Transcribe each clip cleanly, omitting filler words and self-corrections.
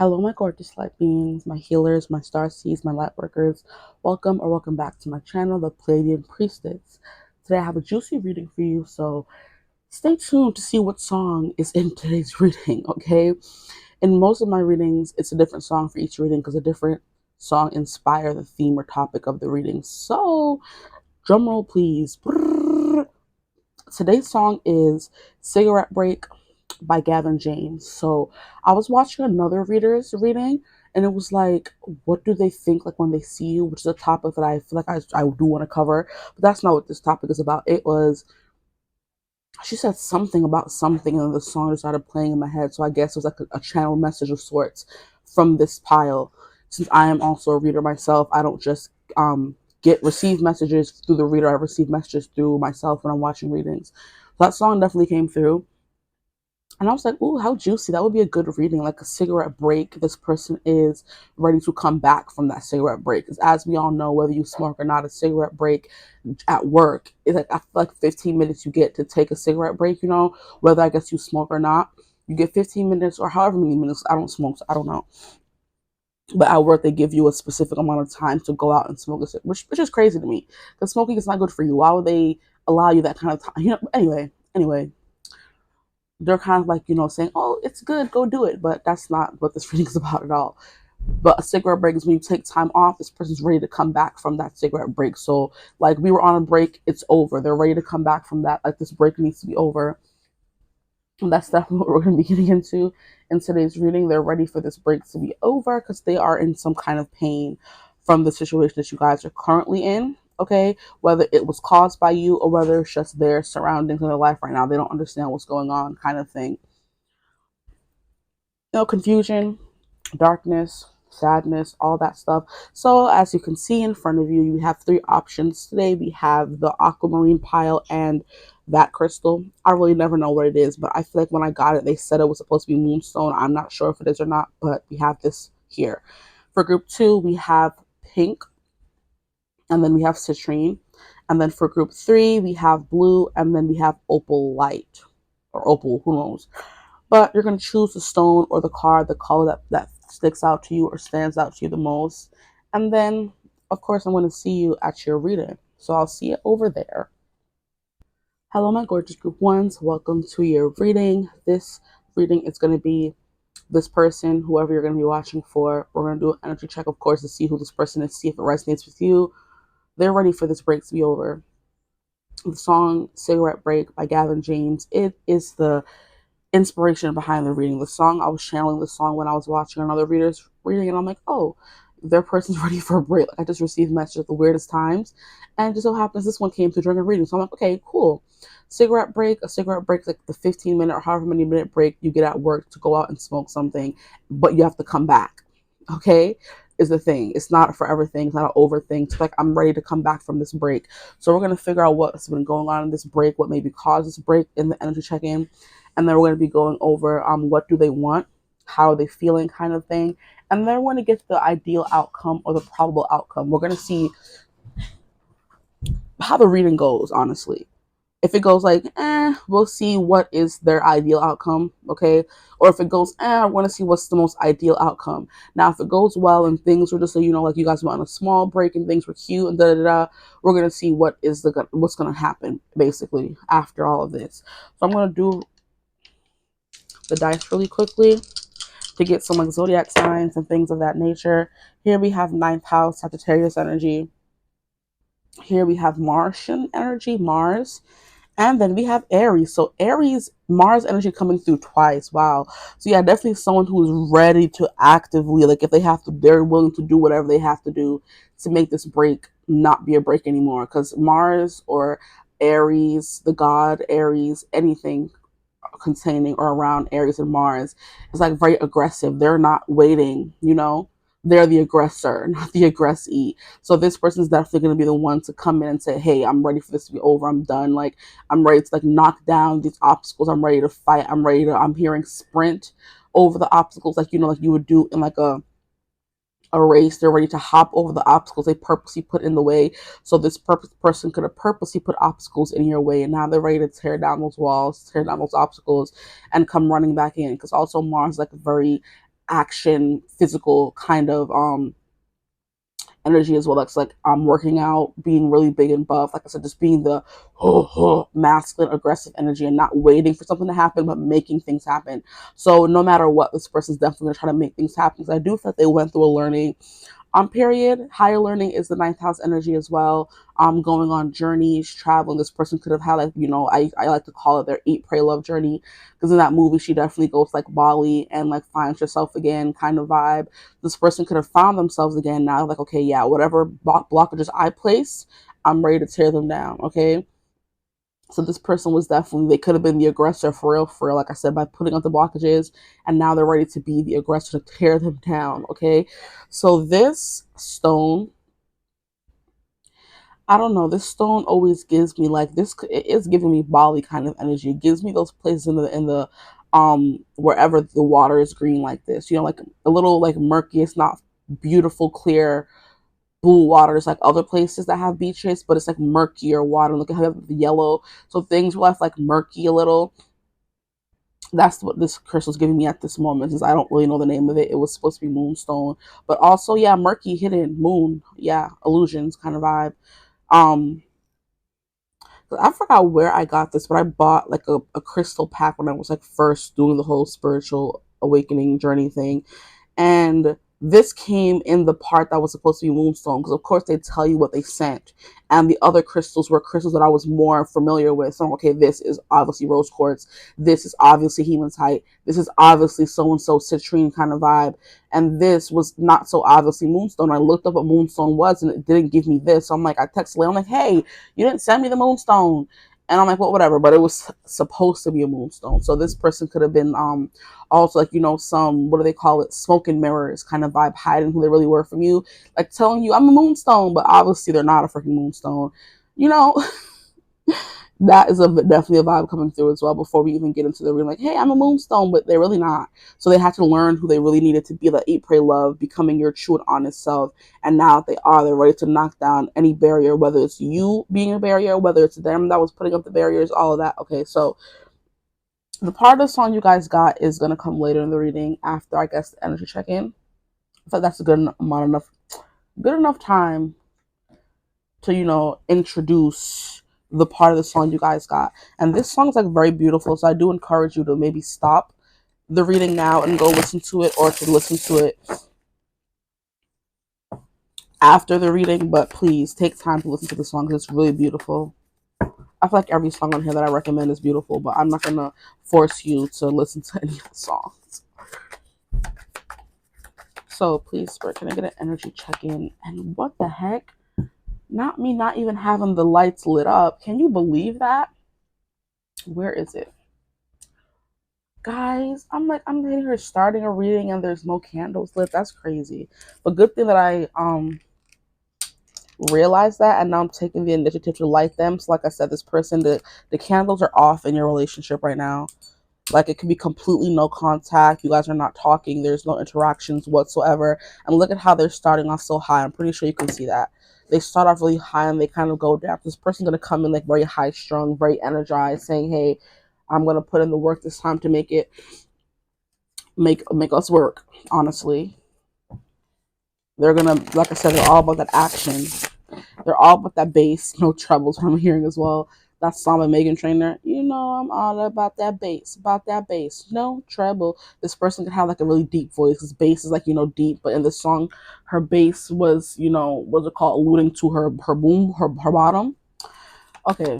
Hello, my gorgeous light beings, my healers, my star seeds, my light workers. Welcome or welcome back to my channel, The Pleiadian Priestess. Today I have a juicy reading for you, so stay tuned to see what song is in today's reading, okay? In most of my readings, it's a different song for each reading because a different song inspires the theme or topic of the reading. So, drum roll please. Today's song is Cigarette Break by Gavin James. So I was watching another reader's reading, and it was like, what do they think like when they see you, which is a topic that I feel like I do want to cover, but that's not what this topic is about. It was, she said something about something, and the song just started playing in my head. So I guess it was like a channel message of sorts from this pile. Since I am also a reader myself, I don't just receive messages through the reader. I receive messages through myself when I'm watching readings. So that song definitely came through. And I was like, ooh, how juicy. That would be a good reading, like a cigarette break. This person is ready to come back from that cigarette break. Because as we all know, whether you smoke or not, a cigarette break at work is like, I feel like 15 minutes you get to take a cigarette break, whether I guess you smoke or not. You get 15 minutes or however many minutes. I don't smoke, so I don't know. But at work, they give you a specific amount of time to go out and smoke a cigarette, which is crazy to me. Because smoking is not good for you. Why would they allow you that kind of time? Anyway, they're kind of like, saying, oh, it's good, go do it. But that's not what this reading is about at all. But a cigarette break is when you take time off, this person's ready to come back from that cigarette break. So, like, we were on a break, it's over. They're ready to come back from that. Like, this break needs to be over. And that's definitely what we're going to be getting into in today's reading. They're ready for this break to be over because they are in some kind of pain from the situation that you guys are currently in. Okay, whether it was caused by you or whether it's just their surroundings in their life right now, they don't understand what's going on, kind of thing. Confusion, darkness, sadness, all that stuff. So as you can see in front of you, you have three options today. We have the aquamarine pile and that crystal. I really never know what it is, but I feel like when I got it, they said it was supposed to be moonstone. I'm not sure if it is or not, but we have this here. For group 2, we have pink, and then we have citrine. And then for group 3, we have blue, and then we have opal light, or opal, who knows. But you're going to choose the stone or the card, the color that sticks out to you or stands out to you the most. And then, of course, I'm going to see you at your reading. So I'll see you over there. Hello, my gorgeous group ones. Welcome to your reading. This reading is going to be this person, whoever you're going to be watching for. We're going to do an energy check, of course, to see who this person is, see if it resonates with you. They're ready for this break to be over. The song Cigarette Break by Gavin James, it is the inspiration behind the reading. The song, I was channeling the song when I was watching another reader's reading, and I'm like, oh, their person's ready for a break. Like, I just received messages at the weirdest times, and it just so happens this one came through during a reading. So I'm like, okay, cool. Cigarette break. A cigarette break is like the 15-minute or however many minute break you get at work to go out and smoke something, but you have to come back. Okay, is the thing. It's not a forever thing. It's not an over thing. It's like, I'm ready to come back from this break. So we're gonna figure out what's been going on in this break, what maybe caused this break in the energy check-in, and then we're going to be going over what do they want, how are they feeling, kind of thing, and then we're going to get the ideal outcome or the probable outcome. We're going to see how the reading goes, honestly. If it goes like, we'll see what is their ideal outcome, okay? Or if it goes, I want to see what's the most ideal outcome. Now, if it goes well and things were just, like you guys went on a small break and things were cute and da-da-da, we're going to see what's going to happen, basically, after all of this. So I'm going to do the dice really quickly to get some like zodiac signs and things of that nature. Here we have ninth house, Sagittarius energy. Here we have Martian energy, Mars. And then we have Aries. So Aries, Mars energy coming through twice. Wow. So yeah, definitely someone who is ready to actively, like if they have to, they're willing to do whatever they have to do to make this break not be a break anymore. Because Mars or Aries, the god Aries, anything containing or around Aries and Mars is like very aggressive. They're not waiting, They're the aggressor, not the aggressee. So this person is definitely going to be the one to come in and say, hey, I'm ready for this to be over. I'm done. Like, I'm ready to like knock down these obstacles. I'm ready to fight. I'm hearing sprint over the obstacles like, like you would do in like a race. They're ready to hop over the obstacles they purposely put in the way. So this person could have purposely put obstacles in your way, and now they're ready to tear down those walls, tear down those obstacles, and come running back in. Because also Mars is like very action, physical kind of energy as well. That's like working out, being really big and buff. Like I said, just being the masculine, aggressive energy and not waiting for something to happen, but making things happen. So no matter what, this person's definitely gonna try to make things happen. Because I do feel like they went through a learning period. Higher learning is the ninth house energy as well. Going on journeys, traveling. This person could have had, like, I like to call it their eat, pray, love journey. Because in that movie, she definitely goes like Bali and like finds herself again kind of vibe. This person could have found themselves again now, like, okay, yeah, whatever blockages I place, I'm ready to tear them down. Okay. So this person was definitely, they could have been the aggressor for real, like I said, by putting up the blockages, and now they're ready to be the aggressor to tear them down, okay? So this stone, I don't know, this stone always gives me like this, it is giving me Bali kind of energy. It gives me those places in the wherever the water is green like this, like a little like murky, it's not beautiful, clear blue water. There's like other places that have beaches, but it's like murkier water. Look at how the yellow. So things will have like murky a little. That's what this crystal's giving me at this moment, since I don't really know the name of it. It was supposed to be moonstone. But also, yeah, murky, hidden, moon. Yeah, illusions kind of vibe. Um, I forgot where I got this, but I bought like a crystal pack when I was like first doing the whole spiritual awakening journey thing. And this came in the part that was supposed to be moonstone, because of course they tell you what they sent, and the other crystals were crystals that I was more familiar with. So okay, this is obviously rose quartz, this is obviously hematite, this is obviously so and so citrine kind of vibe, and this was not so obviously moonstone. I looked up what moonstone was and it didn't give me this. So I'm like, I texted Leigh, I'm like, hey, you didn't send me the moonstone. And I'm like, well, whatever, but it was supposed to be a moonstone. So this person could have been also like, some, what do they call it, smoke and mirrors kind of vibe, hiding who they really were from you, like telling you I'm a moonstone, but obviously they're not a freaking moonstone. you know that is definitely a vibe coming through as well, before we even get into the reading, like, hey, I'm a moonstone, but they're really not. So they had to learn who they really needed to be, the eat, pray, love, becoming your true and honest self. And now they're ready to knock down any barrier, whether it's you being a barrier, whether it's them that was putting up the barriers, all of that. Okay, so the part of the song you guys got is going to come later in the reading, after, I guess, the energy check-in. I thought that's a good enough time to, introduce the part of the song you guys got. And this song is like very beautiful, so I do encourage you to maybe stop the reading now and go listen to it, or to listen to it after the reading. But please take time to listen to the song, because it's really beautiful. I feel like every song on here that I recommend is beautiful, but I'm not gonna force you to listen to any of the songs. So please, Spirit, can I get an energy check-in? And what the heck? Not me not even having the lights lit up. Can you believe that? Where is it? Guys, I'm hitting her starting a reading and there's no candles lit. That's crazy. But good thing that I realized that, and now I'm taking the initiative to light them. So like I said, this person, the candles are off in your relationship right now. Like, it could be completely no contact. You guys are not talking. There's no interactions whatsoever. And look at how they're starting off so high. I'm pretty sure you can see that. They start off really high and they kind of go down. This person's going to come in like very high strung, very energized, saying, hey, I'm going to put in the work this time to make us work, honestly. They're going to, like I said, they're all about that action. They're all about that bass, no trebles, what I'm hearing as well. That song by Megan Trainor. I'm all about that bass, no treble. This person could have like a really deep voice, because bass is like, deep, but in the song, her bass was, what's it called, alluding to her boom, her bottom. Okay.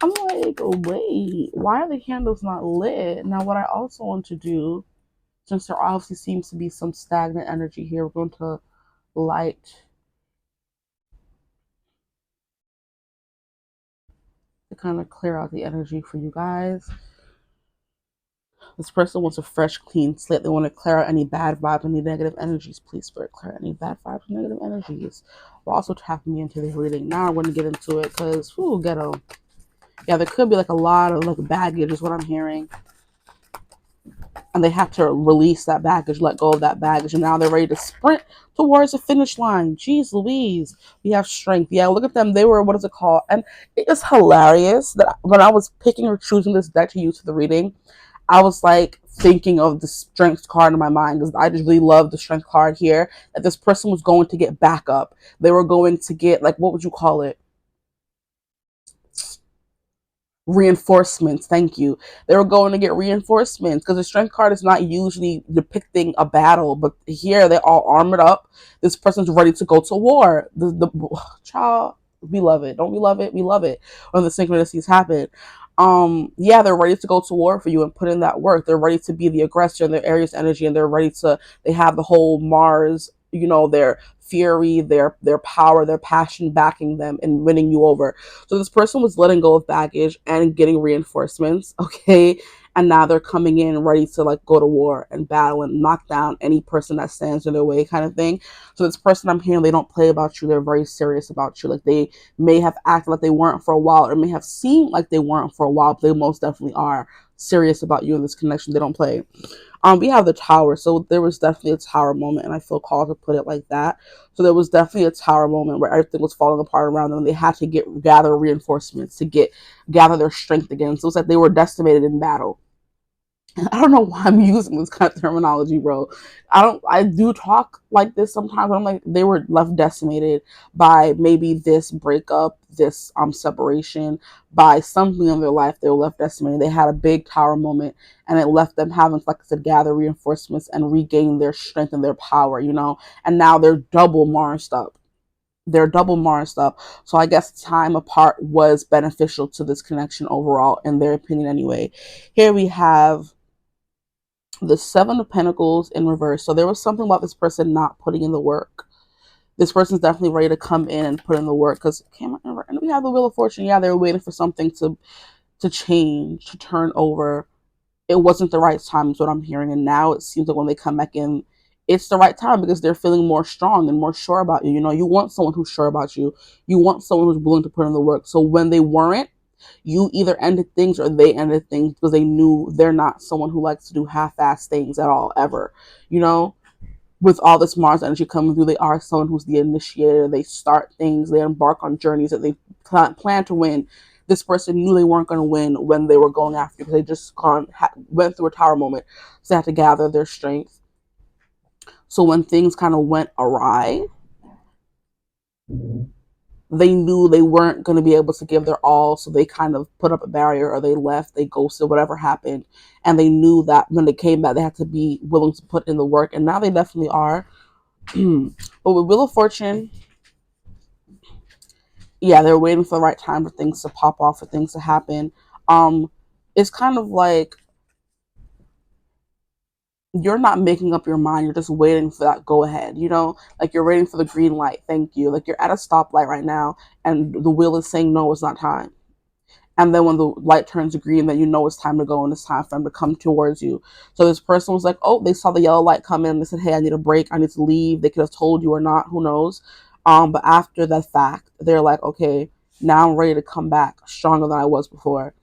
I'm like, wait, why are the candles not lit? Now, what I also want to do, since there obviously seems to be some stagnant energy here, we're going to light to kind of clear out the energy for you guys. This person wants a fresh, clean slate. They want to clear out any bad vibes, any negative energies. Please, Spirit, clear out any bad vibes, negative energies. We're also tapping me into the reading. Now I want to get into it, because, ghetto. Yeah, there could be like a lot of like baggage is what I'm hearing. And they have to release that baggage, let go of that baggage, and now they're ready to sprint towards the finish line. Jeez Louise. We have strength. Yeah, look at them. They were, what is it called? And it is hilarious that when I was picking or choosing this deck to use for the reading, I was like thinking of the strength card in my mind because I just really love the strength card here. That this person was going to get backup. They were going to get, like, what would you call it? Reinforcements. Thank you. They were going to get reinforcements because the strength card is not usually depicting a battle, but here they're all armored up. This person's ready to go to war. The child, we love it. Don't we love it? We love it when the synchronicities happen. Yeah, they're ready to go to war for you and put in that work. They're ready to be the aggressor in their Aries energy, and they're ready to. They have the whole Mars, their fury, their power, their passion backing them and winning you over. So this person was letting go of baggage and getting reinforcements, okay? And now they're coming in ready to like go to war and battle and knock down any person that stands in their way, kind of thing. So this person, I'm hearing, they don't play about you. They're very serious about you. Like they may have acted like they weren't for a while, or may have seemed like they weren't for a while, but they most definitely are serious about you in this connection. They don't play. We have the tower, so there was definitely a tower moment, and I feel called to put it like that. So there was definitely a tower moment where everything was falling apart around them, and they had to gather reinforcements to gather their strength again. So it's like they were decimated in battle. I don't know why I'm using this kind of terminology, bro. I do talk like this sometimes, but I'm like, they were left decimated by maybe this breakup, this separation, by something in their life. They were left decimated. They had a big tower moment, and it left them having, like I said, gather reinforcements and regain their strength and their power. And now they're double marsed up. They're double marsed up. So I guess time apart was beneficial to this connection overall, in their opinion anyway. Here we have the Seven of Pentacles in reverse. So there was something about this person not putting in the work. This person's definitely ready to come in and put in the work, because and we have the Wheel of Fortune. Yeah, they were waiting for something to change, to turn over. It wasn't the right time, is what I'm hearing. And now it seems like when they come back in, it's the right time because they're feeling more strong and more sure about you. You want someone who's sure about you. You want someone who's willing to put in the work. So when they weren't, you either ended things or they ended things because they knew they're not someone who likes to do half-ass things at all, ever. You know, with all this Mars energy coming through, they are someone who's the initiator. They start things, they embark on journeys that they plan to win. This person knew they weren't going to win when they were going after, because they just went through a tower moment. So they had to gather their strength. So when things kind of went awry, they knew they weren't going to be able to give their all, so they kind of put up a barrier, or they left, they ghosted, whatever happened. And they knew that when they came back, they had to be willing to put in the work, and now they definitely are. But with Wheel of Fortune, yeah, they're waiting for the right time for things to pop off, for things to happen. It's kind of like you're not making up your mind, you're just waiting for that go ahead, like you're waiting for the green light. Thank you. Like you're at a stoplight right now, and the wheel is saying no, it's not time. And then when the light turns green, then it's time to go, and it's time for them to come towards you. So this person was like, oh, they saw the yellow light come in, they said, hey, I need a break, I need to leave. They could have told you or not, who knows. But after that fact, they're like, okay, now I'm ready to come back stronger than I was before.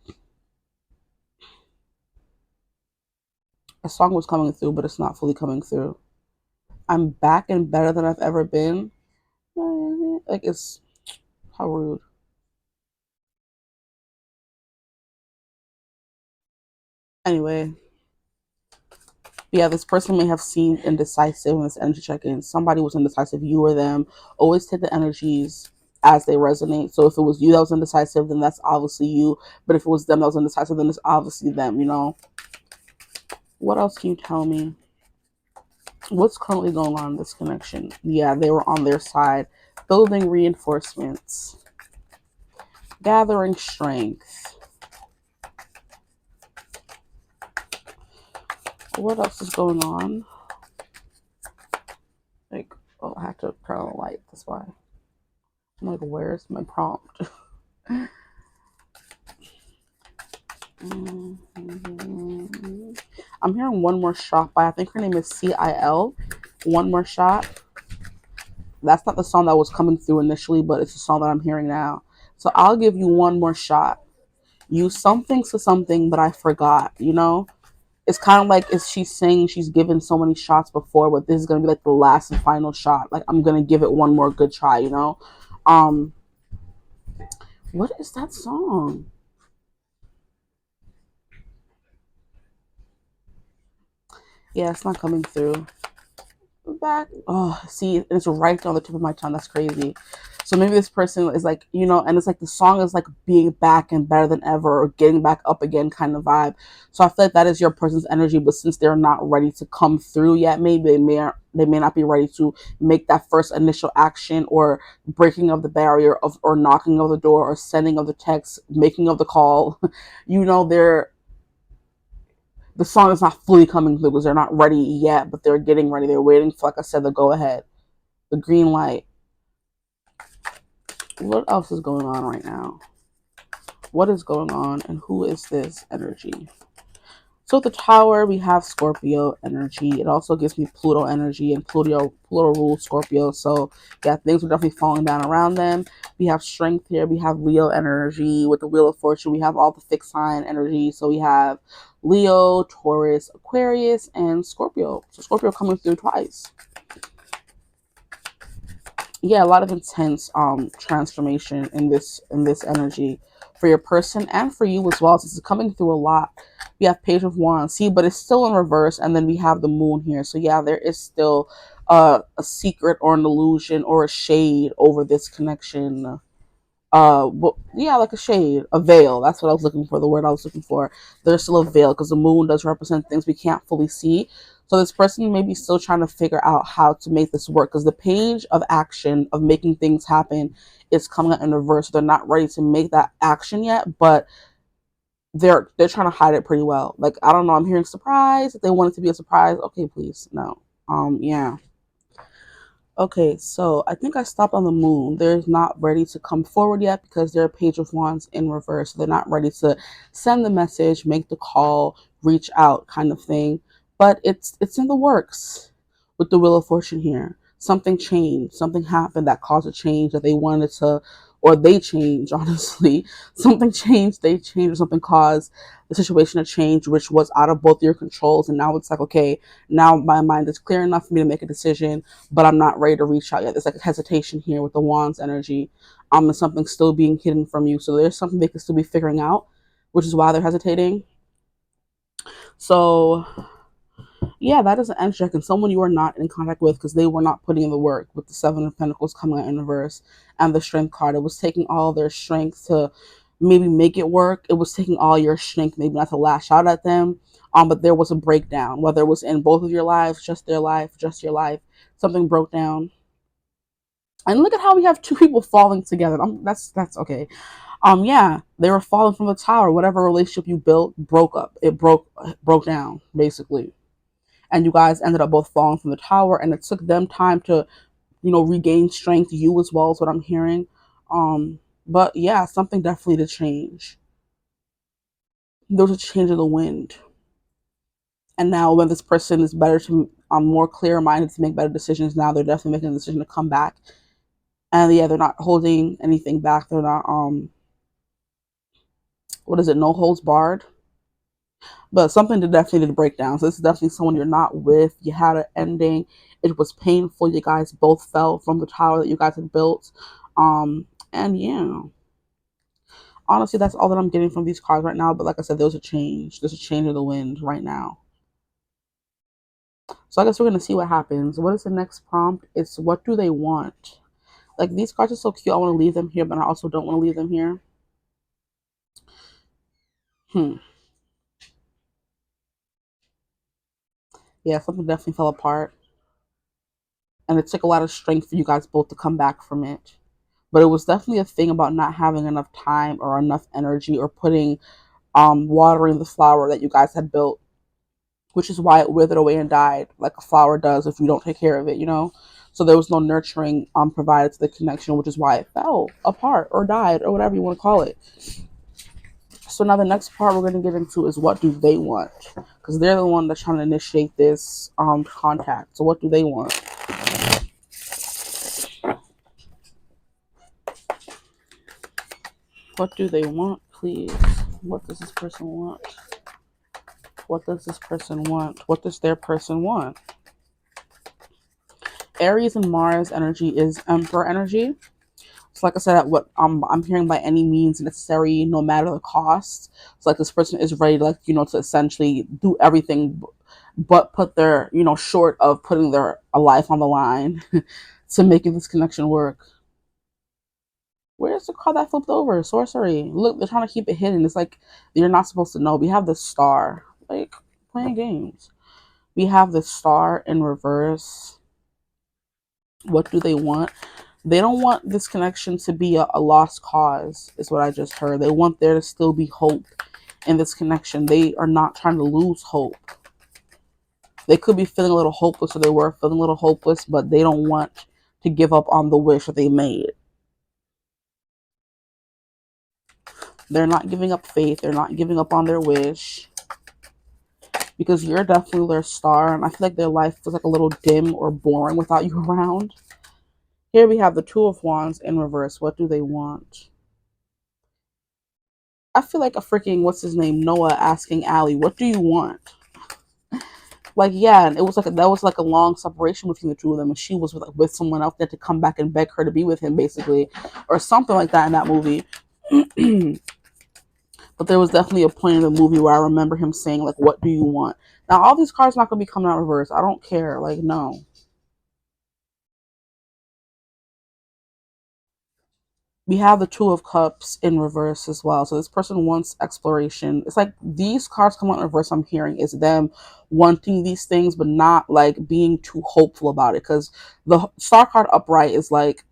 A song was coming through, but it's not fully coming through. I'm back and better than I've ever been. Like, it's, how rude. Anyway, yeah, this person may have seemed indecisive in this energy check-in. Somebody was indecisive, you or them. Always take the energies as they resonate. So if it was you that was indecisive, then that's obviously you. But if it was them that was indecisive, then it's obviously them. What else can you tell me? What's currently going on in this connection? Yeah, they were on their side. Building reinforcements. Gathering strength. What else is going on? Like, oh, I have to turn on the light. That's why. I'm like, where's my prompt? I'm hearing One More Shot by, I think her name is CIL. One More Shot. That's not the song that was coming through initially, but it's the song that I'm hearing now. So I'll give you one more shot. You something to something, but I forgot, It's kind of like, is she saying she's given so many shots before, but this is going to be like the last and final shot. Like, I'm going to give it one more good try, What is that song? Yeah, it's not coming through. Back. Oh, see, it's right on the tip of my tongue. That's crazy. So maybe this person is like, you know, and it's like the song is like being back and better than ever or getting back up again kind of vibe. So I feel like that is your person's energy, but since they're not ready to come through yet, maybe they may not be ready to make that first initial action or breaking of the barrier of or knocking of the door or sending of the text, making of the call. You know, the song is not fully coming through because they're not ready yet, but they're getting ready. They're waiting for, like I said, the go ahead, the green light. What else is going on right now? What is going on and who is this energy? So at the tower, we have Scorpio energy. It also gives me Pluto energy, and Pluto rules Scorpio. So yeah, things are definitely falling down around them. We have strength here. We have Leo energy with the Wheel of Fortune. We have all the fixed sign energy. So we have Leo, Taurus, Aquarius, and Scorpio. So Scorpio coming through twice. Yeah, a lot of intense transformation in this energy for your person and for you as well, since it's coming through a lot. We have Page of Wands, see, but it's still in reverse, and then we have the moon here. So yeah, there is still a secret or an illusion or a shade over this connection. Well, yeah, like a shade, a veil. That's what I was looking for, the word I was looking for. There's still a veil because the moon does represent things we can't fully see. So this person may be still trying to figure out how to make this work, because the page of action of making things happen is coming out in reverse. They're not ready to make that action yet, but they're trying to hide it pretty well. Like, I don't know, I'm hearing surprise. If they want it to be a surprise, okay, please, no. Yeah. Okay, so I think I stopped on the moon. They're not ready to come forward yet because they're Page of Wands in reverse. They're not ready to send the message, make the call, reach out kind of thing. But it's in the works with the Wheel of Fortune here. Something changed. Something happened that caused a change that they wanted to, or they changed, honestly. Something changed, they changed, or something caused the situation to change, which was out of both your controls. And now it's like, okay, now my mind is clear enough for me to make a decision, but I'm not ready to reach out yet. There's like a hesitation here with the Wands energy. And something still being hidden from you. So there's something they could still be figuring out, which is why they're hesitating. So yeah, that is an end check and someone you are not in contact with because they were not putting in the work, with the Seven of Pentacles coming out in reverse and the Strength card. It was taking all their strength to maybe make it work. It was taking all your strength, maybe not to lash out at them. But there was a breakdown, whether it was in both of your lives, just their life, just your life. Something broke down. And look at how we have two people falling together. That's okay. Yeah, they were falling from the tower. Whatever relationship you built broke up. It broke down, basically. And you guys ended up both falling from the tower, and it took them time to, you know, regain strength. You as well is what I'm hearing. But yeah, something definitely to change. There was a change of the wind, and now when this person is better to, more clear minded to make better decisions, now they're definitely making a decision to come back. And yeah, they're not holding anything back. They're not what is it? No holds barred. But something to definitely to break down. So this is definitely someone you're not with. You had an ending. It was painful. You guys both fell from the tower that you guys had built. And yeah, honestly, that's all that I'm getting from these cards right now. But like I said, there's a change. There's a change of the wind right now. So I guess we're gonna see what happens. What is the next prompt? It's what do they want? Like, these cards are so cute. I want to leave them here, but I also don't want to leave them here. Yeah, something definitely fell apart. And it took a lot of strength for you guys both to come back from it. But it was definitely a thing about not having enough time or enough energy or putting watering the flower that you guys had built, which is why it withered away and died like a flower does if you don't take care of it, you know. So there was no nurturing provided to the connection, which is why it fell apart or died or whatever you want to call it. So now the next part we're going to get into is what do they want, because they're the one that's trying to initiate this contact. So what do they want? What do they want, please? What does this person want? What does this person want? What does their person want? Aries and Mars energy is Emperor energy. So like I said, what I'm hearing, by any means necessary, no matter the cost. So like this person is ready, like, you know, to essentially do everything but put their, short of putting their a life on the line to making this connection work. Where's the card that flipped over? Sorcery. Look, they're trying to keep it hidden. It's like you're not supposed to know. We have the star. Like, playing games. We have the star in reverse. What do they want? They don't want this connection to be a lost cause, is what I just heard. They want there to still be hope in this connection. They are not trying to lose hope. They could be feeling a little hopeless, or they were feeling a little hopeless, but they don't want to give up on the wish that they made. They're not giving up faith. They're not giving up on their wish, because you're definitely their star, and I feel like their life feels like a little dim or boring without you around. Here we have the Two of Wands in reverse. What do they want? I feel like a freaking, what's his name, Noah asking Allie, what do you want? Like, yeah, and it was like that was like a long separation between the two of them, and she was with someone else that to come back and beg her to be with him, basically, or something like that in that movie. But there was definitely a point in the movie where I remember him saying, like, what do you want? Now, all these cards not going to be coming out reverse. I don't care. Like, no. We have the Two of Cups in reverse as well. So this person wants exploration. It's like these cards come out in reverse, I'm hearing, is them wanting these things, but not like being too hopeful about it. Because the Star card upright is like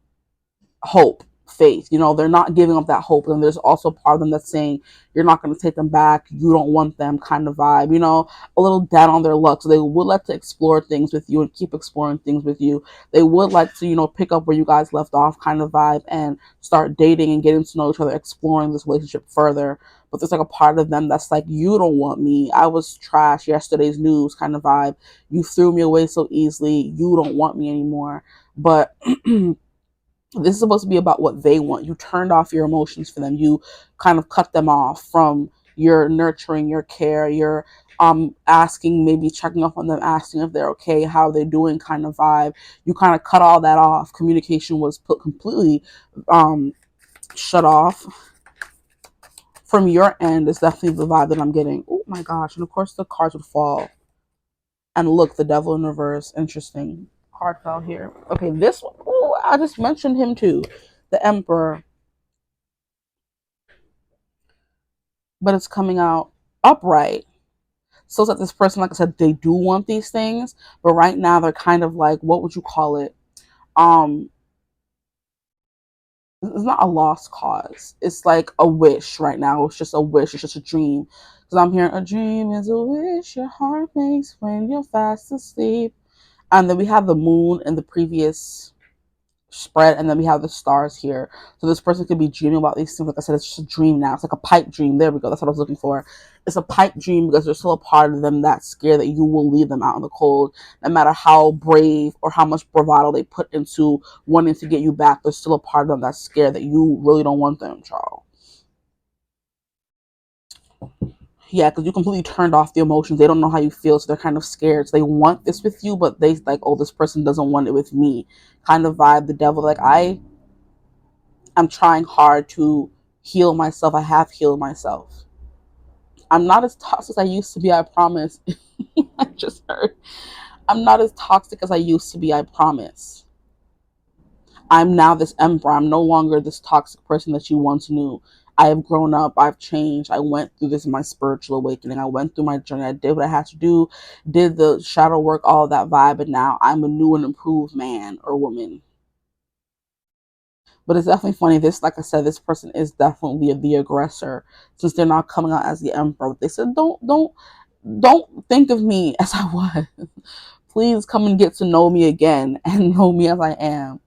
hope, faith. They're not giving up that hope. And there's also part of them that's saying you're not going to take them back, you don't want them, kind of vibe, a little down on their luck. So they would like to explore things with you and keep exploring things with you. They would like to, pick up where you guys left off, kind of vibe, and start dating and getting to know each other, exploring this relationship further. But there's like a part of them that's like, you don't want me, I was trash, yesterday's news, kind of vibe. You threw me away so easily, you don't want me anymore. But this is supposed to be about what they want. You turned off your emotions for them. You kind of cut them off from your nurturing, your care, your asking, maybe checking up on them, asking if they're okay, how they're doing, kind of vibe. You kind of cut all that off. Communication was put completely shut off. From your end is definitely the vibe that I'm getting. Oh my gosh. And of course the cards would fall. And look, the Devil in reverse. Interesting. Card fell here. Okay, this one. Oh, I just mentioned him too. The Emperor. But it's coming out upright. So it's like this person, like I said, they do want these things, but right now they're kind of like, what would you call it? Um, it's not a lost cause. It's like a wish right now. It's just a wish. It's just a dream. Because I'm hearing a dream is a wish your heart makes when you're fast asleep. And then we have the moon in the previous spread, and then we have the stars here. So this person could be dreaming about these things. Like I said, it's just a dream now. It's like a pipe dream. There we go. That's what I was looking for. It's a pipe dream because there's still a part of them that's scared that you will leave them out in the cold. No matter how brave or how much bravado they put into wanting to get you back, there's still a part of them that's scared that you really don't want them, Charles. Yeah, because you completely turned off the emotions. They don't know how you feel, so they're kind of scared. So they want this with you, but they like, oh, this person doesn't want it with me. Kind of vibe. The Devil, like, I'm trying hard to heal myself. I have healed myself. I'm not as toxic as I used to be, I promise. I just heard. I'm not as toxic as I used to be, I promise. I'm now this emperor. I'm no longer this toxic person that you once knew. I have grown up. I've changed. I went through this in my spiritual awakening. I went through my journey. I did what I had to do, did the shadow work, all that vibe, and now I'm a new and improved man or woman. But it's definitely funny. This, like I said, this person is definitely the aggressor, since they're not coming out as the emperor. They said, don't think of me as I was. Please come and get to know me again and know me as I am.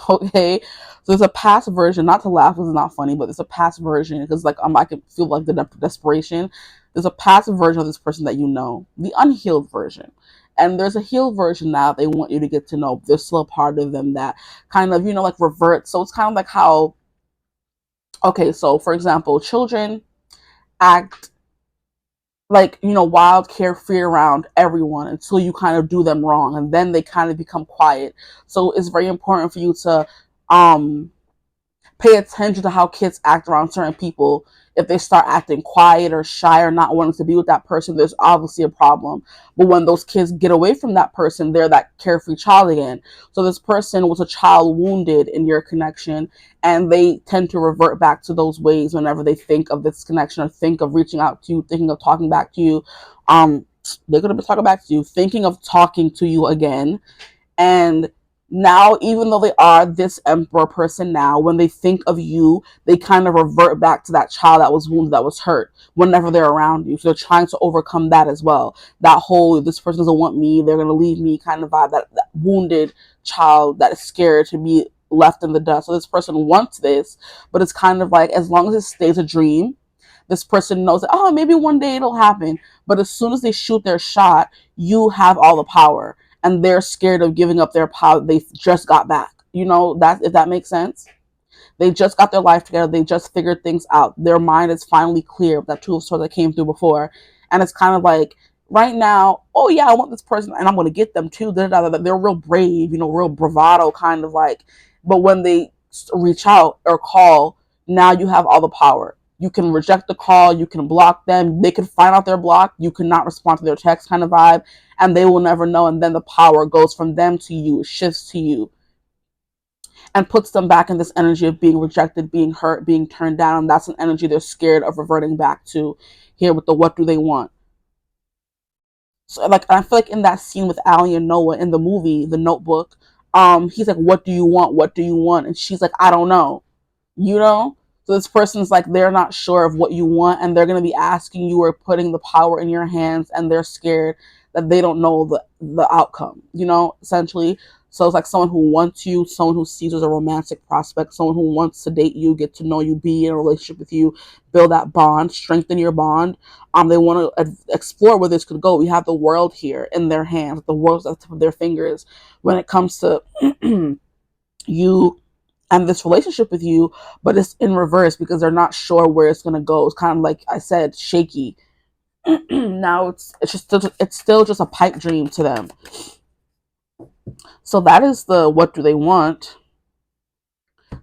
Okay, so there's a past version. Not to laugh because it's not funny, but there's a past version because like I can feel like the desperation. There's a past version of this person that you know, the unhealed version, and there's a healed version now. They want you to get to know. There's still a part of them that kind of like reverts. So it's kind of like how, okay, so for example, children act like wild, carefree around everyone until you kind of do them wrong, and then they kind of become quiet. So it's very important for you to um pay attention to how kids act around certain people. If they start acting quiet or shy or not wanting to be with that person, there's obviously a problem. But when those kids get away from that person, they're that carefree child again. So this person was a child wounded in your connection, and they tend to revert back to those ways whenever they think of this connection or think of reaching out to you, thinking of talking back to you. They're going to be talking back to you, thinking of talking to you again. And now, even though they are this emperor person now, when they think of you, they kind of revert back to that child that was wounded, that was hurt whenever they're around you. So they're trying to overcome that as well. That whole, this person doesn't want me, they're going to leave me kind of vibe, that wounded child that is scared to be left in the dust. So this person wants this, but it's kind of like, as long as it stays a dream, this person knows that, oh, maybe one day it'll happen. But as soon as they shoot their shot, you have all the power, and they're scared of giving up their power they just got back. You know, that, if that makes sense. They just got their life together. They just figured things out. Their mind is finally clear. That Two of Swords that came through before. And it's kind of like, right now, oh yeah, I want this person and I'm going to get them too. They're real brave, you know, real bravado kind of like. But when they reach out or call, now you have all the power. You can reject the call. You can block them. They can find out they're blocked. You cannot respond to their text kind of vibe. And they will never know. And then the power goes from them to you. It shifts to you and puts them back in this energy of being rejected, being hurt, being turned down. That's an energy they're scared of reverting back to here with the what do they want. So like, I feel like in that scene with Allie and Noah in the movie, The Notebook, he's like, what do you want? What do you want? And she's like, I don't know. You know? So this person's like, they're not sure of what you want, and they're going to be asking you or putting the power in your hands, and they're scared that they don't know the outcome, you know, essentially. So it's like someone who wants you, someone who sees you as a romantic prospect, someone who wants to date you, get to know you, be in a relationship with you, build that bond, strengthen your bond. They want to explore where this could go. We have the world here in their hands, the world's at the tip of their fingers when it comes to you and this relationship with you, but it's in reverse because they're not sure where it's going to go. It's kind of like I said, shaky. Now it's still just a pipe dream to them. So that is the what do they want.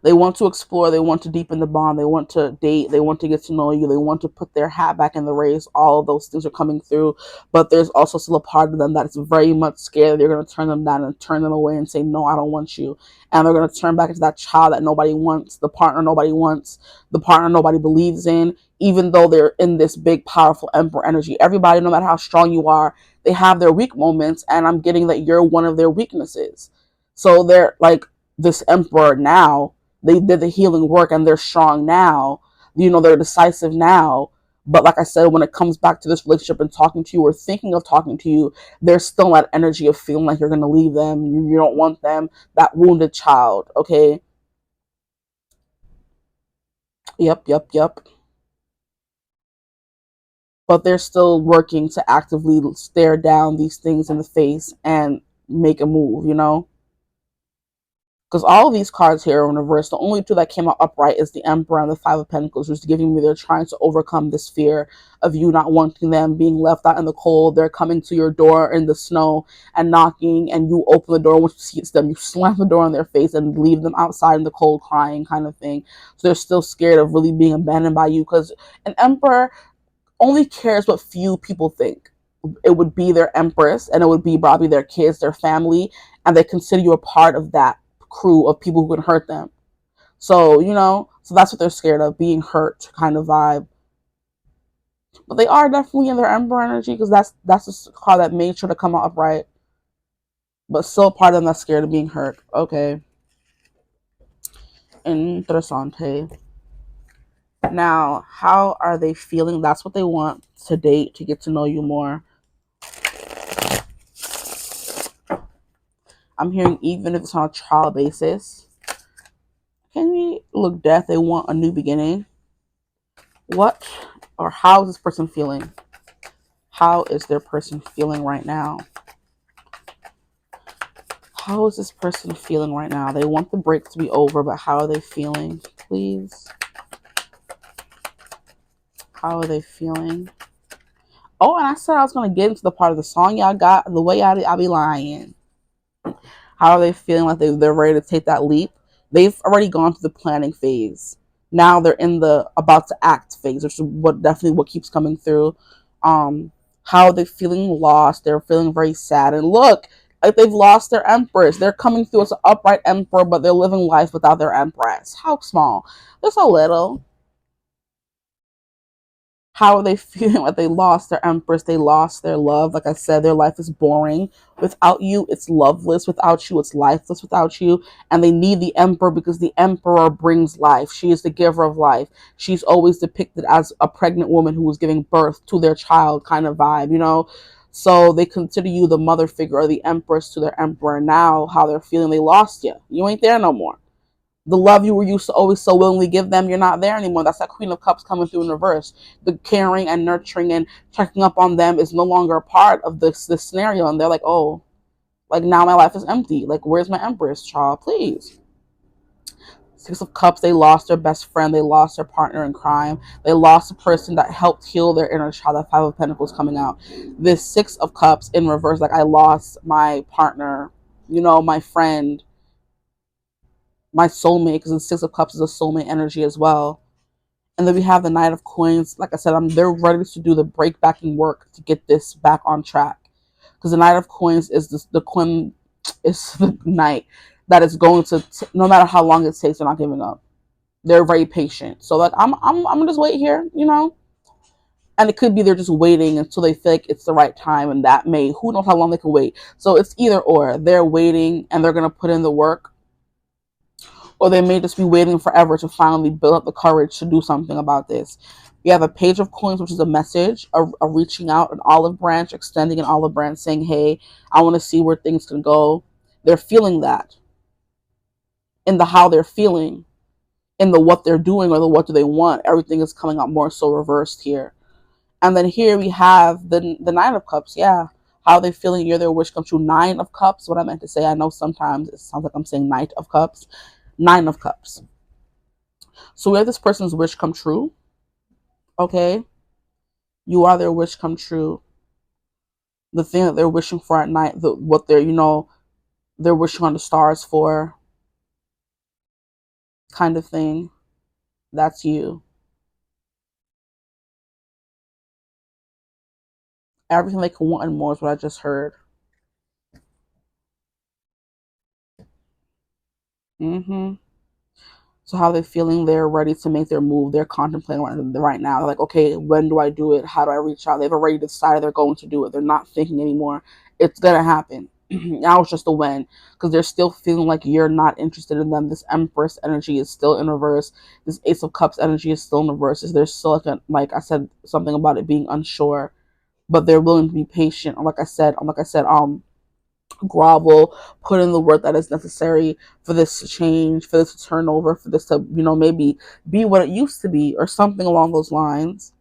They want to explore, they want to deepen the bond, they want to date, they want to get to know you, they want to put their hat back in the race. All of those things are coming through, but there's also still a part of them that is very much scared they're going to turn them down and turn them away and say, no, I don't want you. And they're going to turn back into that child that nobody wants, the partner nobody wants, the partner nobody believes in, even though they're in this big, powerful emperor energy. Everybody, no matter how strong you are, they have their weak moments, and I'm getting that you're one of their weaknesses. So they're like, this emperor now, they did the healing work and they're strong now. You know, they're decisive now. But like I said, when it comes back to this relationship and talking to you or thinking of talking to you, there's still that energy of feeling like you're going to leave them. You don't want them. That wounded child. Okay. Yep. But they're still working to actively stare down these things in the face and make a move, you know? Because all of these cards here are in reverse. The only two that came out upright is the Emperor and the Five of Pentacles, which is giving me they're trying to overcome this fear of you not wanting them, being left out in the cold. They're coming to your door in the snow and knocking, and you open the door. Once you see it's them, you slam the door in their face and leave them outside in the cold crying kind of thing. So they're still scared of really being abandoned by you, because an Emperor only cares what few people think. It would be their empress, and it would be probably their kids, their family, and they consider you a part of that crew of people who can hurt them. So, you know, so that's what they're scared of, being hurt kind of vibe. But they are definitely in their emperor energy, because that's a card that made sure to come out upright. But still part of them that's scared of being hurt. Okay. Interessante. Now, how are they feeling? That's what they want to date, to get to know you more. I'm hearing even if it's on a trial basis. Can we look death? They want a new beginning. What or how is this person feeling? How is their person feeling right now? How is this person feeling right now? They want the break to be over, but how are they feeling? Please. How are they feeling? Oh, and I said I was going to get into the part of the song y'all got. The way I be lying. How are they feeling? Like they're ready to take that leap? They've already gone through the planning phase. Now they're in the about to act phase, which is what definitely what keeps coming through. Um, how they're feeling lost. They're feeling very sad. And look, like they've lost their empress. They're coming through as an upright emperor, but they're living life without their empress. How small? Just a little. How are they feeling? Like they lost their empress, they lost their love. Like I said, their life is boring without you. It's loveless without you. It's lifeless without you. And they need the emperor because the emperor brings life. She is the giver of life. She's always depicted as a pregnant woman who was giving birth to their child, kind of vibe, you know. So they consider you the mother figure or the empress to their emperor. Now how they're feeling, they lost you. You ain't there no more. The love you were used to always so willingly give them, you're not there anymore. That's that Queen of Cups coming through in reverse. The caring and nurturing and checking up on them is no longer a part of this scenario. And they're like, oh, like now my life is empty. Like, where's my Empress, child? Please. Six of Cups, they lost their best friend. They lost their partner in crime. They lost the person that helped heal their inner child. That Five of Pentacles coming out. This Six of Cups in reverse, like I lost my partner, you know, my friend, my soulmate, because the Six of Cups is a soulmate energy as well. And then we have the Knight of Coins. Like I said, they're ready to do the break backing work to get this back on track. Because the Knight of Coins is the coin, is the knight that is going to, no matter how long it takes, they're not giving up. They're very patient. So like I'm gonna just wait here, you know. And it could be they're just waiting until they feel like it's the right time, and that may, who knows how long they can wait. So it's either or. They're waiting and they're gonna put in the work, or they may just be waiting forever to finally build up the courage to do something about this. We have a Page of Coins, which is a message, a reaching out, an olive branch, extending an olive branch, saying, hey, I want to see where things can go. They're feeling that in the how they're feeling, in the what they're doing, or the what do they want. Everything is coming out more so reversed here. And then here we have the Nine of Cups. Yeah. How they feeling, you're their wish come true. Nine of Cups, what I meant to say. I know sometimes it sounds like I'm saying Knight of Cups. Nine of Cups. So we have this person's wish come true. Okay. You are their wish come true. The thing that they're wishing for at night, what they're, you know, they're wishing on the stars for, kind of thing. That's you. Everything they can want and more is what I just heard. Mm-hmm. So how they're feeling, they're ready to make their move. They're contemplating right now. They're like, okay, when do I do it? How do I reach out? They've already decided they're going to do it. They're not thinking anymore. It's going to happen. Now it's just a when, because they're still feeling like you're not interested in them. This Empress energy is still in reverse. This Ace of Cups energy is still in reverse. There's still like I said, something about it being unsure, but they're willing to be patient. Grovel, put in the work that is necessary for this to change, for this to turn over, for this to, you know, maybe be what it used to be, or something along those lines.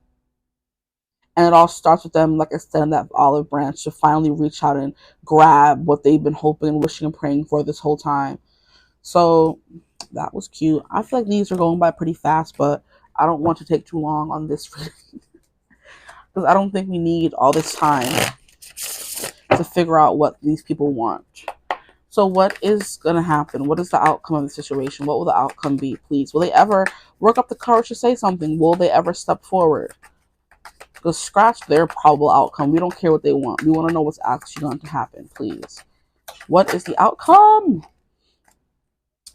And it all starts with them, like I said, in that olive branch to finally reach out and grab what they've been hoping and wishing and praying for this whole time. So that was cute. I feel like these are going by pretty fast, but I don't want to take too long on this because I don't think we need all this time to figure out what these people want. So what is going to happen? What is the outcome of the situation? What will the outcome be, please? Will they ever work up the courage to say something? Will they ever step forward? Because scratch their probable outcome. We don't care what they want. We want to know what's actually going to happen, please. What is the outcome?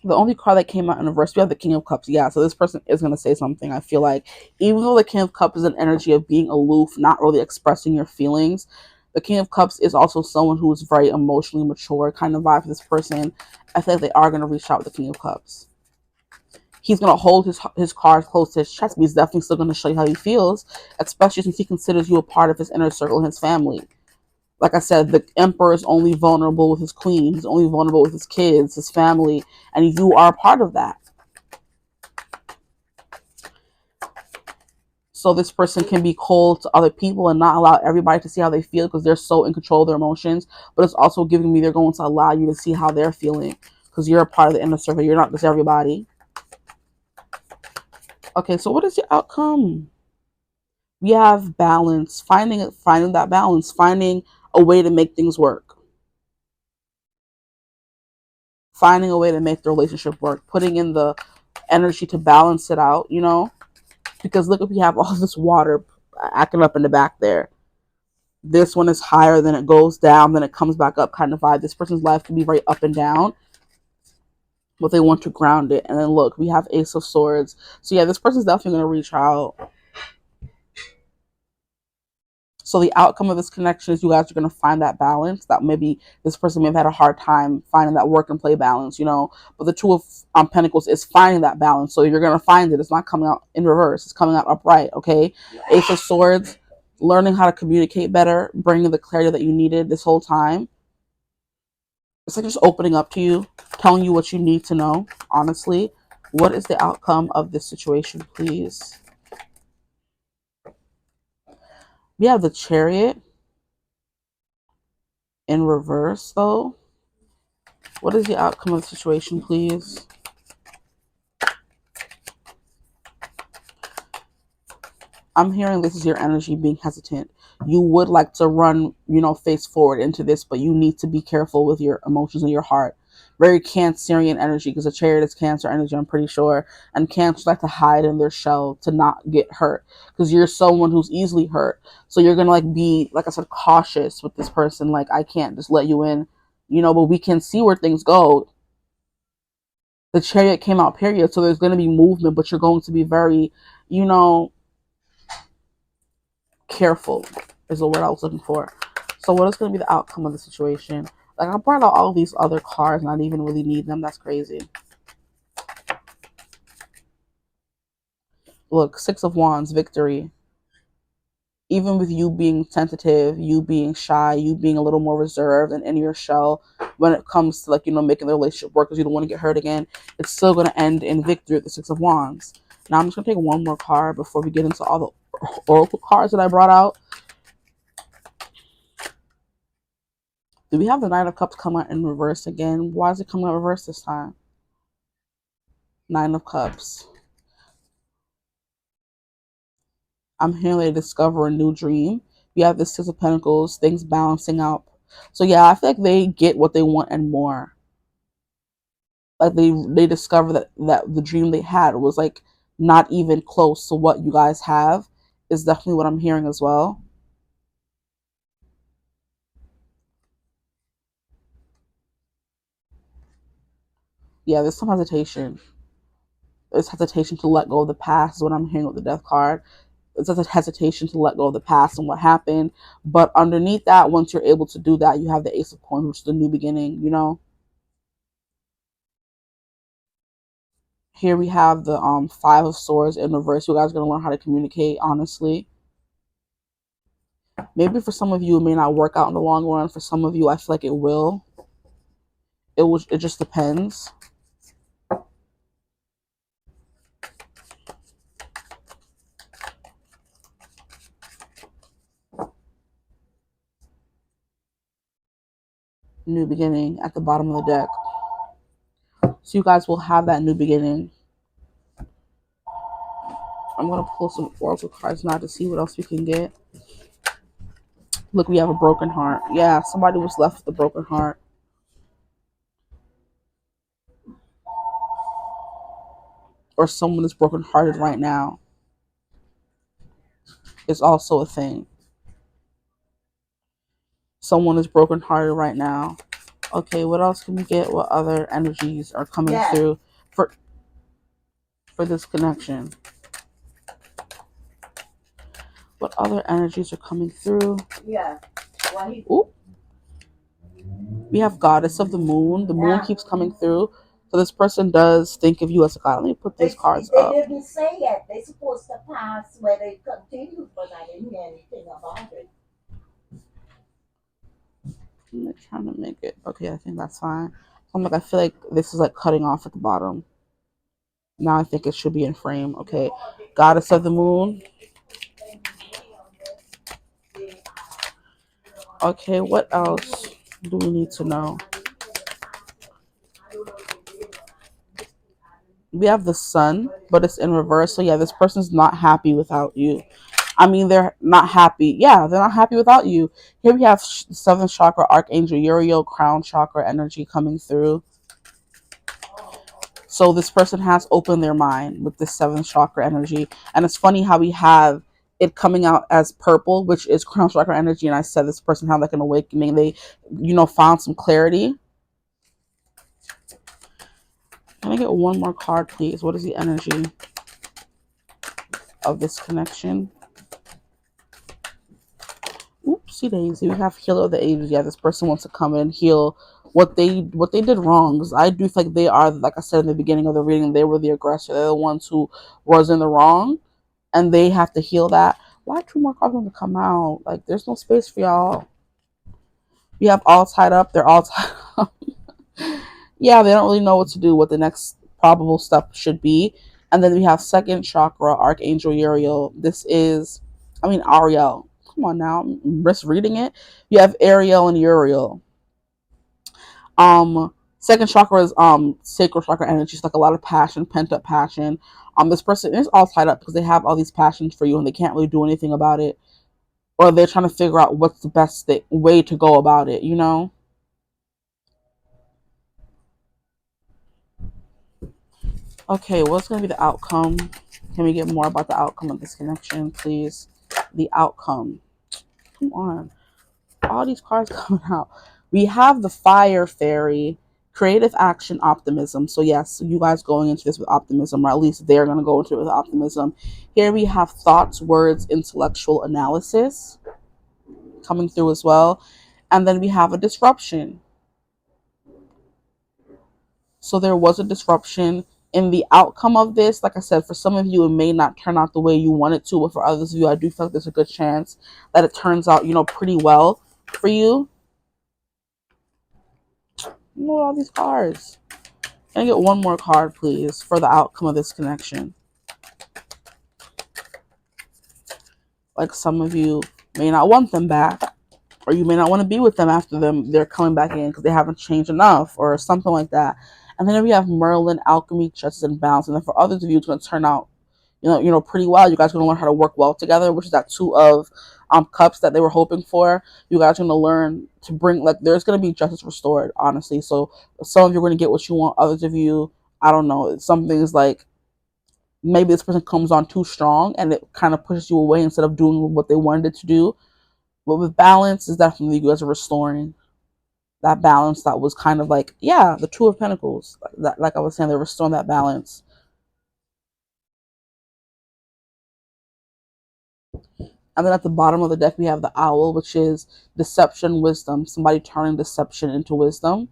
The only card that came out in reverse, we have the King of Cups. Yeah, so this person is going to say something. I feel like even though the King of Cups is an energy of being aloof, not really expressing your feelings, the King of Cups is also someone who is very emotionally mature, kind of vibe for this person. I think they are going to reach out with the King of Cups. He's going to hold his cards close to his chest, but he's definitely still going to show you how he feels, especially since he considers you a part of his inner circle and his family. Like I said, the emperor is only vulnerable with his queen. He's only vulnerable with his kids, his family, and you are a part of that. So this person can be cold to other people and not allow everybody to see how they feel because they're so in control of their emotions. But it's also giving me they're going to allow you to see how they're feeling because you're a part of the inner circle. You're not just everybody. Okay, so what is the outcome? We have balance, finding that balance, finding a way to make things work. finding a way to make the relationship work, putting in the energy to balance it out, you know? Because look, if we have all this water acting up in the back there, this one is higher, then it goes down, then it comes back up kind of vibe. This person's life can be very up and down, but they want to ground it. And then look, we have Ace of Swords. So yeah, this person's definitely going to reach out. So the outcome of this connection is you guys are going to find that balance that maybe this person may have had a hard time finding that work and play balance, you know. But the Two of Pentacles is finding that balance. So you're going to find it. It's not coming out in reverse. It's coming out upright, okay? Ace of Swords, learning how to communicate better, bringing the clarity that you needed this whole time. It's like just opening up to you, telling you what you need to know, honestly. What is the outcome of this situation, please? We have the Chariot in reverse, though. What is the outcome of the situation, please? I'm hearing this is your energy being hesitant. You would like to run, you know, face forward into this, but you need to be careful with your emotions and your heart. Very Cancerian energy, because the Chariot is Cancer energy, I'm pretty sure. And Cancers like to hide in their shell to not get hurt, because you're someone who's easily hurt. So you're going to like be, like I said, cautious with this person. Like, I can't just let you in, you know, but we can see where things go. The Chariot came out, period. So there's going to be movement, but you're going to be very, you know, careful is the word I was looking for. So what is going to be the outcome of the situation? Like, I brought out all these other cards and I didn't even really need them. That's crazy. Look, Six of Wands, victory. Even with you being tentative, you being shy, you being a little more reserved and in your shell when it comes to, like, you know, making the relationship work because you don't want to get hurt again, it's still going to end in victory with the Six of Wands. Now I'm just going to take one more card before we get into all the oracle cards that I brought out. Do we have the Nine of Cups come out in reverse again? Why is it coming out reverse this time? Nine of Cups. I'm hearing they discover a new dream. You have the Six of Pentacles, things balancing out. So yeah, I feel like they get what they want and more. Like they discover that the dream they had was like not even close to what you guys have, is definitely what I'm hearing as well. Yeah, there's some hesitation. There's hesitation to let go of the past is what I'm hearing with the Death card. It's just a hesitation to let go of the past and what happened. But underneath that, once you're able to do that, you have the Ace of Coins, which is the new beginning, you know? Here we have the Five of Swords in reverse. You guys are going to learn how to communicate, honestly. Maybe for some of you, it may not work out in the long run. For some of you, I feel like it will. It just depends. New beginning at the bottom of the deck. So you guys will have that new beginning. I'm going to pull some oracle cards now to see what else we can get. Look, we have a broken heart. Yeah, somebody was left with a broken heart. Or someone is brokenhearted right now. It's also a thing. Someone is brokenhearted right now. Okay, what else can we get? What other energies are coming through for this connection? What other energies are coming through? Yeah. Ooh. We have Goddess of the Moon. The moon keeps coming through. So this person does think of you as a god. Let me put these cards up. They didn't say it. They're supposed to pass where they continue, but I didn't hear anything about it. I'm trying to make it. Okay, I think that's fine. I'm like, I feel like this is like cutting off at the bottom. Now I think it should be in frame. Okay. Goddess of the Moon. Okay, what else do we need to know? We have the Sun, but it's in reverse. So yeah, this person's not happy without you. I mean, they're not happy. Yeah, they're not happy without you. Here we have 7th chakra, Archangel Uriel, crown chakra energy coming through. So this person has opened their mind with this seventh chakra energy. And it's funny how we have it coming out as purple, which is crown chakra energy. And I said this person had like an awakening. They, found some clarity. Can I get one more card, please? What is the energy of this connection? Oopsie daisy. We have healer of the ages. Yeah, this person wants to come in and heal what they did wrong. Because I do think they are, like I said in the beginning of the reading, they were the aggressor. They're the ones who was in the wrong, and they have to heal that. Why two more cards want to come out? Like, there's no space for y'all. We have all tied up. They're all tied up. Yeah, they don't really know what to do, what the next probable step should be. And then we have second chakra, Archangel Uriel. This is, Ariel. Come on now, I'm misreading it. You have Ariel and Uriel. Second chakra is sacral chakra energy. It's like a lot of passion, pent up passion. This person is all tied up because they have all these passions for you and they can't really do anything about it, or they're trying to figure out what's the best way to go about it. Okay, what's going to be the outcome? Can we get more about the outcome of this connection, please? The outcome. Come on. All these cards coming out. We have the fire fairy, creative action, optimism. So yes, you guys going into this with optimism, or at least they're going to go into it with optimism. Here we have thoughts, words, intellectual analysis coming through as well. And then we have a disruption. So there was a disruption in the outcome of this. Like I said, for some of you, it may not turn out the way you want it to, but for others of you, I do feel like there's a good chance that it turns out, pretty well for you. Look at all these cards. Can I get one more card, please, for the outcome of this connection? Like, some of you may not want them back, or you may not want to be with them after they're coming back in because they haven't changed enough, or something like that. And then we have Merlin, alchemy, justice, and balance. And then for others of you, it's going to turn out, pretty well. You guys are going to learn how to work well together, which is that two of cups that they were hoping for. You guys are going to learn to bring, like, there's going to be justice restored, honestly. So some of you are going to get what you want. Others of you, I don't know. Some things like maybe this person comes on too strong and it kind of pushes you away instead of doing what they wanted it to do. But with balance, is definitely you guys are restoring that balance that was kind of like, yeah, the Two of Pentacles. Like I was saying, they're restoring that balance. And then at the bottom of the deck, we have the owl, which is deception, wisdom. Somebody turning deception into wisdom.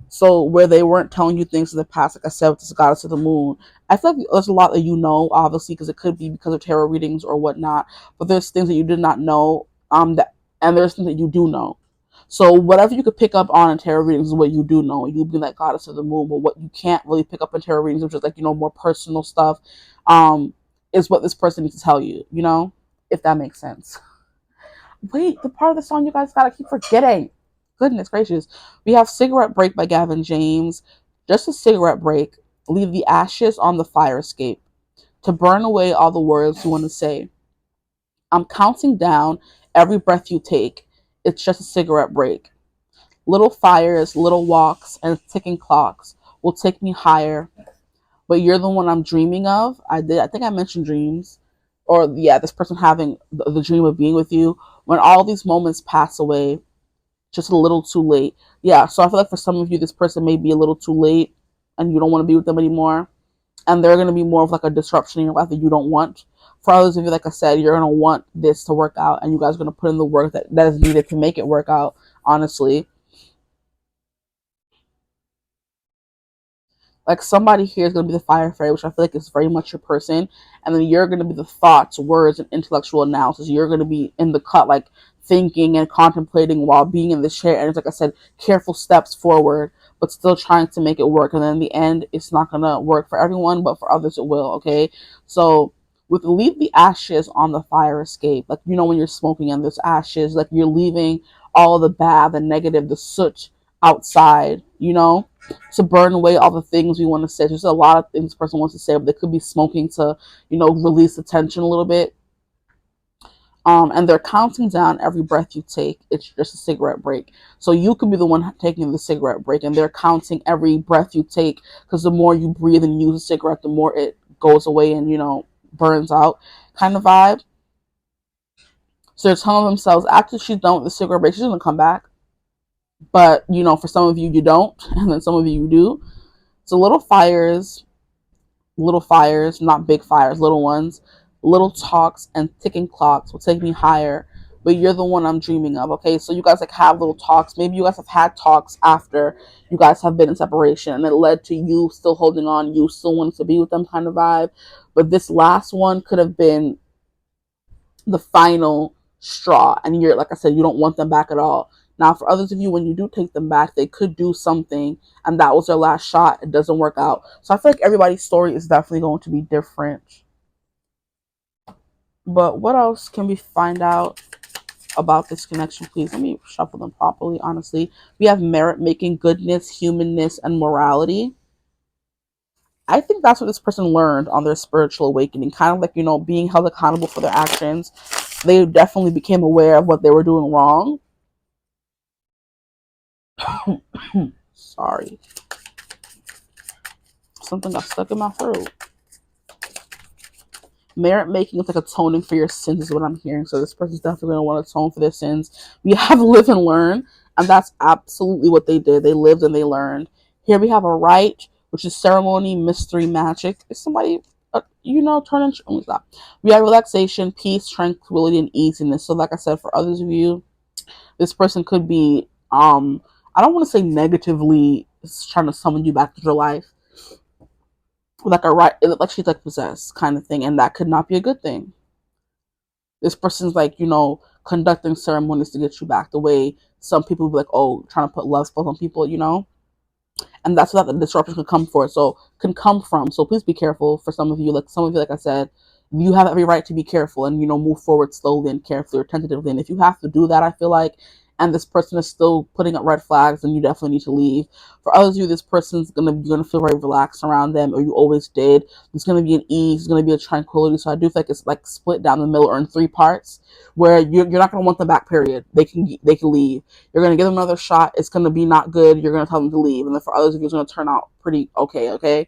So where they weren't telling you things in the past, like I said, with this goddess of the moon, I feel like there's a lot that obviously, because it could be because of tarot readings or whatnot. But there's things that you did not know, and there's things that you do know. So whatever you could pick up on in tarot readings is what you do know. You'll be that goddess of the moon. But what you can't really pick up in tarot readings, which is like, more personal stuff, is what this person needs to tell you, if that makes sense. Wait, the part of the song you guys gotta keep forgetting. Goodness gracious. We have Cigarette Break by Gavin James. Just a cigarette break. Leave the ashes on the fire escape to burn away all the words you want to say. I'm counting down every breath you take. It's just a cigarette break. Little fires, little walks, and ticking clocks will take me higher. But you're the one I'm dreaming of. I think I mentioned dreams. Or, yeah, this person having the dream of being with you. When all these moments pass away, just a little too late. Yeah, so I feel like for some of you, this person may be a little too late and you don't want to be with them anymore. And they're going to be more of like a disruption in your life that you don't want. For others of you, like I said, you're going to want this to work out and you guys are going to put in the work that is needed to make it work out, honestly. Like, somebody here is going to be the fire fairy, which I feel like is very much your person. And then you're going to be the thoughts, words, and intellectual analysis. You're going to be in the cut, like thinking and contemplating while being in the chair. And it's like I said, careful steps forward, but still trying to make it work. And then in the end, it's not going to work for everyone, but for others it will, okay? So with leave the ashes on the fire escape, like, when you're smoking and there's ashes, like you're leaving all the bad, the negative, the soot outside, to burn away all the things we want to say. There's a lot of things this person wants to say, but they could be smoking to, release the tension a little bit. And they're counting down every breath you take. It's just a cigarette break. So you could be the one taking the cigarette break, and they're counting every breath you take, because the more you breathe and use a cigarette, the more it goes away and, burns out, kind of vibe. So they're telling themselves after she's done with the cigarette break, she's gonna come back. But for some of you, you don't, and then some of you do. So little fires, not big fires, little ones, little talks and ticking clocks will take me higher. But you're the one I'm dreaming of, okay? So you guys like have little talks. Maybe you guys have had talks after you guys have been in separation, and it led to you still holding on, you still wanting to be with them, kind of vibe. But this last one could have been the final straw, and you're, like I said, you don't want them back at all. Now, for others of you, when you do take them back, they could do something, and that was their last shot. It doesn't work out. So I feel like everybody's story is definitely going to be different. But what else can we find out about this connection, please? Let me shuffle them properly, honestly. We have merit making, goodness, humanness, and morality. I think that's what this person learned on their spiritual awakening, kind of like, being held accountable for their actions. They definitely became aware of what they were doing wrong. Sorry. Something got stuck in my throat. Merit making is like atoning for your sins, is what I'm hearing. So this person's definitely going to want to atone for their sins. We have live and learn, and that's absolutely what they did. They lived and they learned. Here we have a rite, which is ceremony, mystery, magic. Is somebody, turning? Oh, stop. We have relaxation, peace, tranquility, and easiness. So, like I said, for others of you, this person could be, I don't want to say negatively trying to summon you back to your life, like a right, like she's like possessed kind of thing, and that could not be a good thing. This person's like, conducting ceremonies to get you back, the way some people be like, oh, trying to put love spells on people, and that's what the disruption can come from. So please be careful. For some of you, like I said, you have every right to be careful and move forward slowly and carefully or tentatively. And if you have to do that, I feel like, and this person is still putting up red flags, then you definitely need to leave. For others of you, this person's gonna feel very relaxed around them, or you always did. There's gonna be an ease, there's gonna be a tranquility. So I do feel like it's like split down the middle or in three parts, where you're not gonna want them back. Period. They can leave. You're gonna give them another shot. It's gonna be not good. You're gonna tell them to leave, and then for others of you, it's gonna turn out pretty okay. Okay.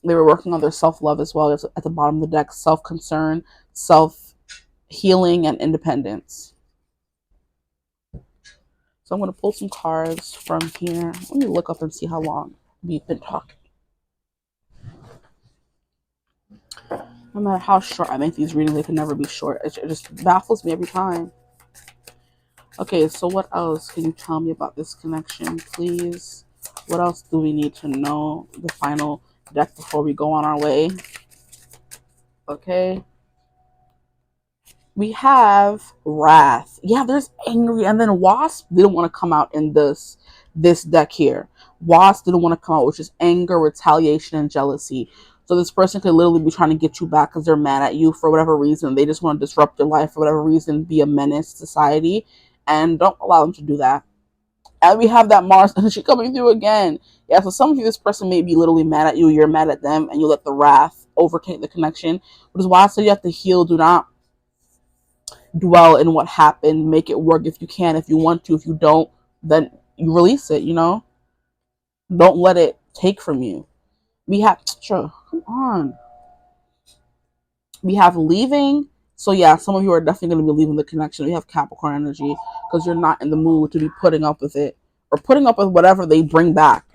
They were working on their self love as well. It's at the bottom of the deck: self concern, self healing, and independence. So I'm gonna pull some cards from here. Let me look up and see how long we've been talking. No matter how short I make these readings, they can never be short. It just baffles me every time. Okay, so what else can you tell me about this connection, please? What else do we need to know? The final deck before we go on our way. Okay. We have Wrath. Yeah, there's Angry, and then Wasp didn't want to come out in this deck here. Wasp didn't want to come out, which is anger, retaliation, and jealousy. So this person could literally be trying to get you back because they're mad at you for whatever reason. They just want to disrupt your life for whatever reason, be a menace to society, and don't allow them to do that. And we have that Mars energy coming through again. Yeah, so some of you, this person may be literally mad at you, you're mad at them, and you let the wrath overtake the connection. Which is why I say you have to heal. Do not dwell in what happened. Make it work if you can, if you want to. If you don't, then you release it, Don't let it take from you. We have, sure, come on. We have leaving. So yeah, some of you are definitely going to be leaving the connection. We have Capricorn energy because you're not in the mood to be putting up with it or putting up with whatever they bring back.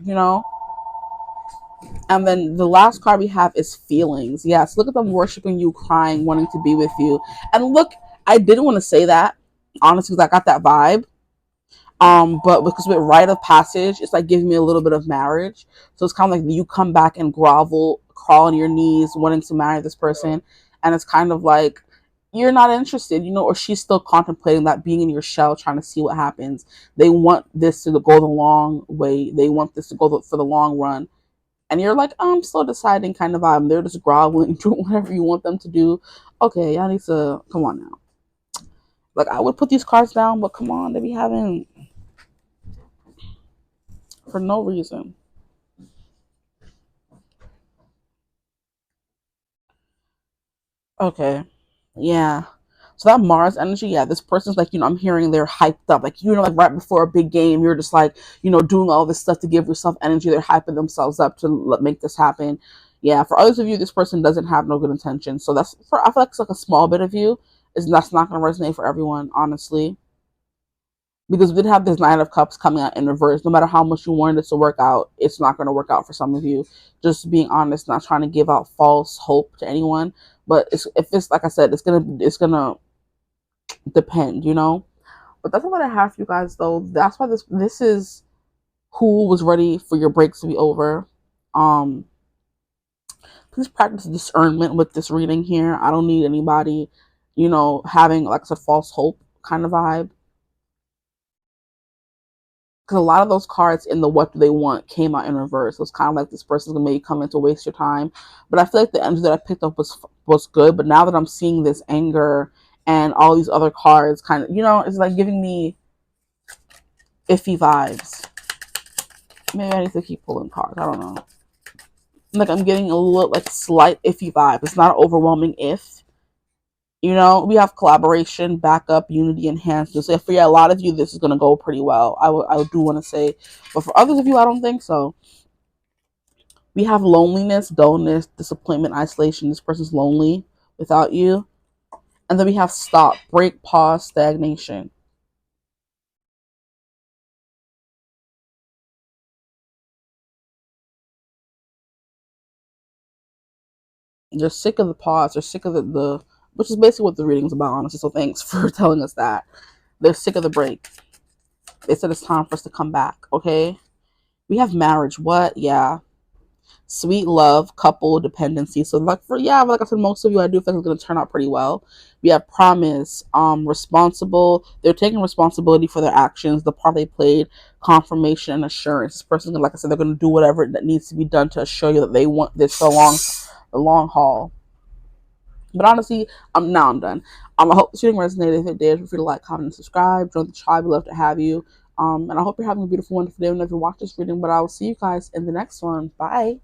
And then the last card we have is feelings. Yes, look at them worshiping you, crying, wanting to be with you. And look, I didn't want to say that, honestly, because I got that vibe. But because with rite of passage, it's like giving me a little bit of marriage. So it's kind of like you come back and grovel, crawl on your knees, wanting to marry this person. And it's kind of like you're not interested, or she's still contemplating that, being in your shell, trying to see what happens. They want this to go the long way. They want this to go for the long run. And you're like, I'm still deciding, kind of vibe. They're just groveling, doing whatever you want them to do. Okay, y'all need to come on now. Like, I would put these cards down, but come on, they be having for no reason. Okay. Yeah. So that Mars energy, yeah, this person's like, I'm hearing they're hyped up. Like, like right before a big game, you're just like, doing all this stuff to give yourself energy. They're hyping themselves up to make this happen. Yeah, for others of you, this person doesn't have no good intentions. So I feel like it's like a small bit of you. That's not going to resonate for everyone, honestly. Because we did have this Nine of Cups coming out in reverse. No matter how much you wanted it to work out, it's not going to work out for some of you. Just being honest, not trying to give out false hope to anyone. But if it's like I said, it's gonna depend. But that's what I have for you guys, though. That's why this is who was ready for your breaks to be over. Um, please practice discernment with this reading here. I don't need anybody, having like I said, false hope kind of vibe. Because a lot of those cards in the what do they want came out in reverse. So it's kind of like this person's gonna maybe come in to waste your time. But I feel like the energy that I picked up was good. But now that I'm seeing this anger and all these other cards, kind of, it's like giving me iffy vibes. Maybe I need to keep pulling cards. I don't know. Like I'm getting a little like slight iffy vibe. It's not an overwhelming if. We have collaboration, backup, unity, enhancement. So for a lot of you, this is gonna go pretty well. I do want to say, but for others of you, I don't think so. We have loneliness, dullness, disappointment, isolation. This person's lonely without you. And then we have stop, break, pause, stagnation. They're sick of the pause. They're sick of the which is basically what the reading's about, honestly. So thanks for telling us that. They're sick of the break. They said it's time for us to come back, okay? We have marriage. What? Yeah. Sweet love, couple, dependency. So like I said, most of you I do think it's gonna turn out pretty well. We have promise, responsible. They're taking responsibility for their actions, the part they played, confirmation and assurance. This person, like I said, they're gonna do whatever that needs to be done to assure you that they want this for the long haul. But honestly, I'm done. I hope the shooting resonated. If it did, feel free to like, comment, and subscribe. Join the tribe. We'd love to have you. And I hope you're having a beautiful, wonderful day whenever you watch this reading. But I will see you guys in the next one. Bye.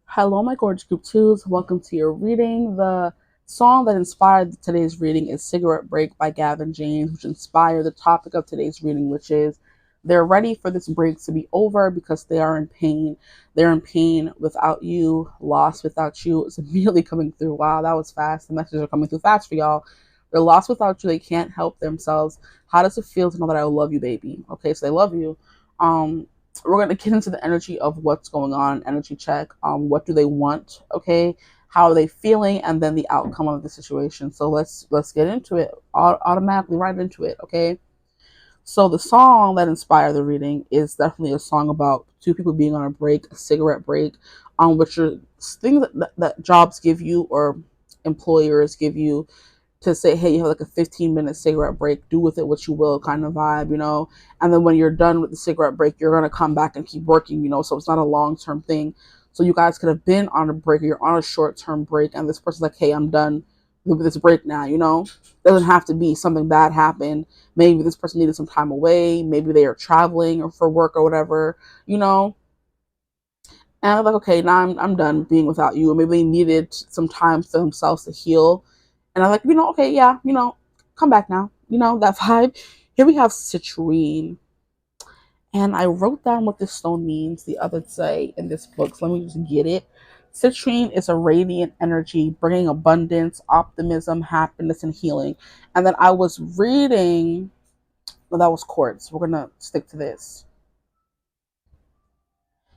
Hello, my gorgeous group twos. Welcome to your reading. The song that inspired today's reading is Cigarette Break by Gavin James, which inspired the topic of today's reading, which is they're ready for this break to be over because they are in pain. They're in pain without you, lost without you. It's immediately coming through. Wow, that was fast. The messages are coming through fast for y'all. They're lost without you. They can't help themselves. How does it feel to know that I love you, baby? Okay, so they love you. We're going to get into the energy of what's going on, energy check. What do they want? Okay, how are they feeling, and then the outcome of the situation. So let's get into it. Automatically right into it. Okay. So the song that inspired the reading is definitely a song about two people being on a break, a cigarette break, which are things that jobs give you or employers give you to say, hey, you have like a 15-minute cigarette break, do with it what you will kind of vibe. And then when you're done with the cigarette break, you're going to come back and keep working. So it's not a long-term thing. So you guys could have been on a break or you're on a short-term break and this person's like, hey, I'm done with this break now. It doesn't have to be something bad happened. Maybe this person needed some time away. Maybe they are traveling or for work or whatever, you know. And I'm like, okay, now I'm done being without you. Or maybe they needed some time for themselves to heal. And I'm like, okay, yeah, come back now. That vibe. Here we have citrine. And I wrote down what this stone means the other day in this book. So let me just get it. Citrine is a radiant energy, bringing abundance, optimism, happiness, and healing. And then I was reading, well, that was quartz. We're going to stick to this.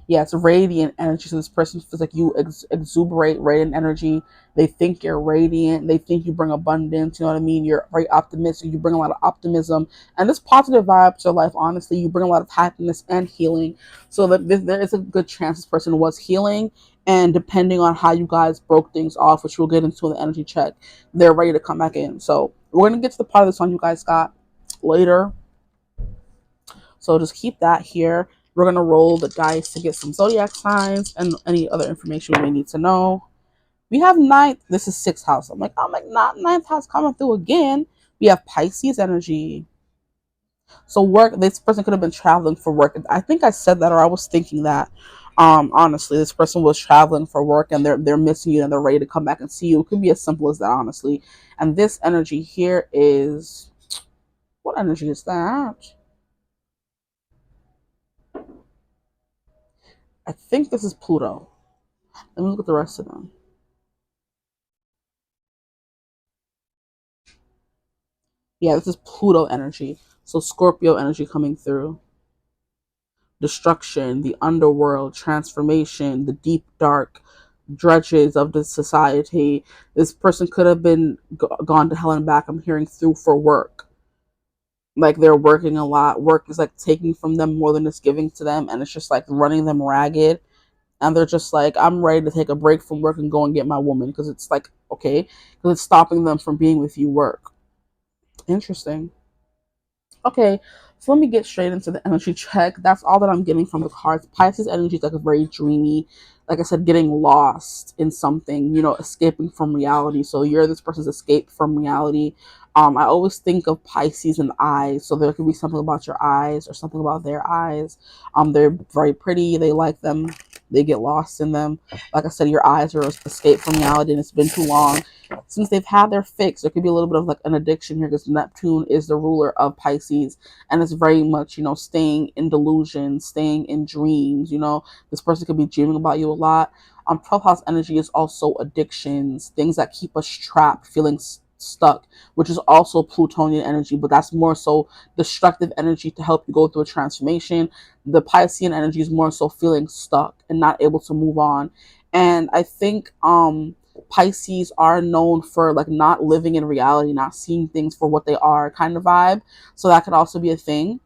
Yeah, it's radiant energy. So this person feels like you exuberate radiant energy. They think you're radiant. They think you bring abundance. You know what I mean? You're very optimistic. You bring a lot of optimism and this positive vibe to your life. Honestly, you bring a lot of happiness and healing. So that there is a good chance this person was healing. And depending on how you guys broke things off, which we'll get into in the energy check, they're ready to come back in. So we're gonna get to the part of the song you guys got later. So just keep that here. We're going to roll the dice to get some zodiac signs and any other information we may need to know. We have ninth. This is sixth house. I'm like, not ninth house coming through again. We have Pisces energy. So work, this person could have been traveling for work. I think I said that or I was thinking that. Honestly, this person was traveling for work and they're missing you and they're ready to come back and see you. It could be as simple as that, honestly. And this energy here is, what energy is that? I think this is Pluto. Let me look at the rest of them. Yeah, this is Pluto energy. So Scorpio energy coming through. Destruction, the underworld, transformation, the deep dark dredges of the society. This person could have been gone to hell and back. I'm hearing through for work. Like they're working a lot. Work is like taking from them more than it's giving to them, and it's just like running them ragged. And they're just like, I'm ready to take a break from work and go and get my woman because it's like, okay, because it's stopping them from being with you. Work. Interesting. Okay, so let me get straight into the energy check. That's all that I'm getting from the cards. Pisces energy is like a very dreamy, like I said, getting lost in something, escaping from reality. So you're this person's escape from reality. I always think of Pisces and eyes. So there could be something about your eyes or something about their eyes. They're very pretty. They like them. They get lost in them. Like I said, your eyes are escape from reality, and it's been too long since they've had their fix. There could be a little bit of like an addiction here because Neptune is the ruler of Pisces, and it's very much, staying in delusion, staying in dreams. This person could be dreaming about you a lot. 12th house energy is also addictions, things that keep us trapped, feeling stuck, which is also Plutonian energy, but that's more so destructive energy to help you go through a transformation. The Piscean energy is more so feeling stuck and not able to move on. And I think Pisces are known for like not living in reality, not seeing things for what they are kind of vibe. So that could also be a thing.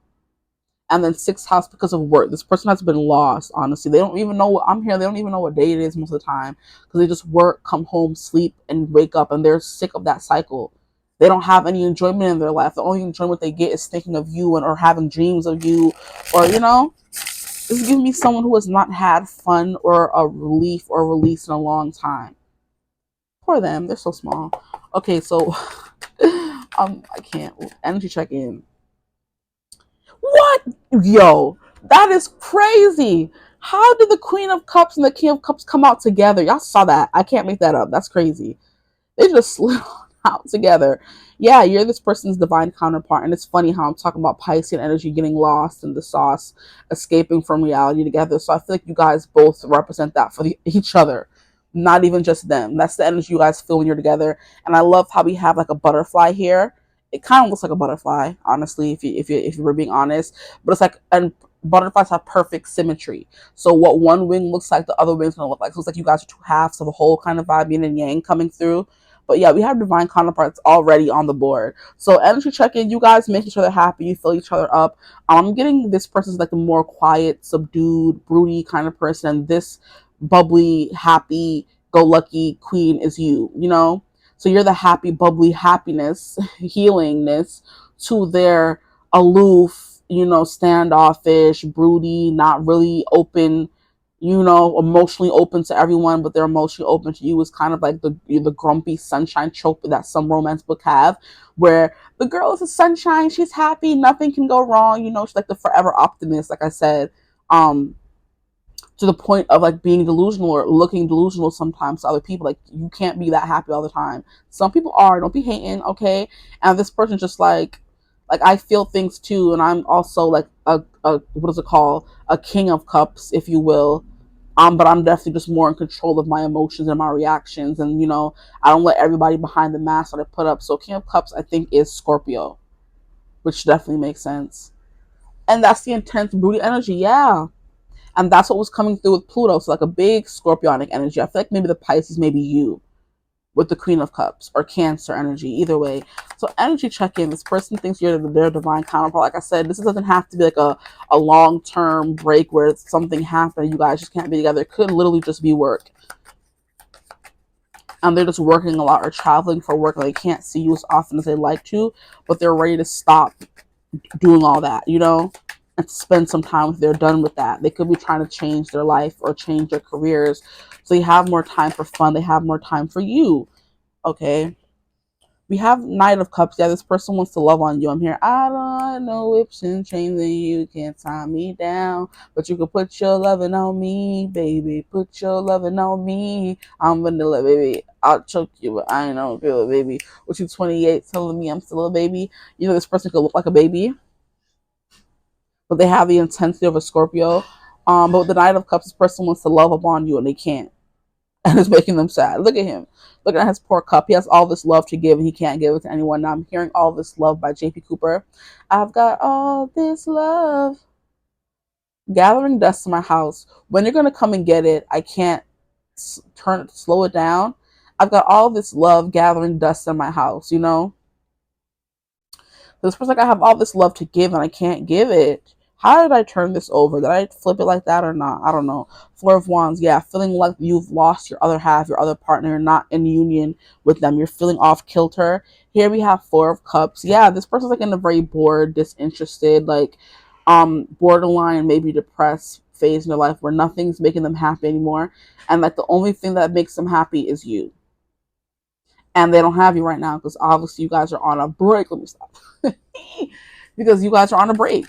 And then sixth house because of work. This person has been lost, honestly. They don't even know what I'm here. They don't even know what day it is most of the time because they just work, come home, sleep, and wake up, and they're sick of that cycle. They don't have any enjoyment in their life. The only enjoyment they get is thinking of you and or having dreams of you, or this is giving me someone who has not had fun or a relief or release in a long time. Poor them. They're so small. Okay, so I can't. Energy check in. What? Yo, that is crazy. How did the Queen of Cups and the King of Cups come out together? Y'all saw that. I can't make that up. That's crazy. They just slid out together. Yeah, you're this person's divine counterpart. And it's funny how I'm talking about Piscean energy getting lost in the sauce, escaping from reality together. So I feel like you guys both represent that for each other, not even just them. That's the energy you guys feel when you're together. And I love how we have like a butterfly here. It kind of looks like a butterfly, honestly, if you were being honest. But it's like, and butterflies have perfect symmetry. So what one wing looks like, the other wing's gonna look like. So it's like you guys are two halves of a whole kind of vibe, yin and yang coming through. But yeah, we have divine counterparts already on the board. So energy check-in, you guys make each other happy, you fill each other up. I'm getting this person's like the more quiet, subdued, broody kind of person, and this bubbly, happy, go lucky queen is you. So you're the happy, bubbly happiness, healingness to their aloof, standoffish, broody, not really open, emotionally open to everyone, but they're emotionally open to you. Is kind of like the grumpy sunshine trope that some romance book have, where the girl is a sunshine, she's happy, nothing can go wrong. She's like the forever optimist, like I said. To the point of like being delusional or looking delusional sometimes to other people. Like you can't be that happy all the time. Some people are. Don't be hating, okay? And this person just like I feel things too, and I'm also like a what is it called? A king of cups, if you will. But I'm definitely just more in control of my emotions and my reactions, and I don't let everybody behind the mask that I put up. So King of Cups, I think, is Scorpio, which definitely makes sense. And that's the intense, broody energy, yeah. And that's what was coming through with Pluto. So like a big scorpionic energy. I feel like maybe the Pisces may be you with the Queen of Cups or Cancer energy. Either way. So energy check-in. This person thinks you're their divine counterpart. Like I said, this doesn't have to be like a long-term break where something happened and you guys just can't be together. It could literally just be work. And they're just working a lot or traveling for work and they can't see you as often as they'd like to, but they're ready to stop doing all that, and to spend some time if they're done with that. They could be trying to change their life or change their careers. So they have more time for fun. They have more time for you. Okay. We have Knight of Cups. Yeah, this person wants to love on you. I'm here. I don't know whips and chains and you can't tie me down. But you can put your loving on me, baby. Put your loving on me. I'm vanilla, baby. I'll choke you, but I ain't no feel it, baby. What you 28 telling me I'm still a baby? You know, this person could look like a baby, but they have the intensity of a Scorpio. But with the Knight of Cups, this person wants to love upon you and they can't. And it's making them sad. Look at him. Look at his poor cup. He has all this love to give and he can't give it to anyone. Now I'm hearing All This Love by JP Cooper. I've got all this love gathering dust in my house. When you're going to come and get it, I can't slow it down. I've got all this love gathering dust in my house, you know? This person's like, I have all this love to give and I can't give it. How did I turn this over? Did I flip it like that or not? I don't know. Four of Wands, yeah, feeling like you've lost your other half, your other partner, you're not in union with them. You're feeling off kilter. Here we have Four of Cups. Yeah, this person's like in a very bored, disinterested, like borderline, maybe depressed phase in their life where nothing's making them happy anymore. And like the only thing that makes them happy is you. And they don't have you right now because obviously you guys are on a break. Let me stop. Because you guys are on a break.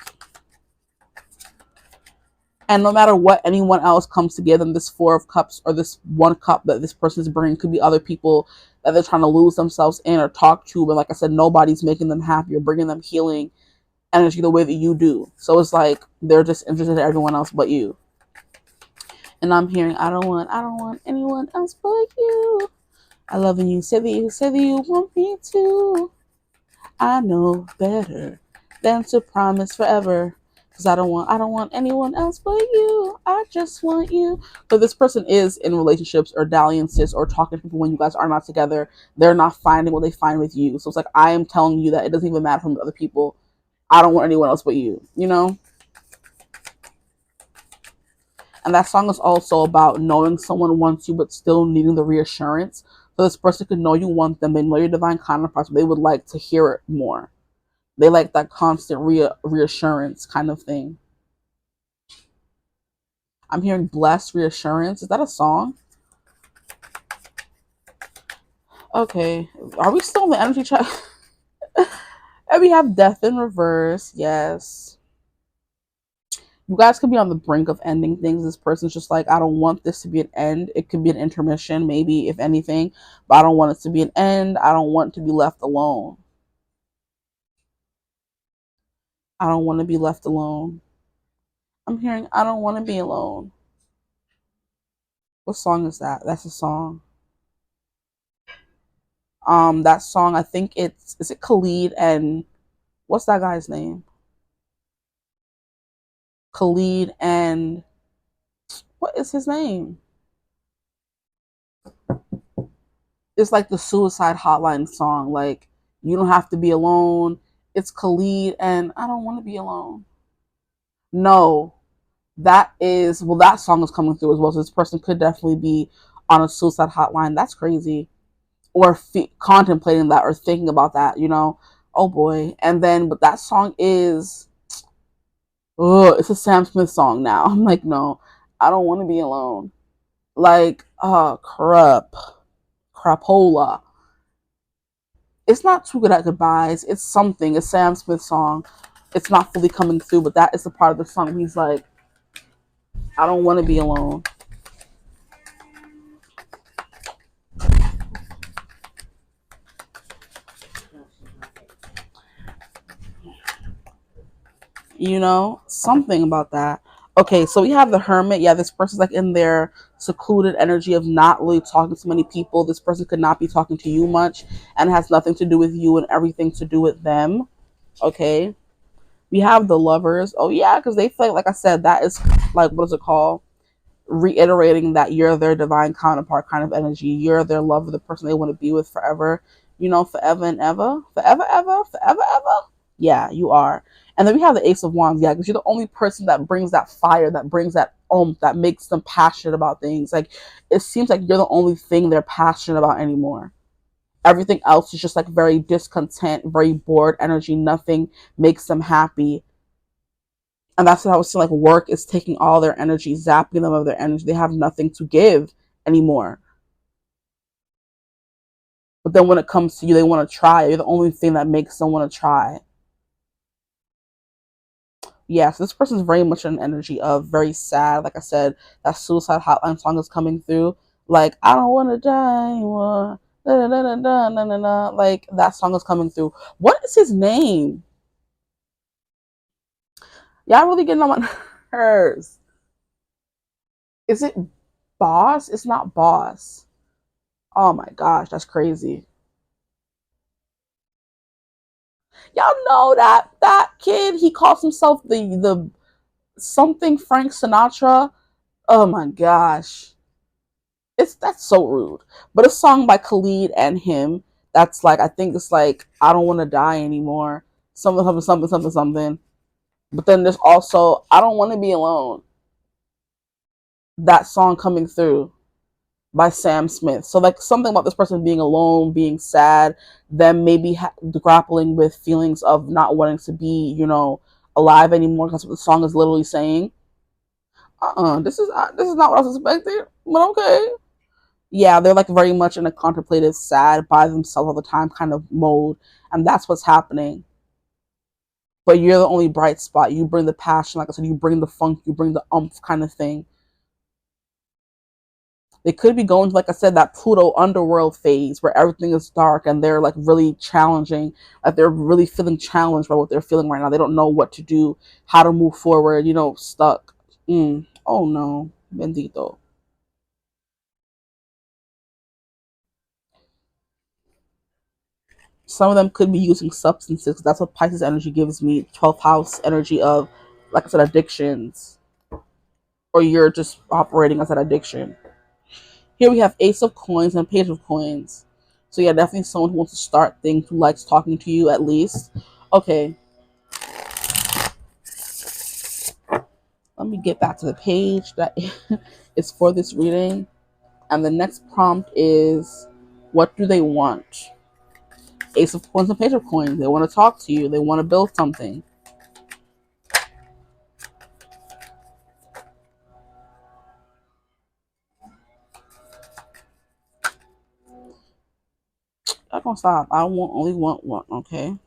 And no matter what anyone else comes to give them, this Four of Cups or this one cup that this person's bringing could be other people that they're trying to lose themselves in or talk to. But like I said, nobody's making them happy or bringing them healing energy the way that you do. So it's like they're just interested in everyone else but you. And I'm hearing, I don't want anyone else but you. I love you. Say that you want me to. I know better than to promise forever. Because I don't want anyone else but you. I just want you. So this person is in relationships or dalliances or talking to people when you guys are not together. They're not finding what they find with you. So it's like I am telling you that it doesn't even matter from the other people. I don't want anyone else but you, you know? And that song is also about knowing someone wants you but still needing the reassurance. So this person could know you want them, they know your divine counterparts, but they would like to hear it more. They like that constant reassurance kind of thing. I'm hearing blessed reassurance. Is that a song? Okay. Are we still in the energy check? And we have death in reverse. Yes. You guys could be on the brink of ending things. This person's just like, I don't want this to be an end. It could be an intermission, maybe, if anything. But I don't want it to be an end. I don't want to be left alone. I don't want to be left alone. I'm hearing, I don't want to be alone. What song is that? That's a song. That song, I think is it Khalid and what's that guy's name? Khalid and what is his name? It's like the suicide hotline song. Like, you don't have to be alone. It's Khalid and I don't want to be alone. No, that is, well, that song is coming through as well. So this person could definitely be on a suicide hotline. That's crazy. Or contemplating that or thinking about that, you know? Oh boy. And then, but that song is, oh, it's a Sam Smith song now. I'm like, no, I don't want to be alone. Like, crapola. It's not Too Good at Goodbyes. It's something. It's Sam Smith song. It's not fully coming through, but that is the part of the song. He's like, I don't want to be alone. You know, something about that. Okay, so we have the Hermit. Yeah, this person's like in their secluded energy of not really talking to many people. This person could not be talking to you much and has nothing to do with you and everything to do with them. Okay. We have the Lovers. Oh yeah, because they feel like I said, that is like, what is it called? Reiterating that you're their divine counterpart kind of energy. You're their lover, the person they want to be with forever. You know, forever and ever. Forever, ever, forever, ever. Yeah, you are. And then we have the Ace of Wands. Yeah, because you're the only person that brings that fire, that brings that that makes them passionate about things. Like, it seems like you're the only thing they're passionate about anymore. Everything else is just like very discontent, very bored energy. Nothing makes them happy. And that's what I was saying. Like, work is taking all their energy, zapping them of their energy. They have nothing to give anymore. But But then when it comes to you, they want to try. You're the only thing that makes them want to try. Yeah, so this person is very much an energy of very sad. Like I said, that suicide hotline song is coming through. Like, I don't want to die anymore. Da, da, da, da, da, da, da. Like, that song is coming through. What is his name? Y'all really getting on my nerves. Is it Boss? It's not Boss. Oh my gosh, that's crazy. Y'all know that kid, he calls himself the something Frank Sinatra. Oh my gosh. That's so rude. But a song by Khalid and him that's like, I think it's like, I don't want to die anymore. Something something something something something. But then there's also I don't want to be alone. That song coming through by Sam Smith. So like something about this person being alone, being sad, them maybe grappling with feelings of not wanting to be, alive anymore. That's what the song is literally saying. This is not what I was expecting. But okay. Yeah, they're like very much in a contemplative, sad, by themselves all the time kind of mode, and that's what's happening. But you're the only bright spot. You bring the passion, like I said, you bring the funk, you bring the umph kind of thing. They could be going to, like I said, that Pluto underworld phase where everything is dark and they're like really challenging, like they're really feeling challenged by what they're feeling right now. They don't know what to do, how to move forward, stuck. Oh no, bendito. Some of them could be using substances. That's what Pisces energy gives me. 12th house energy of, like I said, addictions. Or you're just operating as an addiction. Here we have Ace of Coins and Page of Coins. So yeah, definitely someone who wants to start things, who likes talking to you at least. Okay, let me get back to the page that is for this reading. And the next prompt is, what do they want? Ace of Coins and Page of Coins. They want to talk to you. They want to build something. I'm gonna stop. I only want one. Okay.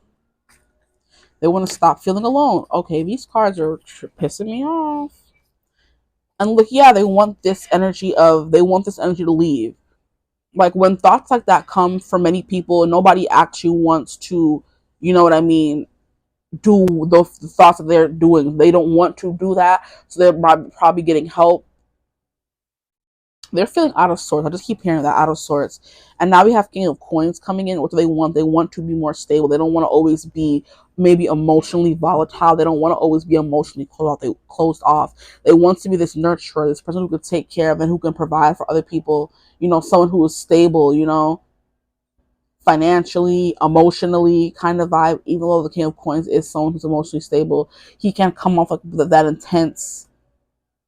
They want to stop feeling alone. Okay, these cards are pissing me off. And look, yeah, they want this energy to leave. Like when thoughts like that come from many people, nobody actually wants to, you know what I mean, do the thoughts that they're doing. They don't want to do that, so they're probably getting help. They're feeling out of sorts. I just keep hearing that, out of sorts. And now we have King of Coins coming in. What do they want? They want to be more stable. They don't want to always be maybe emotionally volatile. They don't want to always be emotionally closed off. They want to be this nurturer, this person who can take care of and who can provide for other people. Someone who is stable, financially, emotionally kind of vibe. Even though the King of Coins is someone who's emotionally stable, he can't come off like that intense,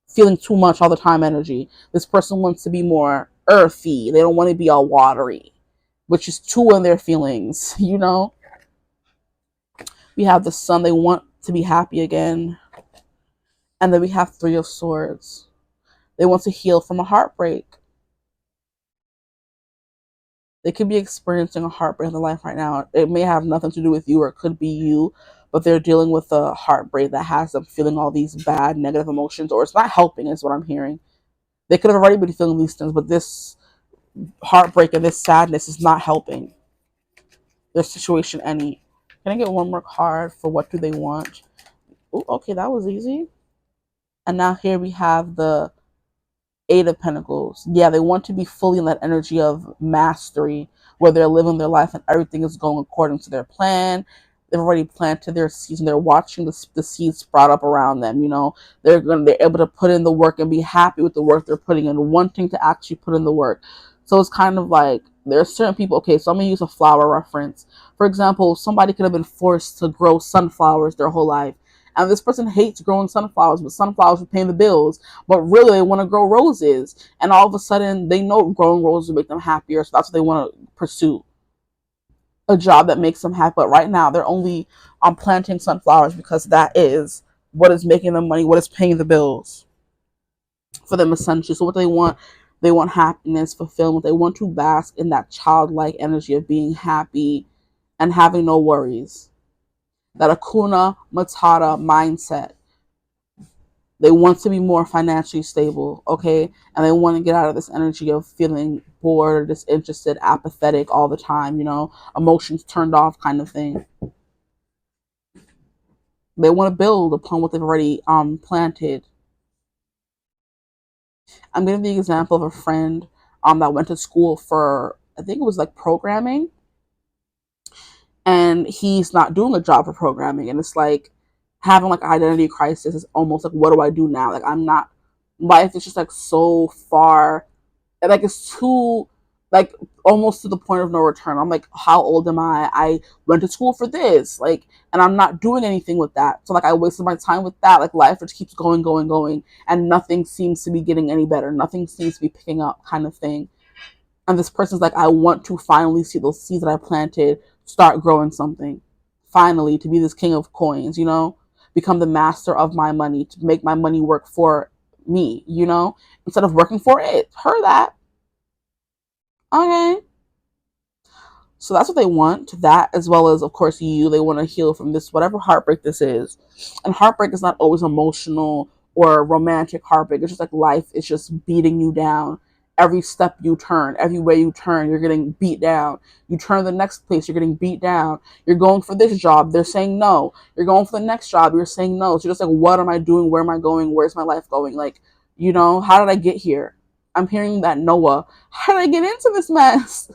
feeling too much all the time energy. This person wants to be more earthy. They don't want to be all watery, which is true in their feelings, We have the Sun. They want to be happy again. And then we have Three of Swords. They want to heal from a heartbreak. They could be experiencing a heartbreak in their life right now. It may have nothing to do with you, or it could be you, but they're dealing with a heartbreak that has them feeling all these bad, negative emotions, or it's not helping, is what I'm hearing. They could have already been feeling these things, but this heartbreak and this sadness is not helping their situation any. Can I get one more card for what do they want? Ooh, okay, that was easy. And now here we have the Eight of Pentacles. Yeah, they want to be fully in that energy of mastery, where they're living their life and everything is going according to their plan. They've already planted their seeds and they're watching the seeds sprout up around them. They're able to put in the work and be happy with the work they're putting in, wanting to actually put in the work. So it's kind of like there are certain people. Okay, so I'm gonna use a flower reference. For example, somebody could have been forced to grow sunflowers their whole life, and this person hates growing sunflowers, but sunflowers are paying the bills. But really, they want to grow roses, and all of a sudden, they know growing roses will make them happier, so that's what they want to pursue, a job that makes them happy. But right now, they're only on planting sunflowers because that is what is making them money, what is paying the bills for them essentially. So what they want, They want happiness, fulfillment. They want to bask in that childlike energy of being happy and having no worries. That Akuna Matata mindset. They want to be more financially stable, okay? And they want to get out of this energy of feeling bored or disinterested, apathetic all the time, emotions turned off kind of thing. They want to build upon what they've already planted. I'm giving the example of a friend that went to school for, I think it was like programming, and he's not doing a job for programming, and it's like having like identity crisis. Is almost like, what do I do now? Like, I'm not, life is just like so far, like it's too, like almost to the point of no return. I'm like, how old am I went to school for this, like, and I'm not doing anything with that. So like, I wasted my time with that. Like, life just keeps going, going, going, and nothing seems to be getting any better. Nothing seems to be picking up, kind of thing. And this person's like, I want to finally see those seeds that I planted start growing something. Finally, to be this king of coins, become the master of my money, to make my money work for me, instead of working for it. Her that. Okay. So that's what they want. That, as well as, of course, you. They want to heal from this, whatever heartbreak this is. And heartbreak is not always emotional or romantic heartbreak. It's just like life is just beating you down. Every step you turn, every way you turn, you're getting beat down. You turn to the next place, you're getting beat down. You're going for this job, they're saying no. You're going for the next job, you're saying no. So you're just like, what am I doing? Where am I going? Where's my life going? Like, how did I get here? I'm hearing that Noah. How did I get into this mess?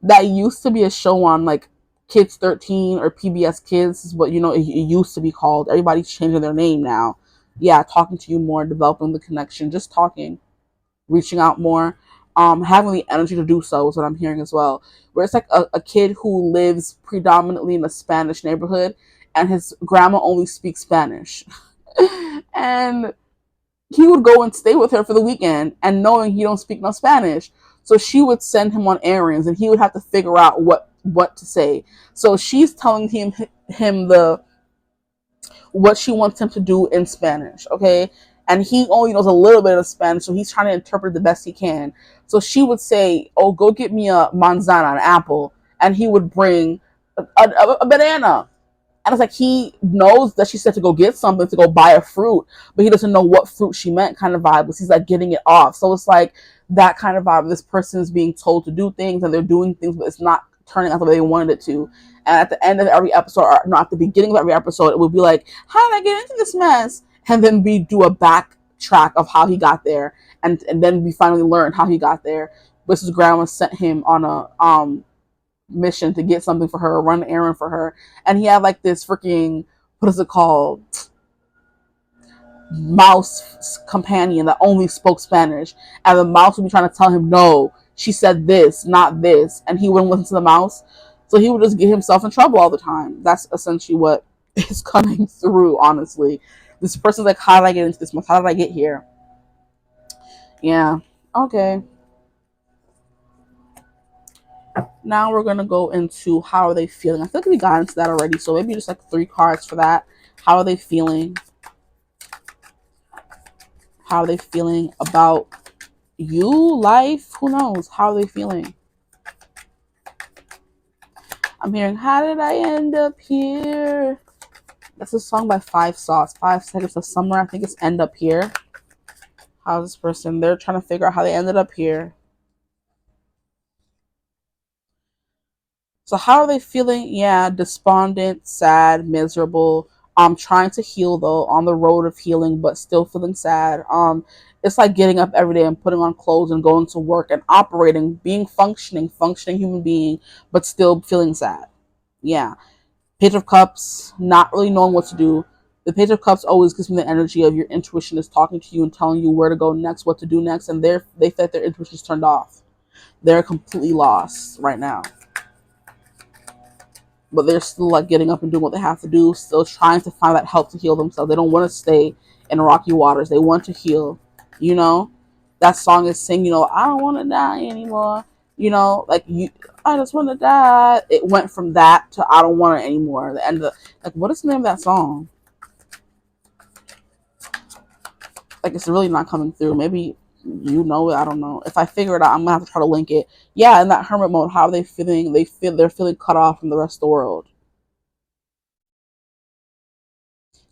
That used to be a show on like Kids 13 or PBS Kids is what it used to be called. Everybody's changing their name now. Yeah, talking to you more, developing the connection, just talking, reaching out more, having the energy to do so is what I'm hearing as well. Where it's like a kid who lives predominantly in a Spanish neighborhood and his grandma only speaks Spanish. And he would go and stay with her for the weekend, and knowing he don't speak no Spanish, so she would send him on errands and he would have to figure out what to say. So she's telling him the what she wants him to do in Spanish, okay? And he only knows a little bit of Spanish, so he's trying to interpret the best he can. So she would say, oh, go get me a manzana, an apple, and he would bring a banana. And it's like, he knows that she said to go get something, to go buy a fruit, but he doesn't know what fruit she meant, kind of vibe. But he's like getting it off. So it's like that kind of vibe. This person is being told to do things and they're doing things, but it's not turning out the way they wanted it to. And at the end of every episode, or not at the beginning of every episode, it would be like, how did I get into this mess? And then we do a backtrack of how he got there. And then we finally learn how he got there. Mrs. Grandma sent him on a mission to get something for her, run an errand for her, and he had like this freaking, what is it called, mouse companion that only spoke Spanish, and the mouse would be trying to tell him, no, she said this, not this, and he wouldn't listen to the mouse, so he would just get himself in trouble all the time. That's essentially what is coming through. Honestly, this person's like, how did I get into this? How did I get here? Yeah. Okay. Now we're gonna go into how are they feeling. I feel like we got into that already, so maybe just like 3 cards for that. How are they feeling? How are they feeling about you, life? Who knows? How are they feeling? I'm hearing, how did I end up here? That's a song by 5 Sauce. 5 Seconds of Summer. I think it's End Up Here. How's this person? They're trying to figure out how they ended up here. So how are they feeling? Yeah, despondent, sad, miserable. Trying to heal though, on the road of healing, but still feeling sad. It's like getting up every day and putting on clothes and going to work and operating, being functioning human being, but still feeling sad. Yeah. Page of Cups, not really knowing what to do. The Page of Cups always gives me the energy of your intuition is talking to you and telling you where to go next, what to do next, and they feel like their intuition is turned off. They're completely lost right now, but they're still like getting up and doing what they have to do, still trying to find that help to heal themselves. They don't want to stay in rocky waters. They want to heal. You know, that song is saying, I don't want to die anymore. Like I just want to die. It went from that to I don't want it anymore. The end of like, what is the name of that song? Like, it's really not coming through. Maybe You know it. I don't know. If I figure it out, I'm gonna have to try to link it. Yeah, in that hermit mode, how are they feeling? They're feeling cut off from the rest of the world.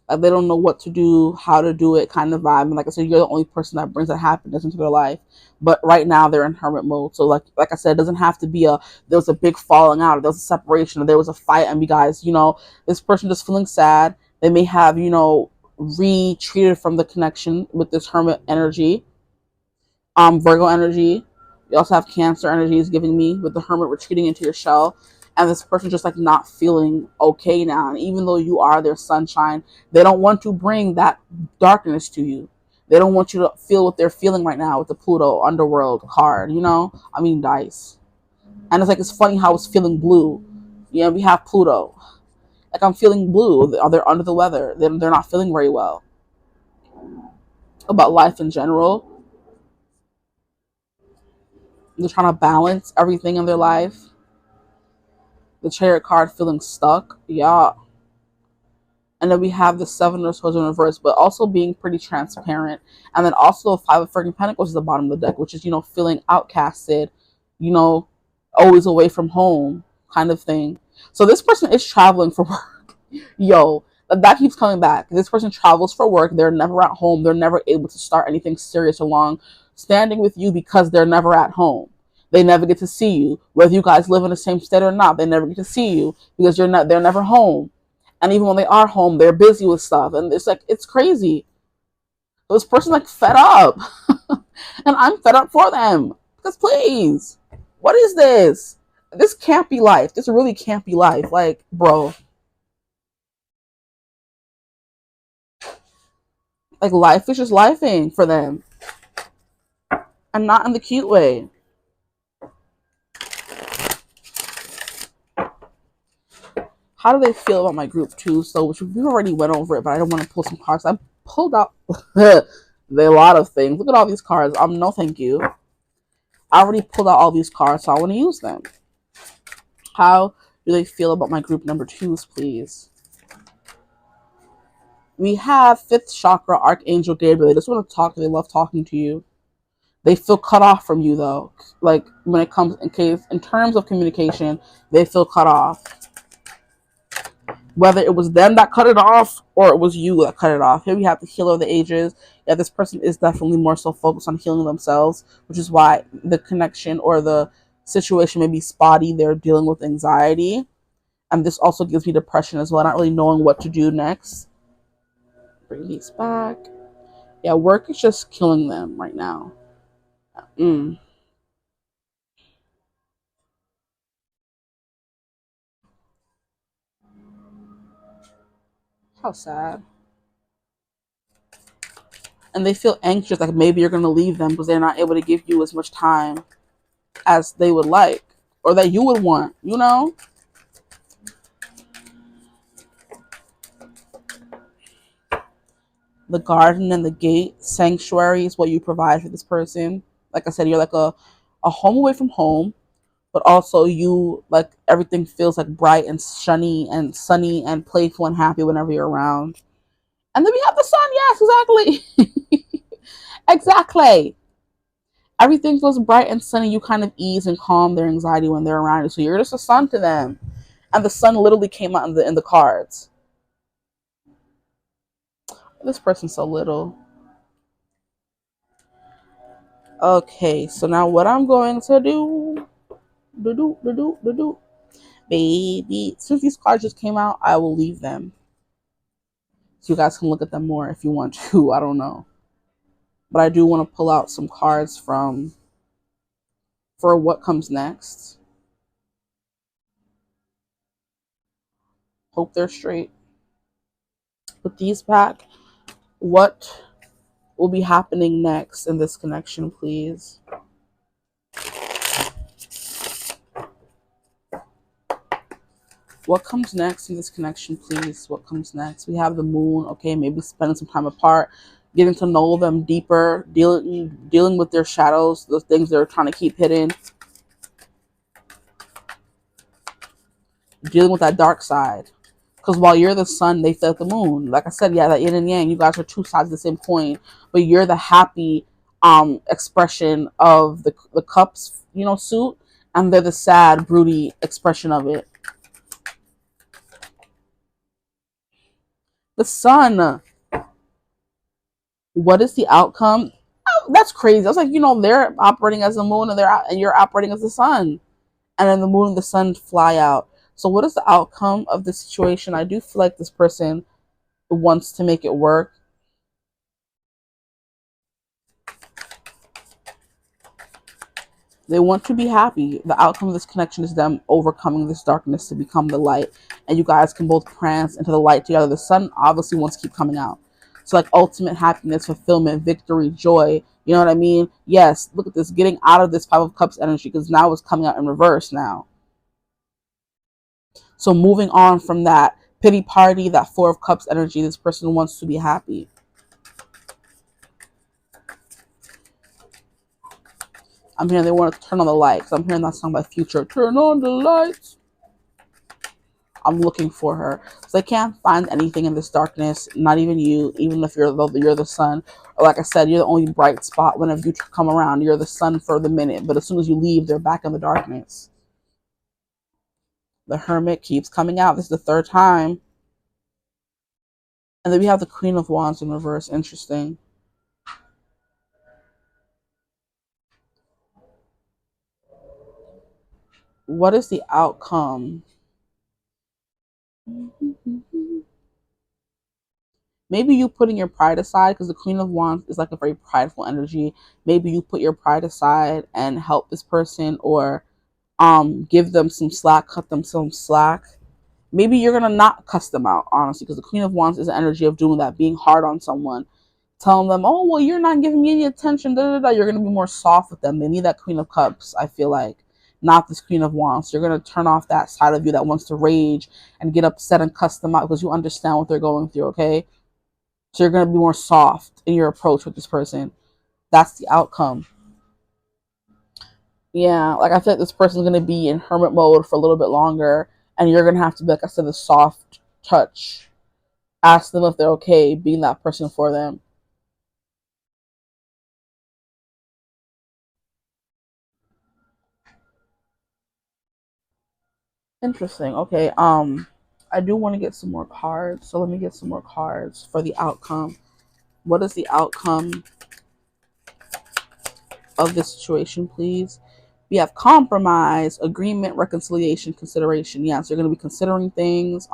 Like they don't know what to do, how to do it, kind of vibe. And like I said, you're the only person that brings that happiness into their life. But right now they're in hermit mode. So like I said, it doesn't have to be there was a big falling out, or there was a separation, or there was a fight, and you guys, this person just feeling sad. They may have, retreated from the connection with this hermit energy. Virgo energy. You also have Cancer energy is giving me with the hermit retreating into your shell. And this person just like not feeling okay now. And even though you are their sunshine, they don't want to bring that darkness to you. They don't want you to feel what they're feeling right now with the Pluto underworld card, I mean dice. And it's like it's funny how it's feeling blue. We have Pluto. Like I'm feeling blue. They're under the weather. They're not feeling very well about life in general. They're trying to balance everything in their life. The Chariot card feeling stuck. Yeah. And then we have the Seven of Swords in reverse, but also being pretty transparent. And then also Five of freaking Pentacles is the bottom of the deck, which is, feeling outcasted, always away from home kind of thing. So this person is traveling for work. Yo, that keeps coming back. This person travels for work. They're never at home. They're never able to start anything serious or long standing with you because they're never at home. They never get to see you. Whether you guys live in the same state or not, they never get to see you because they're never home. And even when they are home, they're busy with stuff. And it's like, it's crazy. This person like fed up. And I'm fed up for them. Because please, what is this? This can't be life. This really can't be life. Like, bro. Like life is just lifing for them. And not in the cute way. How do they feel about my group too? So we already went over it, but I don't want to pull some cards. I pulled out a lot of things. Look at all these cards. No thank you. I already pulled out all these cards, so I want to use them. How do they feel about my group number twos, please? We have fifth chakra, Archangel Gabriel. They just want to talk. They love talking to you. They feel cut off from you though. Like when it comes in terms of communication, they feel cut off. Whether it was them that cut it off or it was you that cut it off. Here we have the healer of the ages. Yeah, this person is definitely more so focused on healing themselves, which is why the connection or the situation may be spotty. They're dealing with anxiety. And this also gives me depression as well, not really knowing what to do next. Bring these back. Yeah, work is just killing them right now. How sad. And they feel anxious, like maybe you're going to leave them because they're not able to give you as much time as they would like or that you would want, The garden and the gate, sanctuary is what you provide for this person. Like I said, you're like a home away from home, but also you, like, everything feels like bright and sunny and playful and happy whenever you're around. And then we have the sun. Yes, exactly. Exactly. Everything feels bright and sunny. You kind of ease and calm their anxiety when they're around you. So you're just a sun to them. And the sun literally came out in the cards. This person's so little. Okay, so now what I'm going to do, baby, since these cards just came out, I will leave them. So you guys can look at them more if you want to. I don't know. But I do want to pull out some cards for what comes next. Hope they're straight. Put these back. What will be happening next in this connection, please? What comes next in this connection, please? What comes next? We have the moon. Okay, maybe spending some time apart, getting to know them deeper, dealing with their shadows, those things they're trying to keep hidden, dealing with that dark side. Because while you're the sun, they feel the moon. Like I said, yeah, that yin and yang, you guys are two sides of the same coin. But you're the happy, expression of the cups, suit, and they're the sad, broody expression of it. The sun. What is the outcome? Oh, that's crazy. I was like, they're operating as the moon, and you're operating as the sun, and then the moon and the sun fly out. So, what is the outcome of this situation? I do feel like this person wants to make it work. They want to be happy. The outcome of this connection is them overcoming this darkness to become the light. And you guys can both prance into the light together. The sun obviously wants to keep coming out. So, like, ultimate happiness, fulfillment, victory, joy. You know what I mean? Yes, look at this. Getting out of this Five of Cups energy, because now it's coming out in reverse now. So, moving on from that pity party, that Four of Cups energy, this person wants to be happy. I'm hearing they want to turn on the lights. I'm hearing that song by Future. Turn on the lights. I'm looking for her. So I can't find anything in this darkness, not even you, even if you're the sun. Or like I said, you're the only bright spot whenever you come around. You're the sun for the minute, but as soon as you leave, they're back in the darkness. The Hermit keeps coming out. This is the third time. And then we have the Queen of Wands in reverse. Interesting. What is the outcome? Maybe you putting your pride aside, because the Queen of Wands is like a very prideful energy. Maybe you put your pride aside and help this person, or give them some slack, cut them some slack. Maybe you're gonna not cuss them out, honestly, because the Queen of Wands is the energy of doing that, being hard on someone, telling them, oh well, you're not giving me any attention, da, da, da. You're gonna be more soft with them. They need that Queen of Cups, I feel like, not this Queen of Wands. You're gonna turn off that side of you that wants to rage and get upset and cuss them out, because you understand what they're going through, okay? So you're going to be more soft in your approach with this person. That's the outcome. Yeah, like I feel like this person's going to be in hermit mode for a little bit longer, and you're going to have to be, like I said, the soft touch. Ask them if they're okay being that person for them. Interesting. Okay. I do want to get some more cards, so let me get some more cards for the outcome. What is the outcome of this situation, please? We have compromise, agreement, reconciliation, consideration. Yes, you're going to be considering things.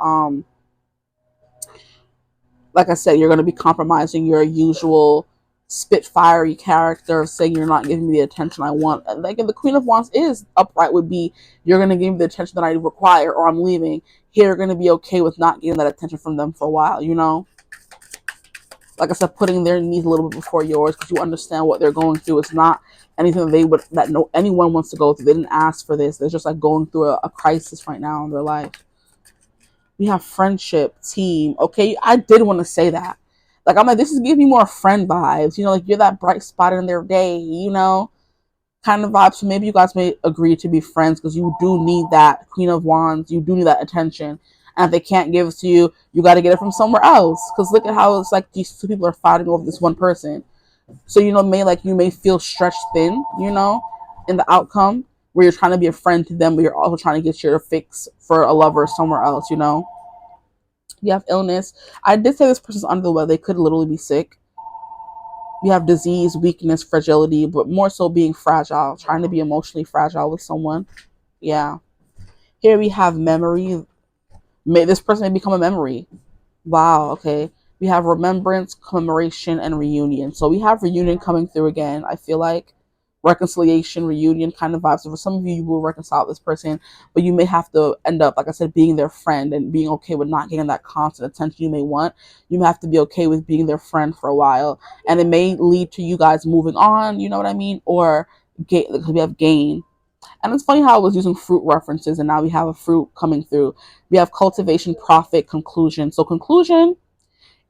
Like I said, you're going to be compromising your usual spitfirey character of saying you're not giving me the attention I want. Like, if the Queen of Wands is upright, would be you're going to give me the attention that I require, or I'm leaving. Here, you're going to be okay with not getting that attention from them for a while. Like I said, putting their needs a little bit before yours, because you understand what they're going through. It's not anything that no anyone wants to go through. They didn't ask for this. They're just like going through a crisis right now in their life. We have friendship, team. Okay, I did want to say that. Like, I'm like, this is giving me more friend vibes. Like you're that bright spot in their day. Kind of vibes. So maybe you guys may agree to be friends, because you do need that Queen of Wands. You do need that attention. And if they can't give it to you, you got to get it from somewhere else. Because look at how it's like these two people are fighting over this one person. So you may feel stretched thin. In the outcome, where you're trying to be a friend to them, but you're also trying to get your fix for a lover somewhere else. You have illness. I did say this person's under the weather. They could literally be sick. You have disease, weakness, fragility, but more so being fragile, trying to be emotionally fragile with someone. Yeah. Here we have memory. This person may become a memory. Wow, okay. We have remembrance, commemoration, and reunion. So we have reunion coming through again. I feel like reconciliation, reunion kind of vibes. So for some of you, you will reconcile with this person, but you may have to end up, like I said, being their friend and being okay with not getting that constant attention you may want. You may have to be okay with being their friend for a while, and it may lead to you guys moving on. You know what I mean? Or because we have gain. And it's funny how I was using fruit references, and now we have a fruit coming through. We have cultivation, profit, conclusion. So conclusion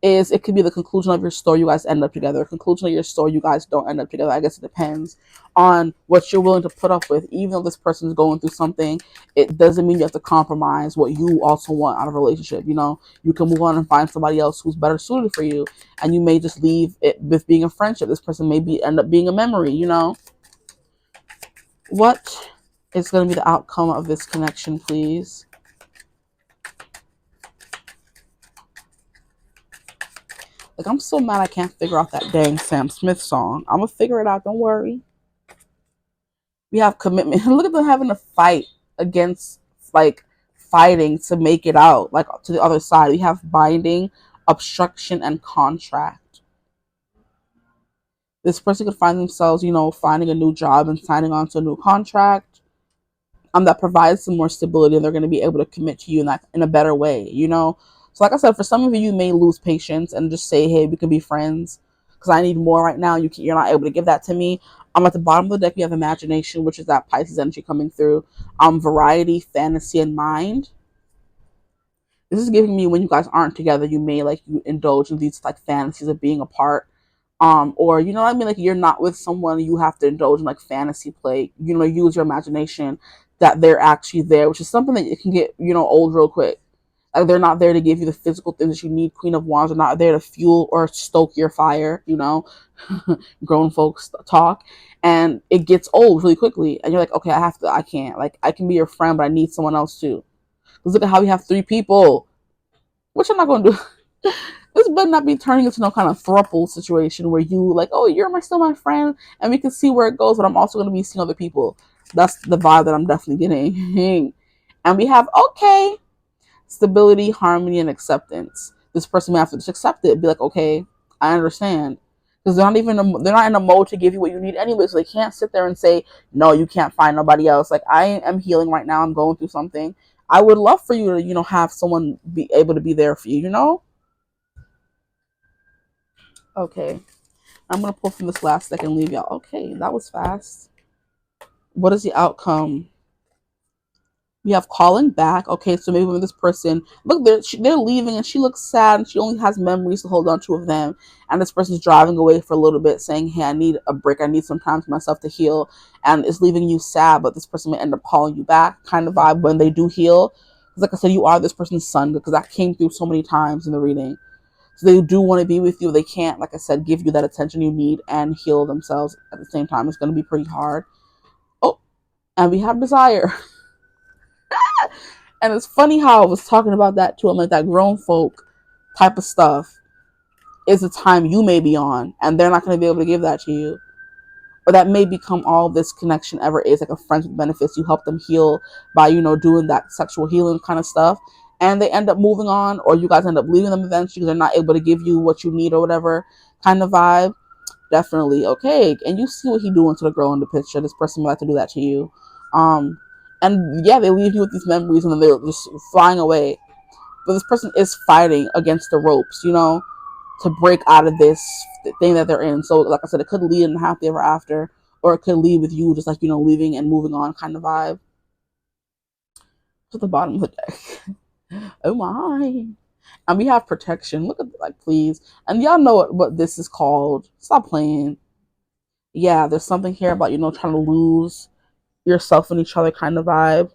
is it could be the conclusion of your story, you guys end up together. Conclusion of your story, you guys don't end up together. I guess it depends on what you're willing to put up with. Even though this person's going through something, it doesn't mean you have to compromise what you also want out of a relationship. You know, you can move on and find somebody else who's better suited for you, and you may just leave it with being a friendship. This person may be end up being a memory. You know, what is going to be the outcome of this connection, please? Like, I'm so mad I can't figure out that dang Sam Smith song. I'm gonna figure it out, don't worry. We have commitment. Look at them having to fight against, like, fighting to make it out, like, to the other side. We have binding, obstruction, and contract. This person could find themselves, you know, finding a new job and signing on to a new contract that provides some more stability, and they're going to be able to commit to you in that in a better way, you know. So like I said, for some of you, you may lose patience and just say, hey, we can be friends because I need more right now. You're not able to give that to me. At the bottom of the deck, we have imagination, which is that Pisces energy coming through. Variety, fantasy, and mind. This is giving me when you guys aren't together, you may like you indulge in these like fantasies of being apart. Or you know what I mean, like you're not with someone, you have to indulge in like fantasy play, you know, use your imagination that they're actually there, which is something that it can get, you know, old real quick. Like they're not there to give you the physical things that you need. Queen of Wands are not there to fuel or stoke your fire, you know. Grown folks talk, and it gets old really quickly, and you're like, okay, I can't, like, I can be your friend, but I need someone else too. Because look at how we have 3 people, which I'm not going to do. This better not be turning into no kind of throuple situation where you like, oh, still my friend, and we can see where it goes, but I'm also going to be seeing other people. That's the vibe that I'm definitely getting. And we have, okay, stability, harmony, and acceptance. This person may have to just accept it, be like, okay, I understand. Because they're not in a mode to give you what you need anyway, so they can't sit there and say, no, you can't find nobody else. Like, I am healing right now, I'm going through something. I would love for you to, you know, have someone be able to be there for you, you know? Okay. I'm going to pull from this last deck and leave y'all. Okay, that was fast. What is the outcome? We have calling back. Okay, so maybe when this person, look, they're leaving and she looks sad and she only has memories to hold on to of them. And this person's driving away for a little bit saying, hey, I need a break. I need some time for myself to heal. And it's leaving you sad, but this person may end up calling you back, kind of vibe when they do heal. Because like I said, you are this person's son, because that came through so many times in the reading. So they do want to be with you. They can't, like I said, give you that attention you need and heal themselves at the same time. It's going to be pretty hard. Oh, and we have desire. And it's funny how I was talking about that too. I'm like, that grown folk type of stuff is the time you may be on, and they're not going to be able to give that to you. Or that may become all this connection ever is, like a friends with benefits. You help them heal by, you know, doing that sexual healing kind of stuff. And they end up moving on, or you guys end up leaving them eventually because they're not able to give you what you need or whatever kind of vibe. Definitely. Okay. And you see what he doing to the girl in the picture. This person would like to do that to you. And yeah, they leave you with these memories and then they're just flying away. But this person is fighting against the ropes, you know, to break out of this thing that they're in. So, like I said, it could lead in happily ever after, or it could lead with you just like, you know, leaving and moving on kind of vibe. To the bottom of the deck. Oh my. And we have protection. Look at, like, please. And y'all know what this is called. Stop playing. Yeah, there's something here about, you know, trying to lose yourself and each other kind of vibe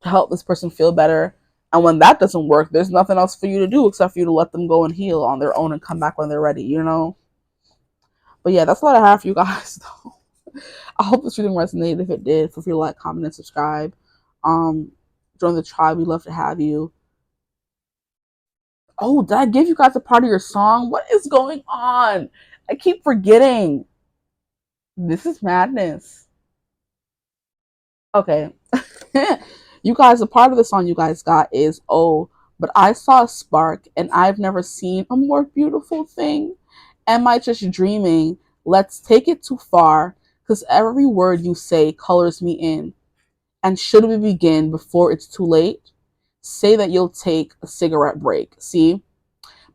to help this person feel better. And when that doesn't work, there's nothing else for you to do except for you to let them go and heal on their own and come back when they're ready, you know? But yeah, that's what I have for you guys, though. I hope this reading resonated. If it did, feel free to like, comment, and subscribe. Um, Join the tribe. We'd love to have you. Oh, did I give you guys a part of your song? What is going on? I keep forgetting. This is madness. Okay. You guys, a part of the song you guys got is, oh, but I saw a spark and I've never seen a more beautiful thing. Am I just dreaming? Let's take it too far, because every word you say colors me in. And should we begin before it's too late? Say that you'll take a cigarette break. See?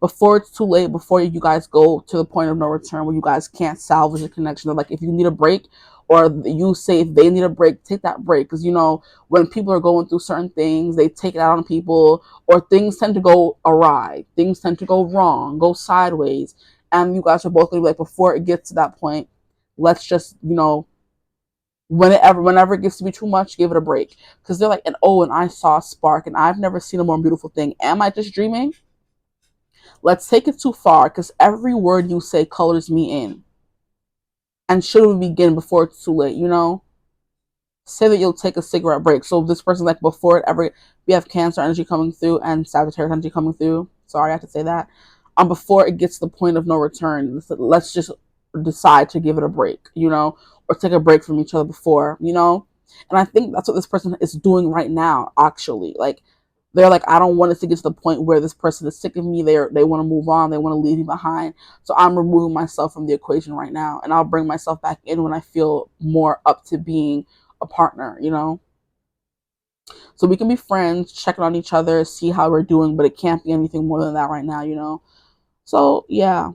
Before it's too late, before you guys go to the point of no return where you guys can't salvage the connection. Like, if you need a break, or you say if they need a break, take that break. Because, when people are going through certain things, they take it out on people, or things tend to go awry, things tend to go wrong, go sideways. And you guys are both going to be like, before it gets to that point, let's just, whenever it gets to be too much, give it a break. Because they're like, and I saw a spark, and I've never seen a more beautiful thing. Am I just dreaming? Let's take it too far, because every word you say colors me in. And should we begin before it's too late, Say that you'll take a cigarette break. So this person, like, before it ever, we have Cancer energy coming through and Sagittarius energy coming through. Sorry, I have to say that. Before it gets to the point of no return, let's just decide to give it a break, or take a break from each other before. And I think that's what this person is doing right now, actually. Like, they're like, I don't want it to get to the point where this person is sick of me. They want to move on. They want to leave me behind. So I'm removing myself from the equation right now, and I'll bring myself back in when I feel more up to being a partner. So we can be friends, checking on each other, see how we're doing, but it can't be anything more than that right now. So yeah,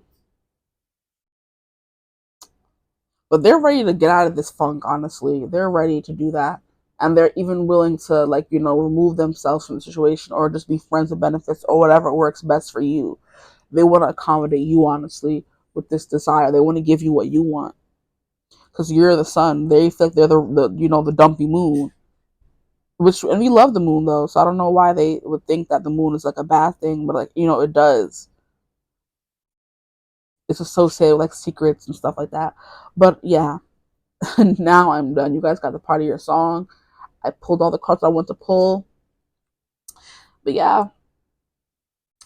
but they're ready to get out of this funk. Honestly, they're ready to do that, and they're even willing to, like, remove themselves from the situation, or just be friends with benefits, or whatever works best for you. They want to accommodate you, honestly, with this desire. They want to give you what you want, because you're the sun. They feel like they're the dumpy moon. And we love the moon, though, so I don't know why they would think that the moon is like a bad thing, but, like, it does. It's associated with, like, secrets and stuff like that. But yeah, now I'm done. You guys got the part of your song. I pulled all the cards I want to pull. But yeah,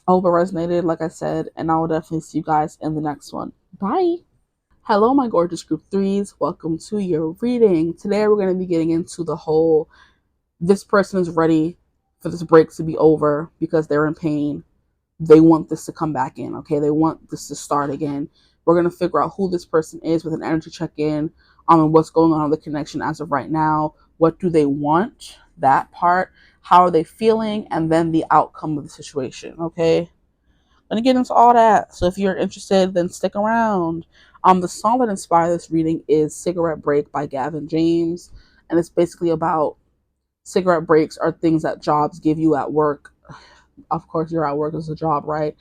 I hope it resonated, like I said, and I will definitely see you guys in the next one. Bye. Hello, my gorgeous group threes. Welcome to your reading. Today we're going to be getting into the whole, this person is ready for this break to be over because they're in pain. They want this to come back in, okay? They want this to start again. We're going to figure out who this person is with an energy check-in, and what's going on with the connection as of right now. What do they want? That part. How are they feeling? And then the outcome of the situation, okay? Gonna get into all that. So if you're interested, then stick around. The song that inspired this reading is Cigarette Break by Gavin James. And it's basically about cigarette breaks are things that jobs give you at work. Of course, you're at work as a job, right?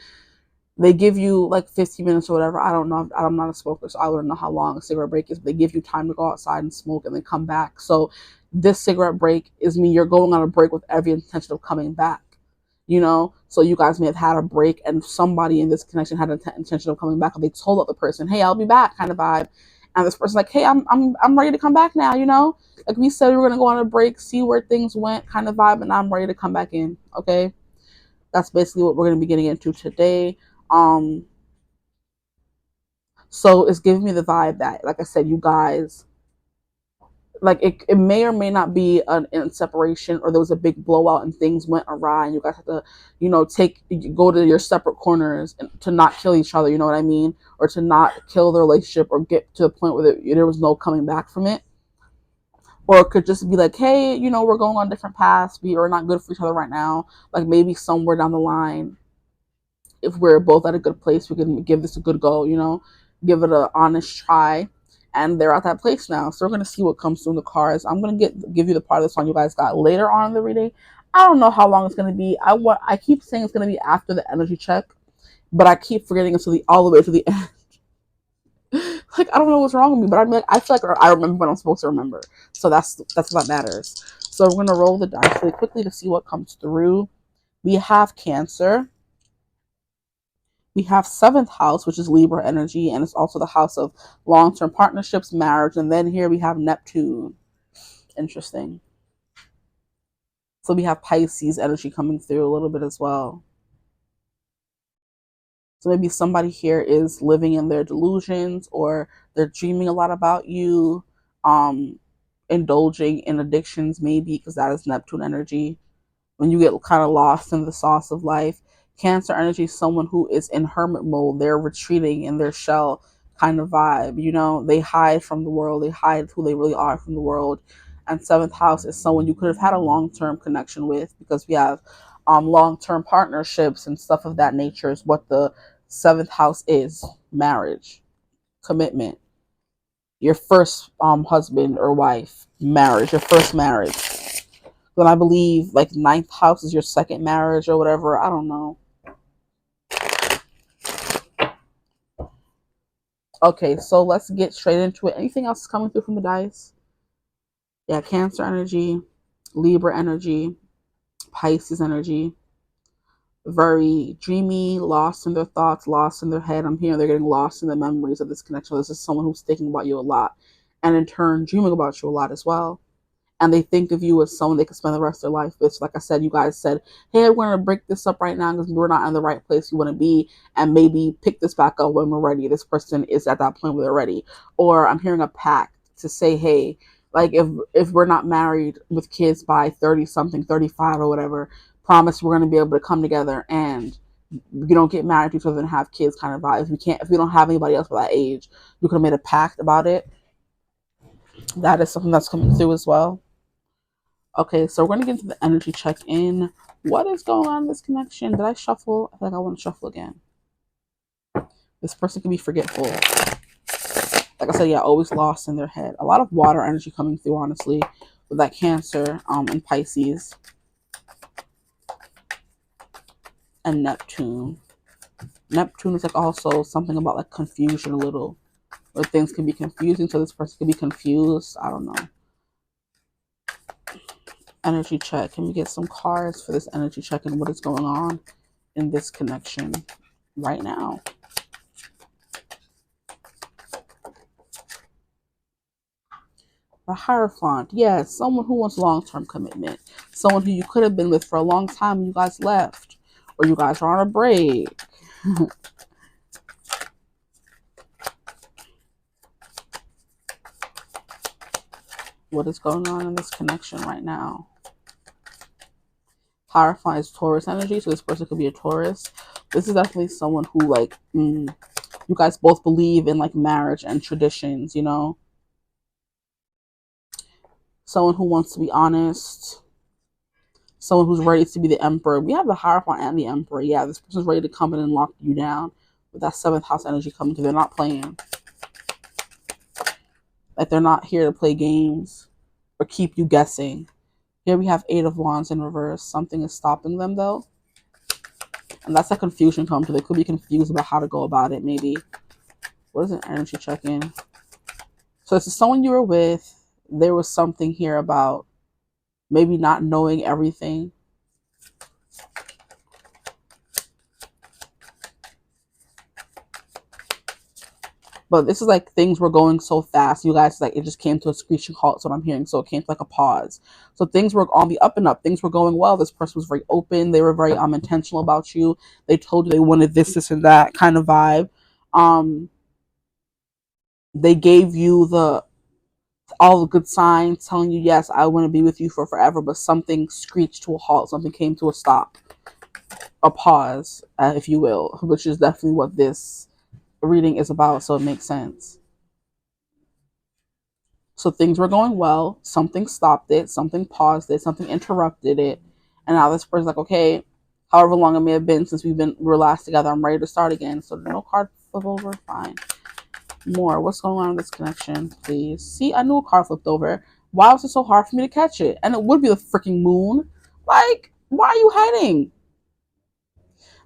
They give you like 15 minutes or whatever. I don't know. I'm not a smoker, so I wouldn't know how long a cigarette break is. But they give you time to go outside and smoke and then come back. So this cigarette break is me. You're going on a break with every intention of coming back. So you guys may have had a break, and somebody in this connection had an intention of coming back, and they told the other person, hey, I'll be back, kind of vibe. And this person's like, hey, I'm ready to come back now. Like we said, we were going to go on a break, see where things went, kind of vibe, and I'm ready to come back in. Okay, that's basically what we're going to be getting into today. um so it's giving me the vibe that, like I said, you guys, like, it may or may not be an separation, or there was a big blowout and things went awry, and you guys have to, go to your separate corners to not kill each other, you know what I mean, or to not kill the relationship, or get to the point where there was no coming back from it. Or it could just be like, hey, we're going on different paths, we are not good for each other right now. Like, maybe somewhere down the line, if we're both at a good place, we can give this a good go, give it an honest try. And they're at that place now. So we're gonna see what comes through in the cards. I'm gonna give you the part of the song you guys got later on in the reading. I don't know how long it's gonna be. I keep saying it's gonna be after the energy check, but I keep forgetting until all the way to the end. Like, I don't know what's wrong with me, but I'm like, I feel like I remember when I'm supposed to remember. So that's what matters. So we're gonna roll the dice really quickly to see what comes through. We have Cancer. We have seventh house, which is Libra energy, and it's also the house of long-term partnerships, marriage, and then here we have Neptune. Interesting. So we have Pisces energy coming through a little bit as well. So maybe somebody here is living in their delusions, or they're dreaming a lot about you, indulging in addictions, maybe, because that is Neptune energy. When you get kind of lost in the sauce of life. Cancer energy is someone who is in hermit mode. They're retreating in their shell, kind of vibe. They hide from the world. They hide who they really are from the world. And seventh house is someone you could have had a long-term connection with, because we have long-term partnerships and stuff of that nature is what the seventh house is. Marriage, commitment. your first husband or wife, marriage, your first marriage. Then I believe like ninth house is your second marriage or whatever. I don't know. Okay, so let's get straight into it. Anything else coming through from the dice? Yeah, Cancer energy, Libra energy, Pisces energy. Very dreamy, lost in their thoughts, lost in their head. I'm hearing they're getting lost in the memories of this connection. This is someone who's thinking about you a lot, and in turn dreaming about you a lot as well. And they think of you as someone they could spend the rest of their life with. So like I said, you guys said, hey, we're going to break this up right now because we're not in the right place you want to be, and maybe pick this back up when we're ready. This person is at that point where they're ready. Or I'm hearing a pact to say, hey, like if we're not married with kids by 30 something, 35 or whatever, promise we're going to be able to come together and you don't get married to each other and have kids kind of vibe. If we don't have anybody else by that age, you could have made a pact about it. That is something that's coming through as well. Okay, so we're going to get into the energy check-in. What is going on in this connection? Did I shuffle? I feel like I want to shuffle again. This person can be forgetful. Like I said, yeah, always lost in their head. A lot of water energy coming through, honestly, with that Cancer and Pisces and Neptune. Neptune is like also something about like confusion a little, where things can be confusing, so this person can be confused. I don't know. Energy check. Can we get some cards for this energy check and what is going on in this connection right now? The Hierophant. Yeah, someone who wants long-term commitment. Someone who you could have been with for a long time and you guys left. Or you guys are on a break. What is going on in this connection right now? Hierophant is Taurus energy, so this person could be a Taurus. This is definitely someone who like you guys both believe in like marriage and traditions, you know? Someone who wants to be honest. Someone who's ready to be the emperor. We have the Hierophant and the emperor. Yeah, this person's ready to come in and lock you down with that seventh house energy coming through. They're not playing. Like they're not here to play games or keep you guessing. Here we have Eight of Wands in reverse. Something is stopping them though. And that's a confusion come to. They could be confused about how to go about it, maybe. What is an energy check-in? So this is someone you were with. There was something here about maybe not knowing everything. But this is like things were going so fast. You guys, like, it just came to a screeching halt. That's what I'm hearing. So it came to like a pause. So things were on the up and up. Things were going well. This person was very open. They were very intentional about you. They told you they wanted this, and that kind of vibe. Um, they gave you the all the good signs, telling you, yes, I want to be with you for forever. But something screeched to a halt. Something came to a stop, a pause, if you will, which is definitely what this reading is about. So it makes sense. So things were going well. Something stopped it. Something paused it. Something interrupted it. And now this person's like, okay, however long it may have been since we're last together, I'm ready to start again. So no card flip over. Fine. More. What's going on in this connection, please? See, I knew a card flipped over. Why was it so hard for me to catch it? And it would be the freaking moon. Like, why are you hiding?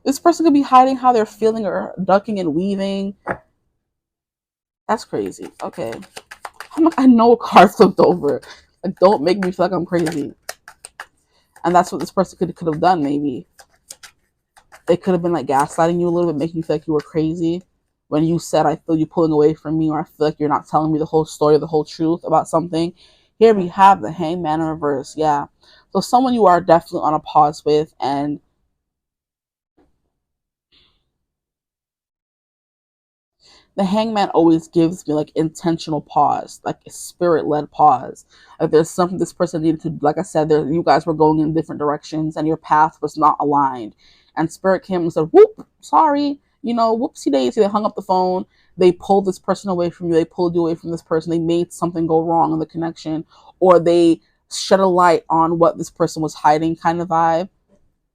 This person could be hiding how they're feeling or ducking and weaving. That's crazy. Okay. I'm like, I know a card flipped over. Like, don't make me feel like I'm crazy. And that's what this person could have done, maybe. They could have been like gaslighting you a little bit, making you feel like you were crazy. When you said, I feel you pulling away from me, or I feel like you're not telling me the whole story, the whole truth about something. Here we have the Hangman in reverse. Yeah. So someone you are definitely on a pause with, and the Hangman always gives me like intentional pause, like a spirit-led pause. Like there's something this person needed to, like I said, there you guys were going in different directions and your path was not aligned. And Spirit came and said, whoop, sorry, whoopsie daisy. They hung up the phone. They pulled this person away from you. They pulled you away from this person. They made something go wrong in the connection, or they shed a light on what this person was hiding, kind of vibe.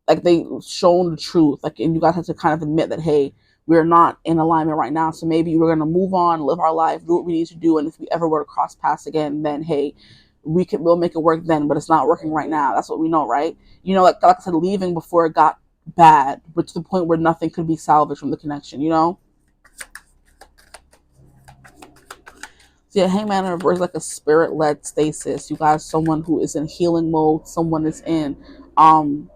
Like they shown the truth. Like, and you guys have to kind of admit that, hey, we're not in alignment right now. So maybe we're gonna move on, live our life, do what we need to do, and if we ever were to cross paths again, then hey, we'll make it work then. But it's not working right now. That's what we know, right? Like I said, leaving before it got bad, but to the point where nothing could be salvaged from the connection. So yeah, Hangman in reverse is like a spirit led stasis. You guys, someone who is in healing mode, someone is in um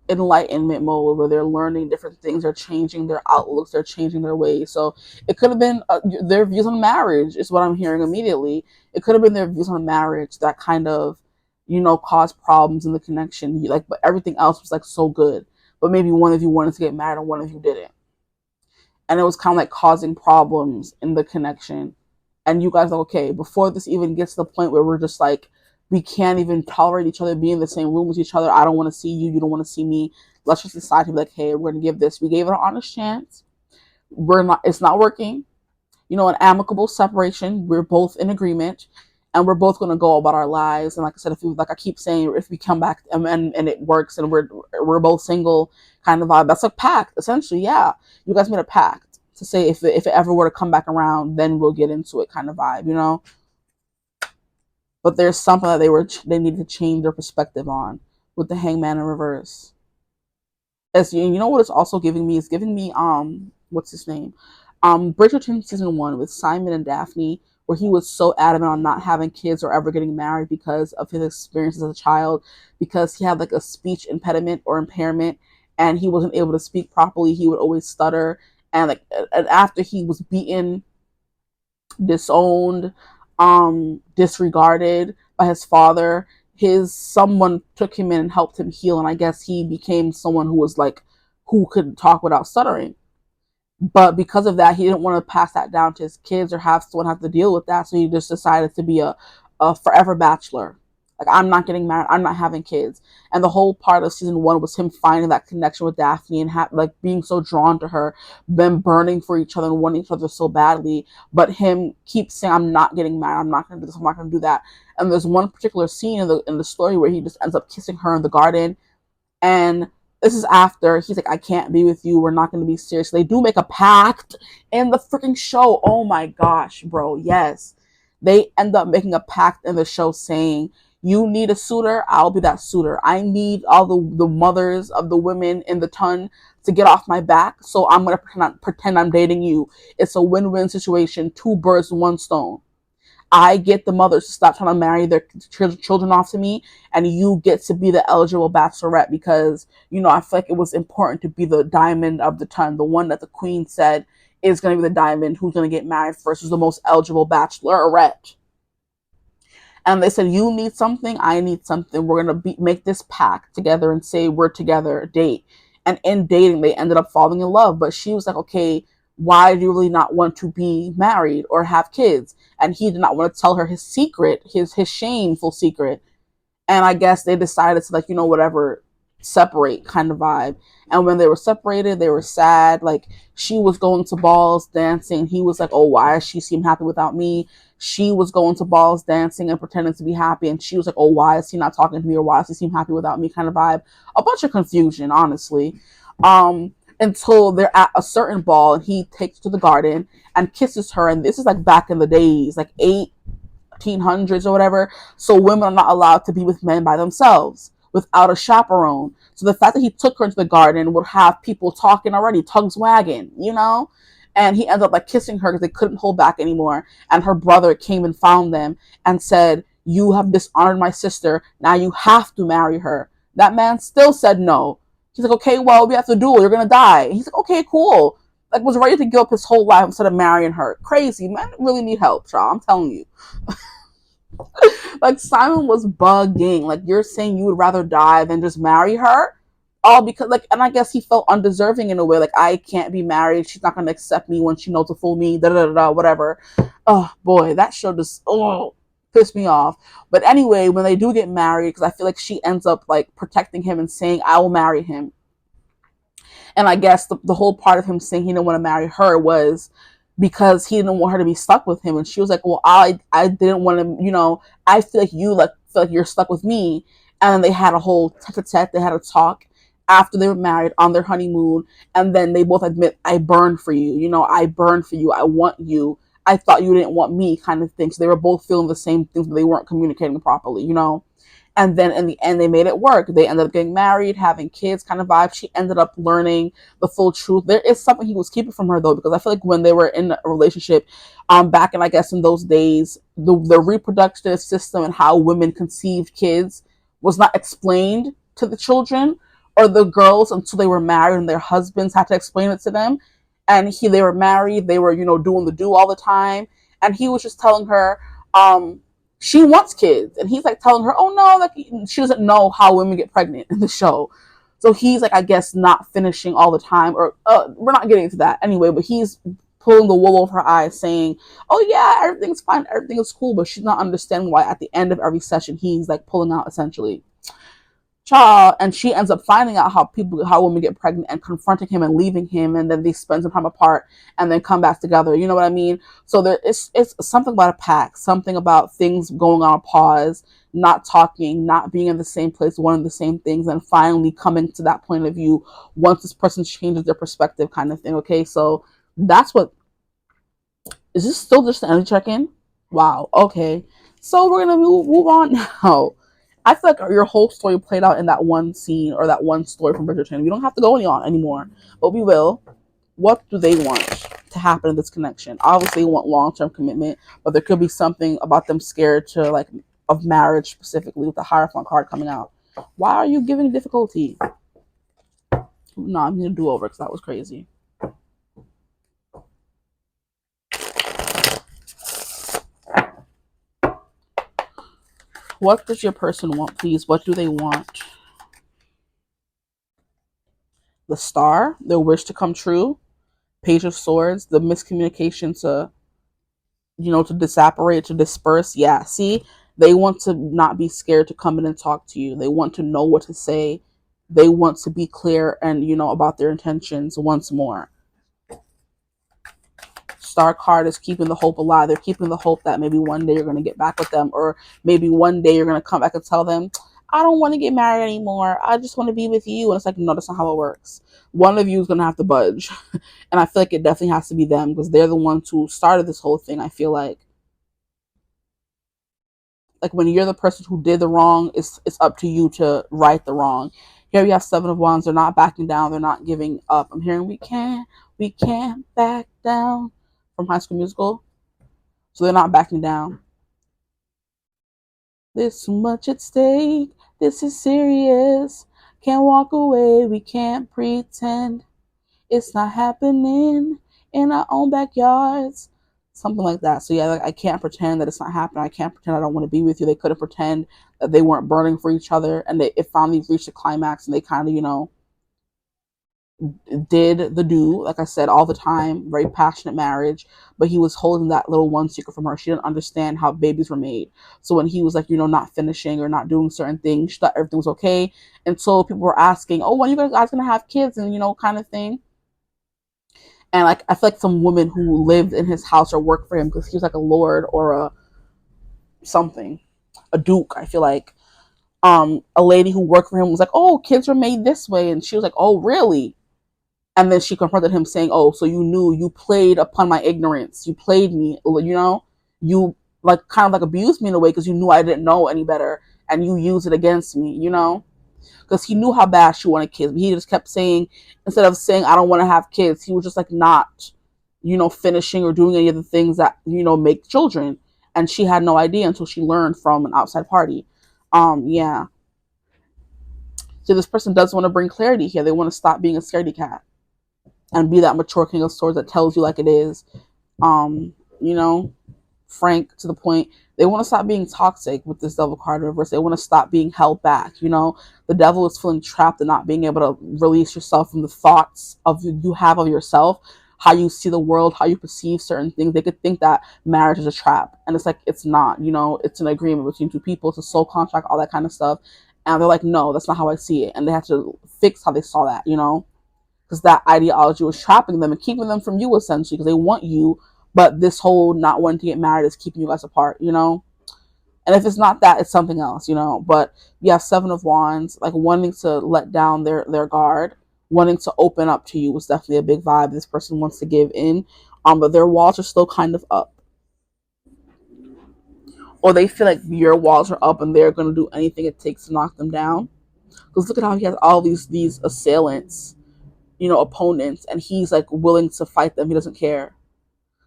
enlightenment mode where they're learning different things, they're changing their outlooks, they're changing their ways. So it could have been their views on marriage is what I'm hearing immediately. It could have been their views on marriage that kind of caused problems in the connection, like, but everything else was like so good, but maybe one of you wanted to get married and one of you didn't, and it was kind of like causing problems in the connection. And you guys are okay, before this even gets to the point where we're just like, we can't even tolerate each other, be in the same room with each other. I don't want to see you, you don't want to see me. Let's just decide to be like, hey, we're gonna give this. We gave it an honest chance. It's not working. An amicable separation. We're both in agreement, and we're both gonna go about our lives. And like I said, like I keep saying, if we come back and it works, and we're both single, kind of vibe. That's a pact, essentially. Yeah, you guys made a pact to say if it ever were to come back around, then we'll get into it, kind of vibe. But there's something that they needed to change their perspective on with the Hangman in reverse. As you know what it's also giving me? It's giving me what's his name? Bridgerton season 1 with Simon and Daphne, where he was so adamant on not having kids or ever getting married because of his experiences as a child, because he had like a speech impediment or impairment, and he wasn't able to speak properly. He would always stutter, and after he was beaten, disowned, disregarded by his father, his someone took him in and helped him heal, and I guess he became someone who was like, who could talk without stuttering. But because of that, he didn't want to pass that down to his kids or have someone have to deal with that. So he just decided to be a forever bachelor. Like, I'm not getting married. I'm not having kids. And the whole part of season 1 was him finding that connection with Daphne and like being so drawn to her, them burning for each other and wanting each other so badly. But him keeps saying, "I'm not getting married. I'm not going to do this. I'm not going to do that." And there's one particular scene in the story where he just ends up kissing her in the garden, and this is after he's like, I can't be with you. We're not going to be serious. They do make a pact in the freaking show. Oh my gosh, bro. Yes. They end up making a pact in the show saying, you need a suitor, I'll be that suitor. I need all the mothers of the women in the ton to get off my back. So I'm going to pretend I'm dating you. It's a win-win situation. 2 birds, 1 stone. I get the mothers to stop trying to marry their children off to me, and you get to be the eligible bachelorette because, I feel like it was important to be the diamond of the ton, the one that the queen said is going to be the diamond who's going to get married first, who's the most eligible bachelorette. And they said, you need something, I need something. We're going to make this pact together and say we're together, date. And in dating, they ended up falling in love. But she was like, okay, why do you really not want to be married or have kids? And he did not want to tell her his secret, his shameful secret. And I guess they decided to, like, whatever, separate, kind of vibe. And when they were separated, they were sad. Like, she was going to balls dancing. He was like, oh, why does she seem happy without me? She was going to balls dancing and pretending to be happy, and she was like, oh, why is he not talking to me, or why does he seem happy without me, kind of vibe. A bunch of confusion, honestly. Until they're at a certain ball and he takes her to the garden and kisses her. And this is like back in the days, like 1800s or whatever. So women are not allowed to be with men by themselves without a chaperone. So the fact that he took her into the garden would have people talking already, tongues wagging. And he ended up like kissing her because they couldn't hold back anymore. And her brother came and found them and said, you have dishonored my sister. Now you have to marry her. That man still said no. He's like, okay, well, we have to do it. You're going to die. And he's like, okay, cool. Like, was ready to give up his whole life instead of marrying her. Crazy. Man really need help, y'all. I'm telling you. Like, Simon was bugging. Like, you're saying you would rather die than just marry her? All because, like, and I guess he felt undeserving in a way. Like, I can't be married. She's not going to accept me when she knows the full me. Da da da da, whatever. Oh, boy, that show just, pissed me off. But anyway, when they do get married, because I feel like she ends up, like, protecting him and saying, I will marry him. And I guess the whole part of him saying he didn't want to marry her was because he didn't want her to be stuck with him. And she was like, well, I didn't want to, I feel like feel like you're stuck with me. And then they had a whole tete-a-tete. They had a talk after they were married on their honeymoon. And then they both admit, I burned for you. I burned for you. I want you. I thought you didn't want me, kind of thing. So they were both feeling the same things, but they weren't communicating properly. And then in the end, they made it work. They ended up getting married, having kids, kind of vibe. She ended up learning the full truth. There is something he was keeping from her, though, because I feel like when they were in a relationship, back in, I guess, in those days, the reproductive system and how women conceived kids was not explained to the children or the girls until they were married, and their husbands had to explain it to them. And they were married, they were, doing the do all the time. And he was just telling her, she wants kids, and he's like telling her, oh no, like she doesn't know how women get pregnant in the show. So he's like, I guess, not finishing all the time, or we're not getting into that anyway, but he's pulling the wool over her eyes, saying, oh yeah, everything's fine, everything is cool, but she's not understanding why at the end of every session he's like pulling out, essentially. Child, and she ends up finding out how women get pregnant, and confronting him and leaving him, and then they spend some time apart and then come back together. You know what I mean? So it's something about a pact, something about things going on a pause, not talking, not being in the same place, wanting the same things, and finally coming to that point of view once this person changes their perspective, kind of thing. Okay, so that's what is this still just an energy check-in? Wow. Okay. So we're gonna move on now. I feel like your whole story played out in that one scene or that one story from Bridgerton. We don't have to go any on anymore, but we will. What do they want to happen in this connection? Obviously, they want long-term commitment, but there could be something about them scared to like of marriage specifically with the Hierophant card coming out. Why are you giving difficulty? No, I'm gonna do over because that was crazy. What does your person want, please? What do they want? The Star, their wish to come true. Page of Swords, the miscommunication to disapparate, to disperse. Yeah, see, they want to not be scared to come in and talk to you. They want to know what to say. They want to be clear and, about their intentions once more. Star card is keeping the hope alive. They're keeping the hope that maybe one day you're going to get back with them, or maybe one day you're going to come back and tell them, I don't want to get married anymore. I just want to be with you. And it's like, no, that's not how it works. One of you is going to have to budge. And I feel like it definitely has to be them because they're the ones who started this whole thing. I feel like when you're the person who did the wrong, it's up to you to right the wrong. Here we have Seven of Wands. They're not backing down. They're not giving up. I'm hearing we can't back down from High School Musical. So they're not backing down. There's too much at stake. This is serious. Can't walk away. We can't pretend it's not happening in our own backyards. Something like that. So yeah, like, I can't pretend that it's not happening. I can't pretend I don't want to be with you. They couldn't pretend that they weren't burning for each other, and it finally reached a climax, and they kind of, did the do, like I said, all the time, very passionate marriage, but he was holding that little one secret from her. She didn't understand how babies were made. So when he was like, not finishing or not doing certain things, she thought everything was okay. And so people were asking, oh, when are you guys gonna have kids, and kind of thing. And like I feel like some woman who lived in his house or worked for him, because he was like a lord or a something, a duke, I feel like. A lady who worked for him was like, oh, kids were made this way, and she was like, oh, really? And then she confronted him saying, oh, so you knew, you played upon my ignorance. You played me, you like kind of like abused me in a way because you knew I didn't know any better, and you used it against me. Because he knew how bad she wanted kids. But he just kept saying, instead of saying, I don't want to have kids, he was just like not, finishing or doing any of the things that, make children. And she had no idea until she learned from an outside party. Yeah. So this person does want to bring clarity here. They want to stop being a scaredy cat and be that mature king of swords that tells you like it is. Um, you know, frank to the point. They want to stop being toxic with this devil card reverse. They want to stop being held back. The devil is feeling trapped and not being able to release yourself from the thoughts of you have of yourself, how you see the world, how you perceive certain things. They could think that marriage is a trap, and it's like it's not. It's an agreement between two people. It's a soul contract, all that kind of stuff. And they're like, no, that's not how I see it, and they have to fix how they saw that. Because that ideology was trapping them and keeping them from you essentially because they want you, but this whole not wanting to get married is keeping you guys apart. And if it's not that, it's something else, you know. But you have Seven of Wands, like wanting to let down their guard, wanting to open up to you was definitely a big vibe. This person wants to give in, but their walls are still kind of up, or they feel like your walls are up and they're going to do anything it takes to knock them down. Because look at how he has all these assailants, you know, opponents, and he's like willing to fight them. He doesn't care.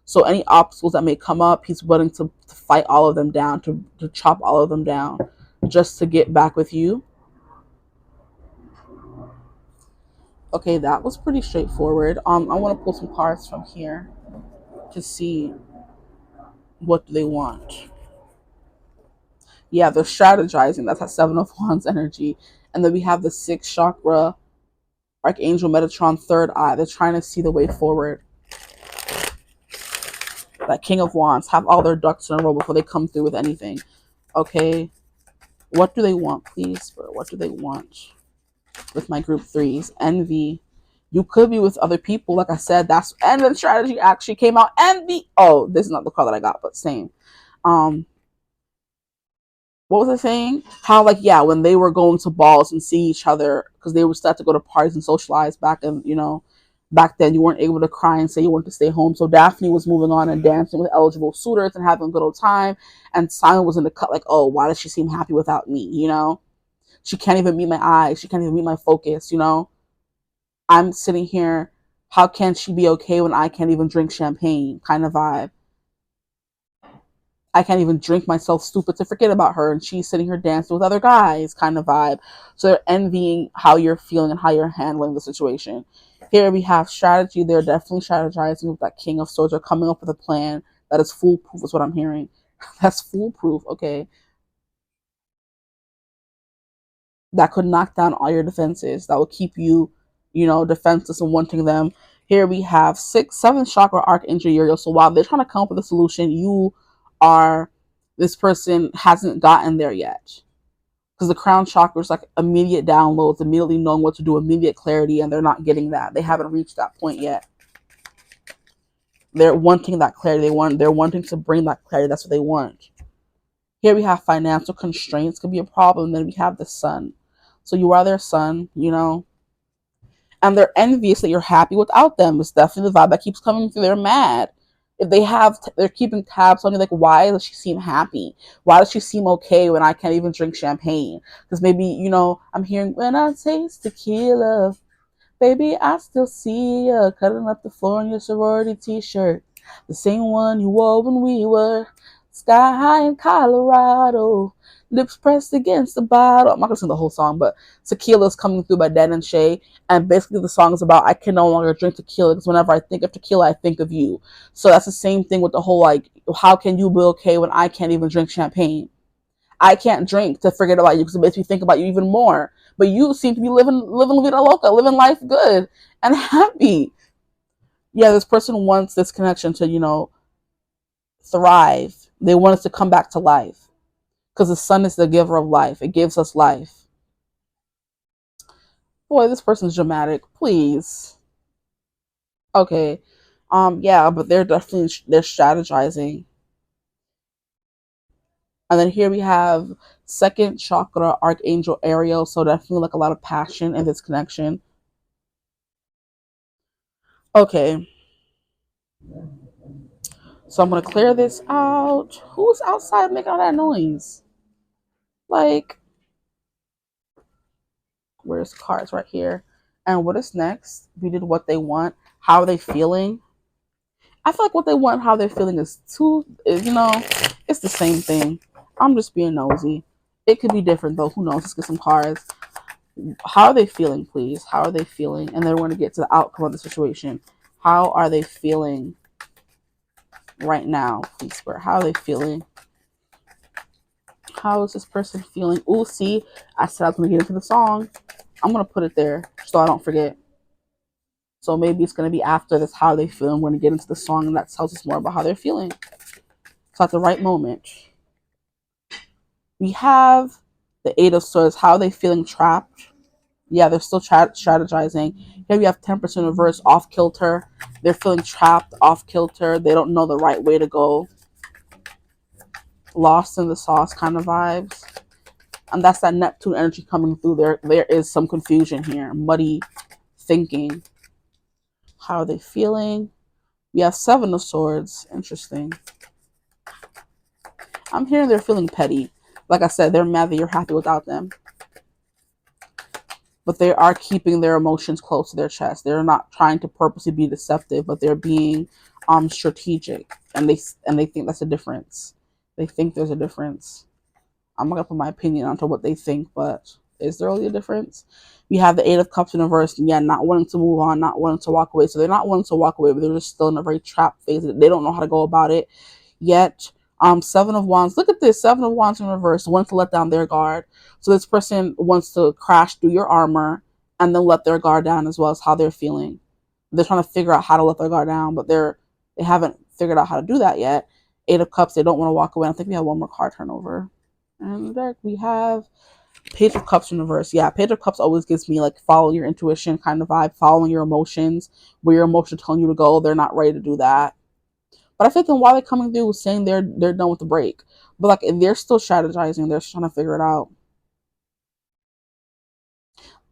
So any obstacles that may come up, he's willing to fight all of them down, to chop all of them down, just to get back with you. Okay, that was pretty straightforward. I want to pull some cards from here to see what do they want. Yeah, they're strategizing. That's that Seven of Wands energy. And then we have the sixth chakra, Archangel Metatron, third eye. They're trying to see the way forward. That King of Wands, have all their ducks in a row before they come through with anything. Okay, what do they want, please? Spirit? What do they want with my group threes? Envy. You could be with other people, like I said. That's, and then strategy actually came out. Envy. Oh, this is not the card that I got, but same. Um, what was I saying? How, like, yeah, when they were going to balls and see each other, because they were set to go to parties and socialize back in, you know, back then you weren't able to cry and say you wanted to stay home. So Daphne was moving on and dancing with eligible suitors and having a good old time. And Simon was in the cut like, oh, why does she seem happy without me? You know, she can't even meet my eyes. She can't even meet my focus. You know, I'm sitting here. How can she be okay when I can't even drink champagne? Kind of vibe. I can't even drink myself stupid to forget about her, and she's sitting here dancing with other guys, kind of vibe. So they're envying how you're feeling and how you're handling the situation. Here we have strategy. They're definitely strategizing with that King of Swords. They're coming up with a plan that is foolproof, is what I'm hearing. That's foolproof, okay? That could knock down all your defenses. That will keep you, you know, defenseless and wanting them. Here we have seventh chakra Archangel Uriel. So while they're trying to come up with a solution, you are, this person hasn't gotten there yet. Because the crown chakra is like immediate downloads, immediately knowing what to do, immediate clarity, and they're not getting that. They haven't reached that point yet. They're wanting that clarity. They're wanting to bring that clarity. That's what they want. Here we have financial constraints could be a problem. Then we have the sun. So you are their son, you know, and they're envious that you're happy without them. It's definitely the vibe that keeps coming through. They're mad. If they have, they're keeping tabs on you. Like, why does she seem happy? Why does she seem okay when I can't even drink champagne? Because maybe, you know, I'm hearing when I taste tequila, baby, I still see you cutting up the floor in your sorority t-shirt, the same one you wore when we were sky high in Colorado, lips pressed against the bottle. I'm not gonna sing the whole song, but Tequila's coming through by Dan and Shay, and basically the song is about I can no longer drink tequila because whenever I think of tequila, I think of you. So that's the same thing with the whole like, how can you be okay when I can't even drink champagne? I can't drink to forget about you because it makes me think about you even more. But you seem to be living vida loca, living life good and happy. Yeah, this person wants this connection to, you know, thrive. They want us to come back to life because the sun is the giver of life. It gives us life. Boy, this person's dramatic. Please. Okay. Yeah, but they're strategizing. And then here we have second chakra Archangel Ariel. So definitely like a lot of passion in this connection. Okay. So I'm gonna clear this out. Who's outside making all that noise? Like, where's the cards? Right here. And what is next? We did what they want. How are they feeling? I feel like what they want, how they're feeling you know, it's the same thing. I'm just being nosy. It could be different though. Who knows? Let's get some cards. How are they feeling, please? How are they feeling? And then we're gonna get to the outcome of the situation. How are they feeling right now, please, Spirit? How are they feeling? How is this person feeling? Ooh, see, I said I was going to get into the song. I'm going to put it there so I don't forget. So maybe it's going to be after this, how they feel. I'm going to get into the song, and that tells us more about how they're feeling. So at the right moment, we have the Eight of Swords. How are they feeling trapped? Yeah, they're still strategizing. Here we have 10% reverse, off kilter. They're feeling trapped, off kilter. They don't know the right way to go. lost in the sauce kind of vibes. And that's that Neptune energy coming through. There is some confusion here, muddy thinking. How are they feeling? We have Seven of Swords. Interesting. I'm hearing they're feeling petty. Like I said, they're mad that you're happy without them. But they are keeping their emotions close to their chest. They're not trying to purposely be deceptive, but they're being strategic. And they think that's a difference. They think there's a difference. I'm not gonna put my opinion onto what they think, but is there really a difference? We have the Eight of Cups in reverse, and yeah, not wanting to move on, not wanting to walk away. So they're not wanting to walk away, but they're just still in a very trapped phase. They don't know how to go about it yet. Seven of Wands. Look at this. Seven of Wands in reverse. Want to let down their guard. So this person wants to crash through your armor and then let their guard down as well as how they're feeling. They're trying to figure out how to let their guard down, but they haven't figured out how to do that yet. Eight of Cups. They don't want to walk away. I think we have one more card turnover. And there we have Page of Cups in reverse. Yeah, Page of Cups always gives me like follow your intuition kind of vibe, following your emotions, where your emotions are telling you to go. They're not ready to do that. But I think then why they're coming through saying they're done with the break. But like they're still strategizing, they're trying to figure it out.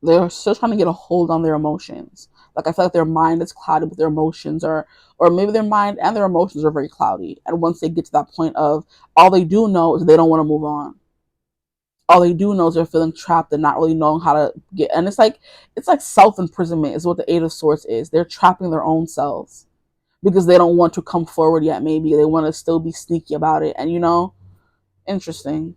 They're still trying to get a hold on their emotions. Like I feel like their mind is clouded, but their emotions are, or maybe their mind and their emotions are very cloudy. And once they get to that point of all they do know is they don't want to move on. All they do know is they're feeling trapped and not really knowing how to get. And it's like self imprisonment is what the Eight of Swords is. They're trapping their own selves because they don't want to come forward yet. Maybe they want to still be sneaky about it. And interesting.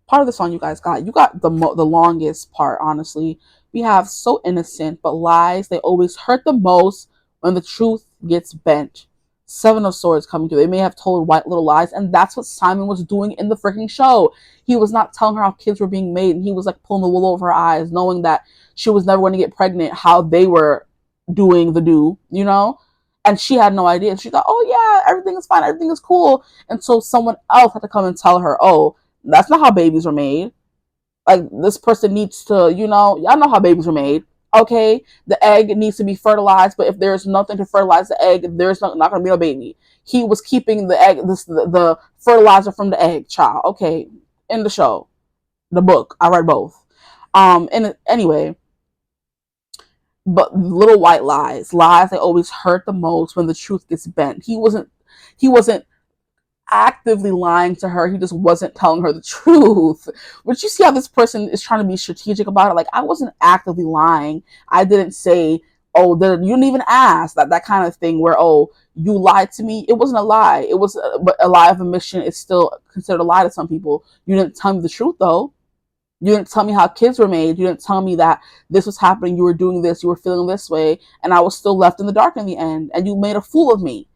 Part of the song you got the longest part. Honestly, we have so innocent, but lies they always hurt the most when the truth gets bent. Seven of Swords coming through. They may have told white little lies, and that's what Simon was doing in the freaking show. He was not telling her how kids were being made, and he was like pulling the wool over her eyes, knowing that she was never going to get pregnant. How they were doing the and she had no idea. And she thought, oh yeah, everything is fine, everything is cool, until someone else had to come and tell her, oh, that's not how babies are made. Like this person needs to, y'all know how babies are made. Okay, the egg needs to be fertilized, but if there's nothing to fertilize the egg, there's not going to be a baby. He was keeping the egg, the fertilizer from the egg, child. Okay, in the show, the book, I read both. And anyway, but little white lies they always hurt the most when the truth gets bent. He wasn't actively lying to her. He just wasn't telling her the truth. But you see how this person is trying to be strategic about it. Like, I wasn't actively lying. I didn't say, oh, you didn't even ask, that kind of thing where, oh, you lied to me. It wasn't a lie. It was, but a lie of omission is still considered a lie to some people. You didn't tell me the truth though. You didn't tell me how kids were made. You didn't tell me that this was happening. You were doing this. You were feeling this way. And I was still left in the dark in the end. And you made a fool of me.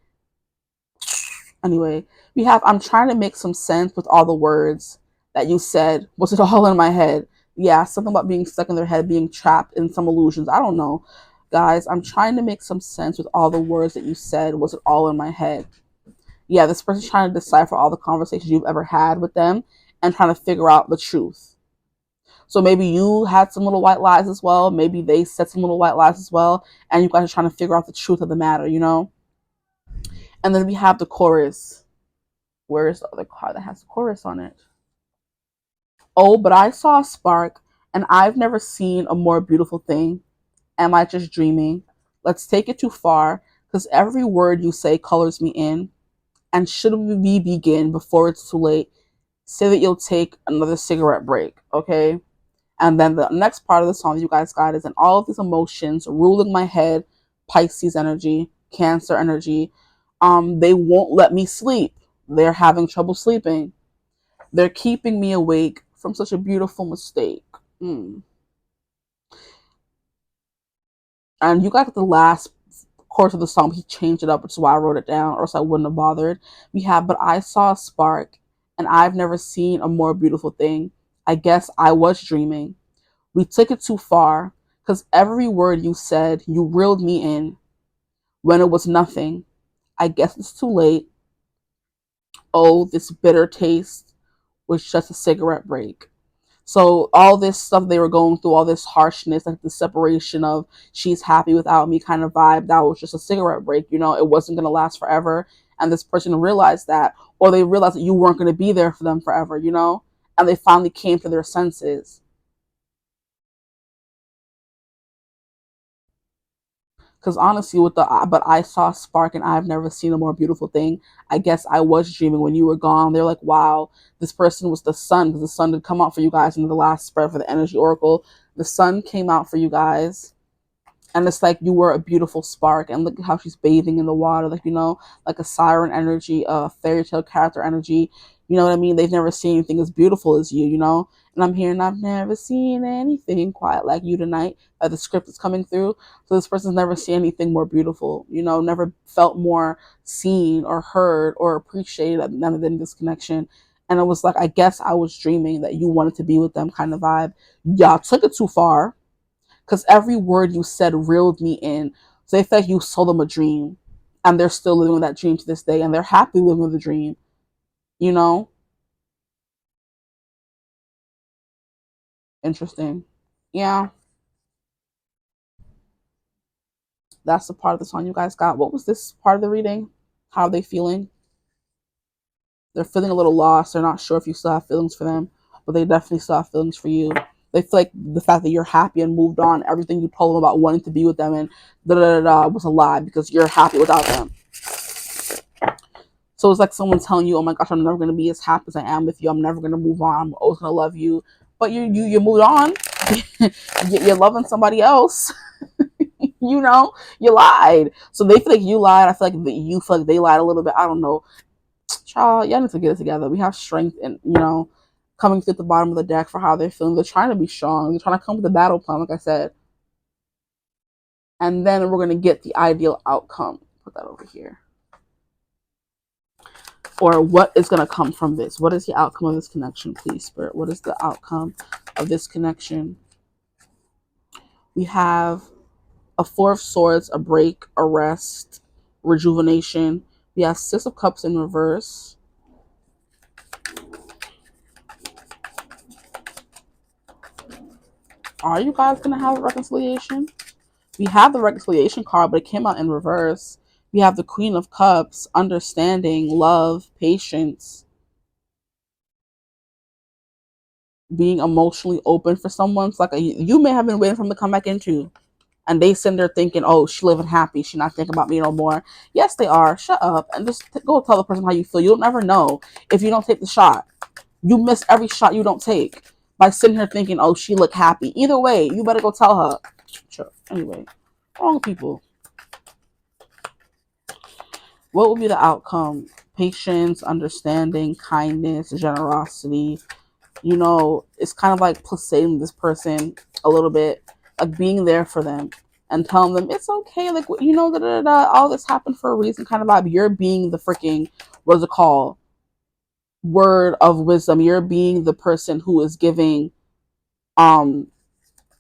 Anyway, I'm trying to make some sense with all the words that you said. Was it all in my head? Yeah, something about being stuck in their head, being trapped in some illusions. I don't know. Guys, I'm trying to make some sense with all the words that you said. Was it all in my head? Yeah, this person's trying to decipher all the conversations you've ever had with them and trying to figure out the truth. So maybe you had some little white lies as well. Maybe they said some little white lies as well. And you guys are trying to figure out the truth of the matter. And then we have the chorus. Where's the other card that has the chorus on it? Oh, but I saw a spark, and I've never seen a more beautiful thing. Am I just dreaming? Let's take it too far, because every word you say colors me in. And should we begin before it's too late? Say that you'll take another cigarette break, okay? And then the next part of the song you guys got is, and all of these emotions ruling my head, Pisces energy, Cancer energy, they won't let me sleep. They're having trouble sleeping. They're keeping me awake from such a beautiful mistake. And you got the last chorus of the song. He changed it up, which is why I wrote it down, or else I wouldn't have bothered. We have, but I saw a spark, and I've never seen a more beautiful thing. I guess I was dreaming. We took it too far, because every word you said, you reeled me in when it was nothing. I guess it's too late. Oh, this bitter taste was just a cigarette break. So all this stuff they were going through, all this harshness, like the separation of she's happy without me kind of vibe, that was just a cigarette break. It wasn't going to last forever. and this person realized that, or they realized that you weren't going to be there for them forever, and they finally came to their senses. Because honestly, but I saw a spark and I've never seen a more beautiful thing. I guess I was dreaming when you were gone. They're like, wow, this person was the sun, because the sun did come out for you guys in the last spread for the energy oracle. The sun came out for you guys, and it's like you were a beautiful spark. And look at how she's bathing in the water, like, like a siren energy, a fairy tale character energy. You know what I mean? They've never seen anything as beautiful as you. And I'm here and I've never seen anything quite like you tonight. The script is coming through. So this person's never seen anything more beautiful, never felt more seen or heard or appreciated than this connection. And it was like, I guess I was dreaming that you wanted to be with them kind of vibe. Y'all took it too far, because every word you said reeled me in. So they feel like you sold them a dream, and they're still living that dream to this day, and they're happy living the dream. You know, Interesting. Yeah, that's the part of the song you guys got. What was this part of the reading? How are they feeling? They're feeling a little lost. They're not sure if you still have feelings for them, but they definitely still have feelings for you. They feel like the fact that you're happy and moved on, everything you told them about wanting to be with them and da da da da was a lie, because you're happy without them. So it's like someone telling you, "Oh my gosh, I'm never gonna be as happy as I am with you. I'm never gonna move on. I'm always gonna love you." But you moved on. You're loving somebody else. You lied. So they feel like you lied. I feel like you feel like they lied a little bit. I don't know, child. Y'all need to get it together. We have strength, and coming through the bottom of the deck for how they're feeling. They're trying to be strong. They're trying to come with a battle plan, like I said. And then we're gonna get the ideal outcome. Put that over here. Or what is going to come from this? What is the outcome of this connection, please, Spirit? What is the outcome of this connection? We have a Four of Swords, a break, a rest, rejuvenation. We have Six of Cups in reverse. Are you guys going to have a reconciliation? We have the reconciliation card, but it came out in reverse. We have the Queen of Cups, understanding, love, patience, being emotionally open for someone. It's like you may have been waiting for them to come back into, and they sitting there thinking, "Oh, she living happy. She not thinking about me no more." Yes, they are. Shut up and just go tell the person how you feel. You'll never know if you don't take the shot. You miss every shot you don't take by sitting here thinking, "Oh, she look happy." Either way, you better go tell her. Sure. Anyway, wrong people. What will be the outcome? Patience, understanding, kindness, generosity. It's kind of like placating this person a little bit, like being there for them and telling them it's okay, like, da, da, da, da, all this happened for a reason kind of vibe. You're being the freaking, what is it called? Word of wisdom. You're being the person who is giving um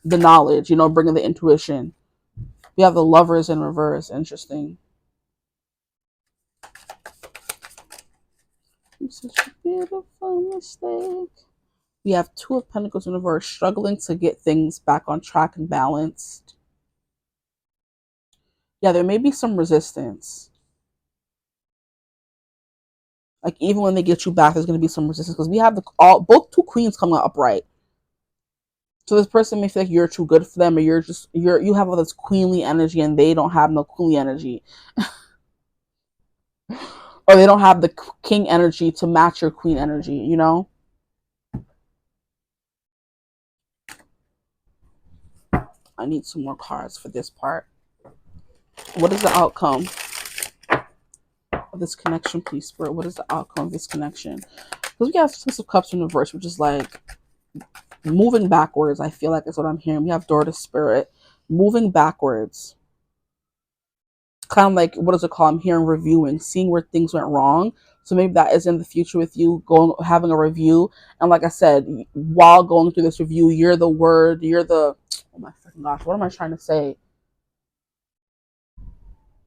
the knowledge, bringing the intuition. We have the Lovers in reverse. Interesting. It's such a beautiful mistake. We have Two of Pentacles in reverse, struggling to get things back on track and balanced. Yeah, there may be some resistance. Like, even when they get you back, there's going to be some resistance, because we have both two queens coming up upright. So this person may feel like you're too good for them, or you have all this queenly energy and they don't have no queenly energy, or they don't have the king energy to match your queen energy. I need some more cards for this part. What is the outcome of this connection, please, Spirit? What is the outcome of this connection? Because we have Six of Cups in reverse, which is like moving backwards. I feel like that's what I'm hearing. We have Door to Spirit, moving backwards. Kind of like, what is it called? I'm hearing reviewing, seeing where things went wrong. So maybe that is in the future with you having a review. And like I said, while going through this review, you're the, oh my freaking gosh, what am I trying to say?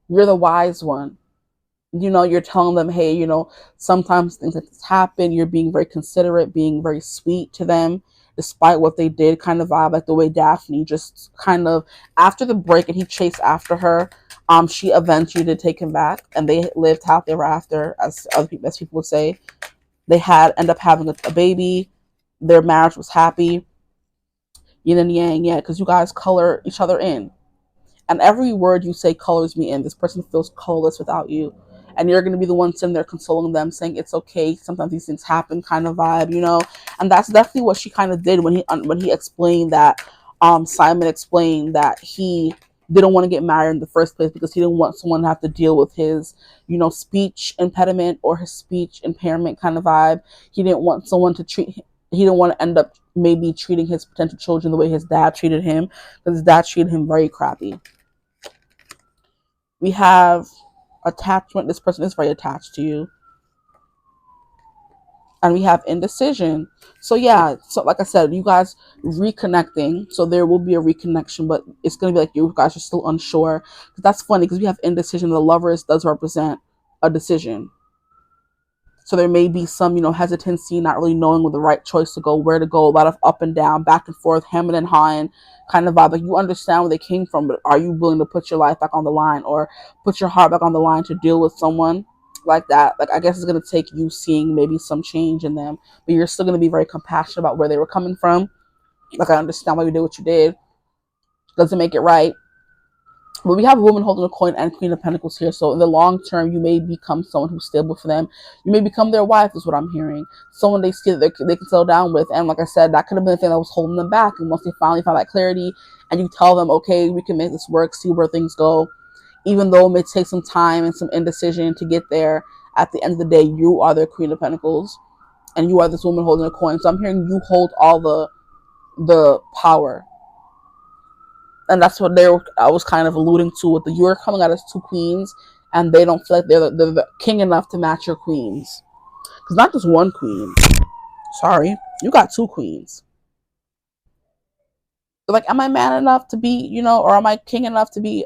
You're the wise one. You're telling them, hey, sometimes things like this happen. You're being very considerate, being very sweet to them, despite what they did, kind of vibe, like the way Daphne just kind of, after the break and he chased after her, She eventually did take him back, and they lived happily ever after, as people would say. They had end up having a baby. Their marriage was happy, yin and yang, yeah, because you guys color each other in. And every word you say colors me in. This person feels colorless without you. And you're going to be the one sitting there consoling them, saying it's okay. Sometimes these things happen, kind of vibe, you know. And that's definitely what she kind of did when he explained that. Simon explained that he didn't want to get married in the first place because he didn't want someone to have to deal with his, speech impediment or his speech impairment kind of vibe. He didn't want someone to treat. He didn't want to end up maybe treating his potential children the way his dad treated him, because his dad treated him very crappy. We have attachment. This person is very attached to you. And we have indecision. So yeah, so like I said, you guys reconnecting. So there will be a reconnection, but it's gonna be like you guys are still unsure. That's funny because we have indecision. The lovers does represent a decision. So there may be some, hesitancy, not really knowing with the right choice to go, where to go, a lot of up and down, back and forth, hemming and hawing kind of vibe. Like you understand where they came from, but are you willing to put your life back on the line or put your heart back on the line to deal with someone like that? Like I guess it's gonna take you seeing maybe some change in them, but you're still gonna be very compassionate about where they were coming from. Like I understand why you did what you did. Doesn't make it right. But we have a woman holding a coin and Queen of Pentacles here. So in the long term, you may become someone who's stable for them. You may become their wife, is what I'm hearing. Someone they see that they can settle down with. And like I said, that could have been the thing that was holding them back. And once they finally find that clarity and you tell them, okay, we can make this work, see where things go. Even though it may take some time and some indecision to get there, at the end of the day, you are their Queen of Pentacles. And you are this woman holding a coin. So I'm hearing you hold all the power, and that's what I was kind of alluding to with the you're coming out as two queens, and they don't feel like they're the king enough to match your queens. Because not just one queen. Sorry, you got two queens. They're like, am I man enough to be, or am I king enough to be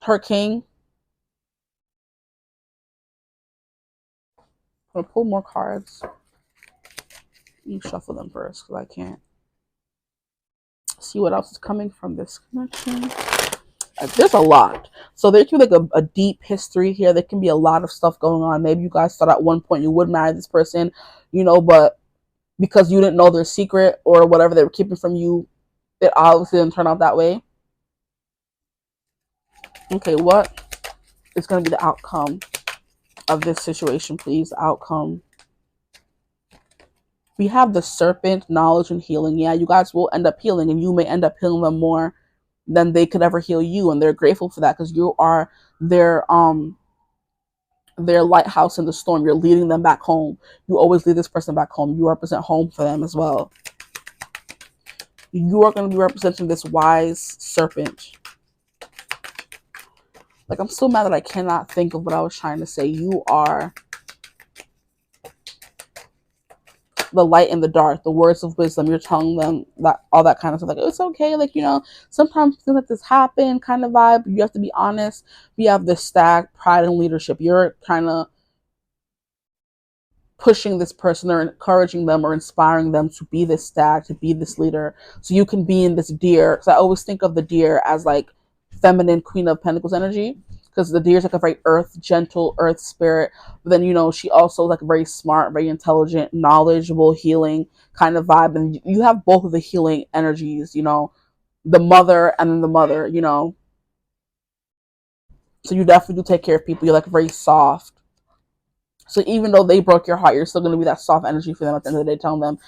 her king? I'm gonna pull more cards. You shuffle them first because I can't see what else is coming from this connection. There's a lot. So there can be like a deep history here. There can be a lot of stuff going on. Maybe you guys thought at one point you would marry this person, but because you didn't know their secret or whatever they were keeping from you, it obviously didn't turn out that way. Okay, what is going to be the outcome of this situation, please? Outcome. We have the serpent, knowledge, and healing. Yeah, you guys will end up healing, and you may end up healing them more than they could ever heal you, and they're grateful for that because you are their lighthouse in the storm. You're leading them back home. You always lead this person back home. You represent home for them as well. You are going to be representing this wise serpent. Like, I'm so mad that I cannot think of what I was trying to say. You are the light in the dark, the words of wisdom. You're telling them that all that kind of stuff. Like, it's okay. Like, sometimes things like this happen kind of vibe. You have to be honest. We have this stag, pride, and leadership. You're kind of pushing this person or encouraging them or inspiring them to be this stag, to be this leader, so you can be in this deer. Because I always think of the deer as like feminine Queen of Pentacles energy, because the deer is like a very earth, gentle earth spirit. But then, she also like very smart, very intelligent, knowledgeable, healing kind of vibe. And you have both of the healing energies, the mother and then the mother. So you definitely do take care of people. You're like very soft. So even though they broke your heart, you're still going to be that soft energy for them at the end of the day, telling them,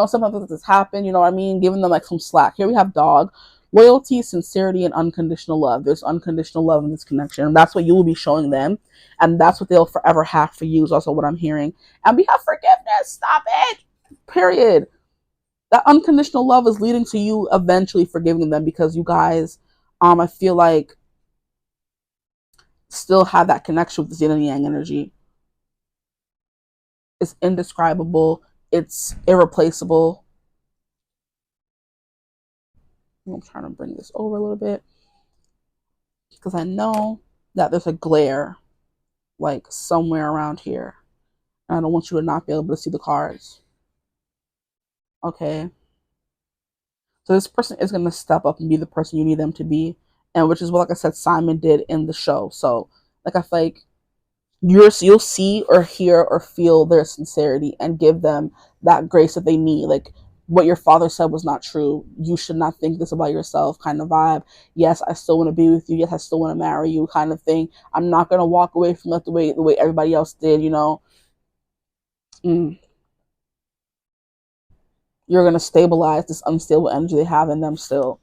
sometimes this happen, you know what I mean? Giving them like some slack. Here we have dog, loyalty, sincerity, and unconditional love. There's unconditional love in this connection. And that's what you will be showing them. And that's what they'll forever have for you is also what I'm hearing. And we have forgiveness. Stop it. Period. That unconditional love is leading to you eventually forgiving them because you guys, I feel like, still have that connection with the yin and yang energy. It's indescribable. It's irreplaceable. I'm trying to bring this over a little bit because I know that there's a glare like somewhere around here. And I don't want you to not be able to see the cards. Okay. So this person is going to step up and be the person you need them to be. and which is what, like I said, Simon did in the show. So like I feel like you'll see or hear or feel their sincerity and give them that grace that they need. Like what your father said was not true. You should not think this about yourself kind of vibe. Yes, I still want to be with you. Yes, I still want to marry you kind of thing. I'm not gonna walk away from it the way everybody else did, Mm. You're gonna stabilize this unstable energy they have in them still.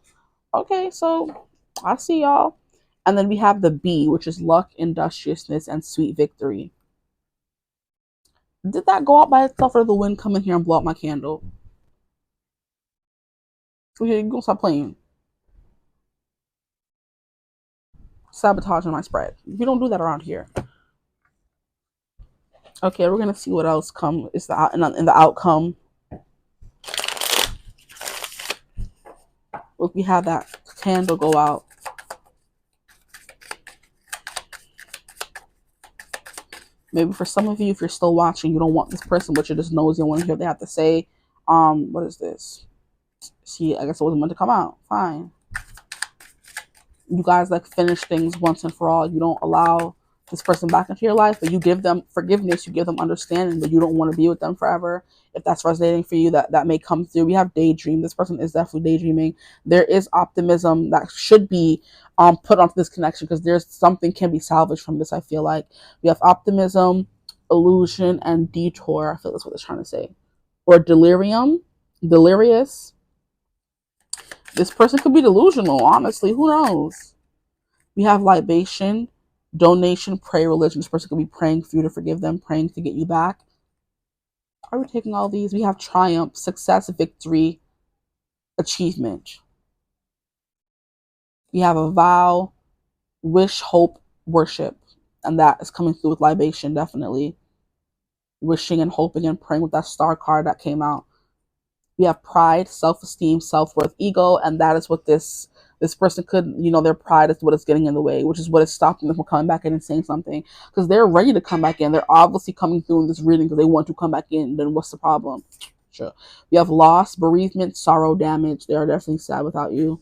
Okay, so I see y'all. And then we have the B, which is luck, industriousness, and sweet victory. Did that go out by itself, or did the wind come in here and blow out my candle? Okay, you gonna stop playing. Sabotaging my spread. We don't do that around here. Okay, we're gonna see what else is in the outcome. Look, we have that candle go out. Maybe for some of you, if you're still watching, you don't want this person, but you're just nosy and want to hear what they have to say. What is this? See, I guess it wasn't meant to come out. Fine. You guys like finish things once and for all. You don't allow this person back into your life, but you give them forgiveness, you give them understanding, but you don't want to be with them forever. If that's resonating for you, that may come through. We have daydream. This person is definitely daydreaming. There is optimism that should be put onto this connection, because there's something can be salvaged from this. I feel like we have optimism, illusion, and detour. I feel that's what they're trying to say, or delirium, delirious. This person could be delusional. Honestly, who knows? We have libation, donation, pray, religion. This person could be praying for you to forgive them, praying to get you back. Are we taking all these? We have triumph, success, victory, achievement. We have a vow, wish, hope, worship. And that is coming through with libation, definitely. Wishing and hoping and praying with that star card that came out. We have pride, self-esteem, self-worth, ego, and that is what this person could, their pride is what is getting in the way, which is what is stopping them from coming back in and saying something, because they're ready to come back in. They're obviously coming through in this reading because they want to come back in. Then what's the problem? Sure. We have loss, bereavement, sorrow, damage. They are definitely sad without you.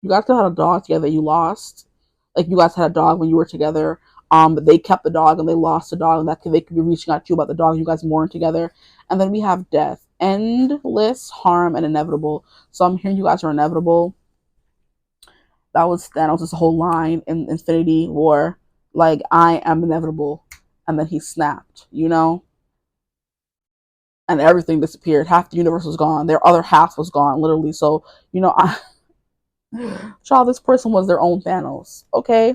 You guys could have had a dog together you lost. Like you guys had a dog when you were together. But they kept the dog and they lost the dog, and they could be reaching out to you about the dog. You guys mourn together. And then we have death, endless harm, and inevitable. So I'm hearing you guys are inevitable. That was Thanos' whole line in Infinity War. Like, I am inevitable. And then he snapped, And everything disappeared. Half the universe was gone. Their other half was gone, literally. So, child, this person was their own Thanos. Okay.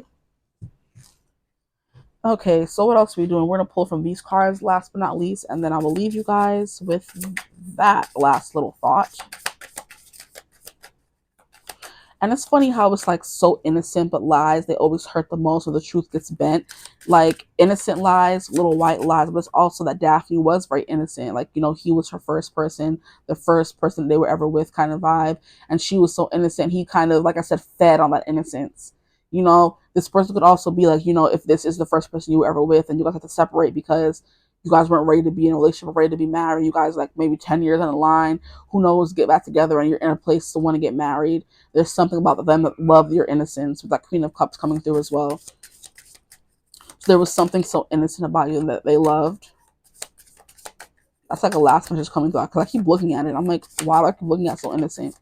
Okay, so what else are we doing? We're gonna pull from these cards last but not least, and then I will leave you guys with that last little thought. And it's funny how it's like so innocent, but lies, they always hurt the most, or the truth gets bent. Like innocent lies, little white lies, but it's also that Daphne was very innocent. Like, he was her first person, the first person they were ever with kind of vibe. And she was so innocent. He kind of, like I said, fed on that innocence. This person could also be like, if this is the first person you were ever with, and you guys have to separate because you guys weren't ready to be in a relationship, ready to be married. You guys like maybe 10 years on the line, who knows, get back together and you're in a place to want to get married. There's something about them that love your innocence, with that Queen of Cups coming through as well. So there was something so innocent about you that they loved. That's like a last message coming through, because I keep looking at it. I'm like, wow, I keep looking at so innocent.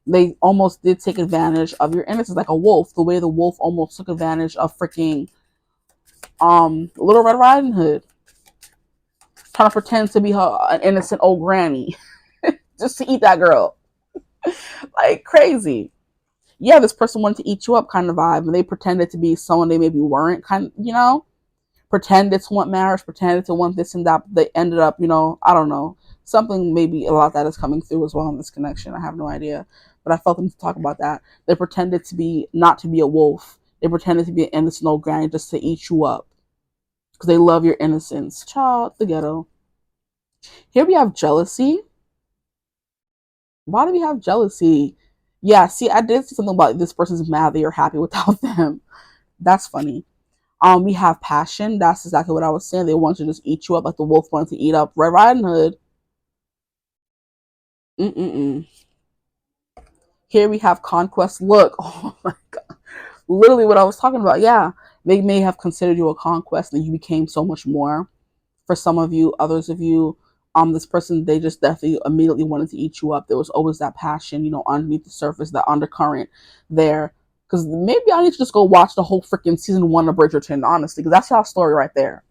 They almost did take advantage of your innocence, like a wolf. The way the wolf almost took advantage of freaking Little Red Riding Hood, trying to pretend to be an innocent old granny just to eat that girl. Like crazy. Yeah, this person wanted to eat you up kind of vibe, and they pretended to be someone they maybe weren't, pretended to want marriage, pretended to want this and that, but they ended up, I don't know, something maybe a lot of that is coming through as well in this connection. I have no idea, but I felt them to talk about that. They pretended to be, not to be a wolf. They pretended to be an innocent old granny just to eat you up, because they love your innocence. Child, the ghetto. Here we have jealousy. Why do we have jealousy? Yeah, see, I did see something about this person's mad that you're happy without them. That's funny. We have passion. That's exactly what I was saying. They want to just eat you up like the wolf wanted to eat up Red Riding Hood. Mm-mm-mm. Here we have conquest. Look, oh my god, literally what I was talking about. Yeah, they may have considered you a conquest, and you became so much more. For some of you, others of you, this person, they just definitely immediately wanted to eat you up. There was always that passion, underneath the surface, that undercurrent there. Because maybe I need to just go watch the whole freaking season 1 of Bridgerton, honestly, because that's y'all story right there.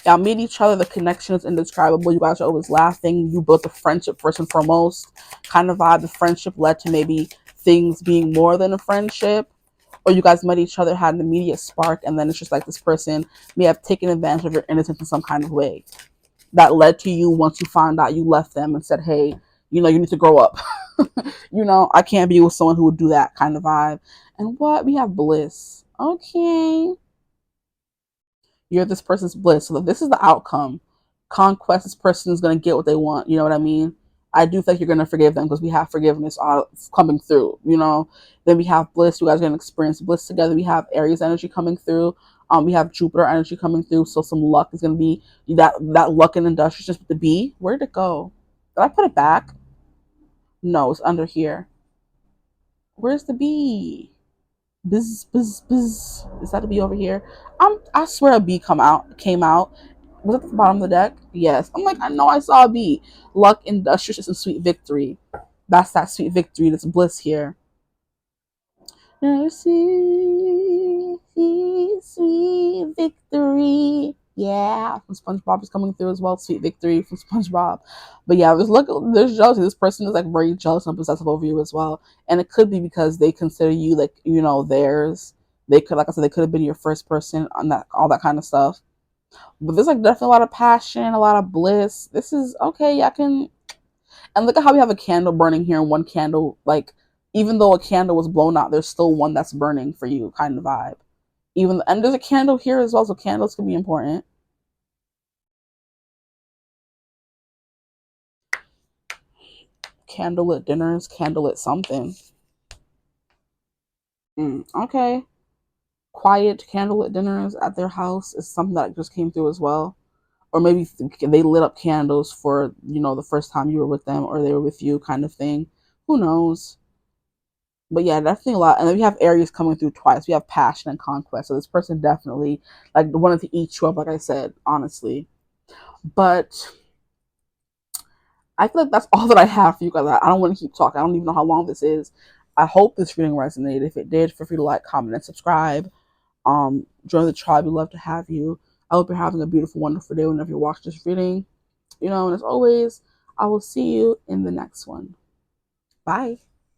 Y'all meet each other. The connection is indescribable. You guys are always laughing. You built a friendship first and foremost. Kind of vibe. The friendship led to maybe things being more than a friendship. Or you guys met each other, had an immediate spark, and then it's just like this person may have taken advantage of your innocence in some kind of way. That led to you, once you found out, you left them and said, hey, you need to grow up. I can't be with someone who would do that kind of vibe. And what? We have bliss. Okay. You're this person's bliss. So this is the outcome. Conquest, this person is going to get what they want. You know what I mean? I do think you're going to forgive them because we have forgiveness coming through. Then we have bliss. You guys are going to experience bliss together. We have Aries energy coming through. We have Jupiter energy coming through. So some luck is going to be that luck and industriousness with the B. Where'd it go? Did I put it back? No, it's under here. Where's the B? Buzz, buzz, buzz. Is that to be over here? I swear a B came out. Was it at the bottom of the deck? Yes. I'm like, I know I saw a B. Luck, industriousness, and sweet victory. That's that sweet victory. That's bliss here. Sweet, sweet victory. Yeah, from SpongeBob is coming through as well. Sweet victory from SpongeBob. But yeah, there's jealousy. This person is like very jealous and possessive over you as well. And it could be because they consider you like, theirs. They could, like I said, they could have been your first person on that, all that kind of stuff. But there's like definitely a lot of passion, a lot of bliss. This is okay. I can, and look at how we have a candle burning here, and one candle, like, even though a candle was blown out, there's still one that's burning for you, kind of vibe. And there's a candle here as well, so candles can be important. Candlelit dinners, candlelit something. Okay. Quiet candlelit dinners at their house is something that just came through as well. Or maybe they lit up candles for, the first time you were with them or they were with you, kind of thing. Who knows? But yeah, definitely a lot. And then we have Aries coming through twice. We have passion and conquest. So this person definitely like wanted to eat you up, like I said, honestly. But I feel like that's all that I have for you guys. I don't want to keep talking. I don't even know how long this is. I hope this reading resonated. If it did, feel free to like, comment, and subscribe. Join the tribe. We'd love to have you. I hope you're having a beautiful, wonderful day whenever you watch this reading. And as always, I will see you in the next one. Bye.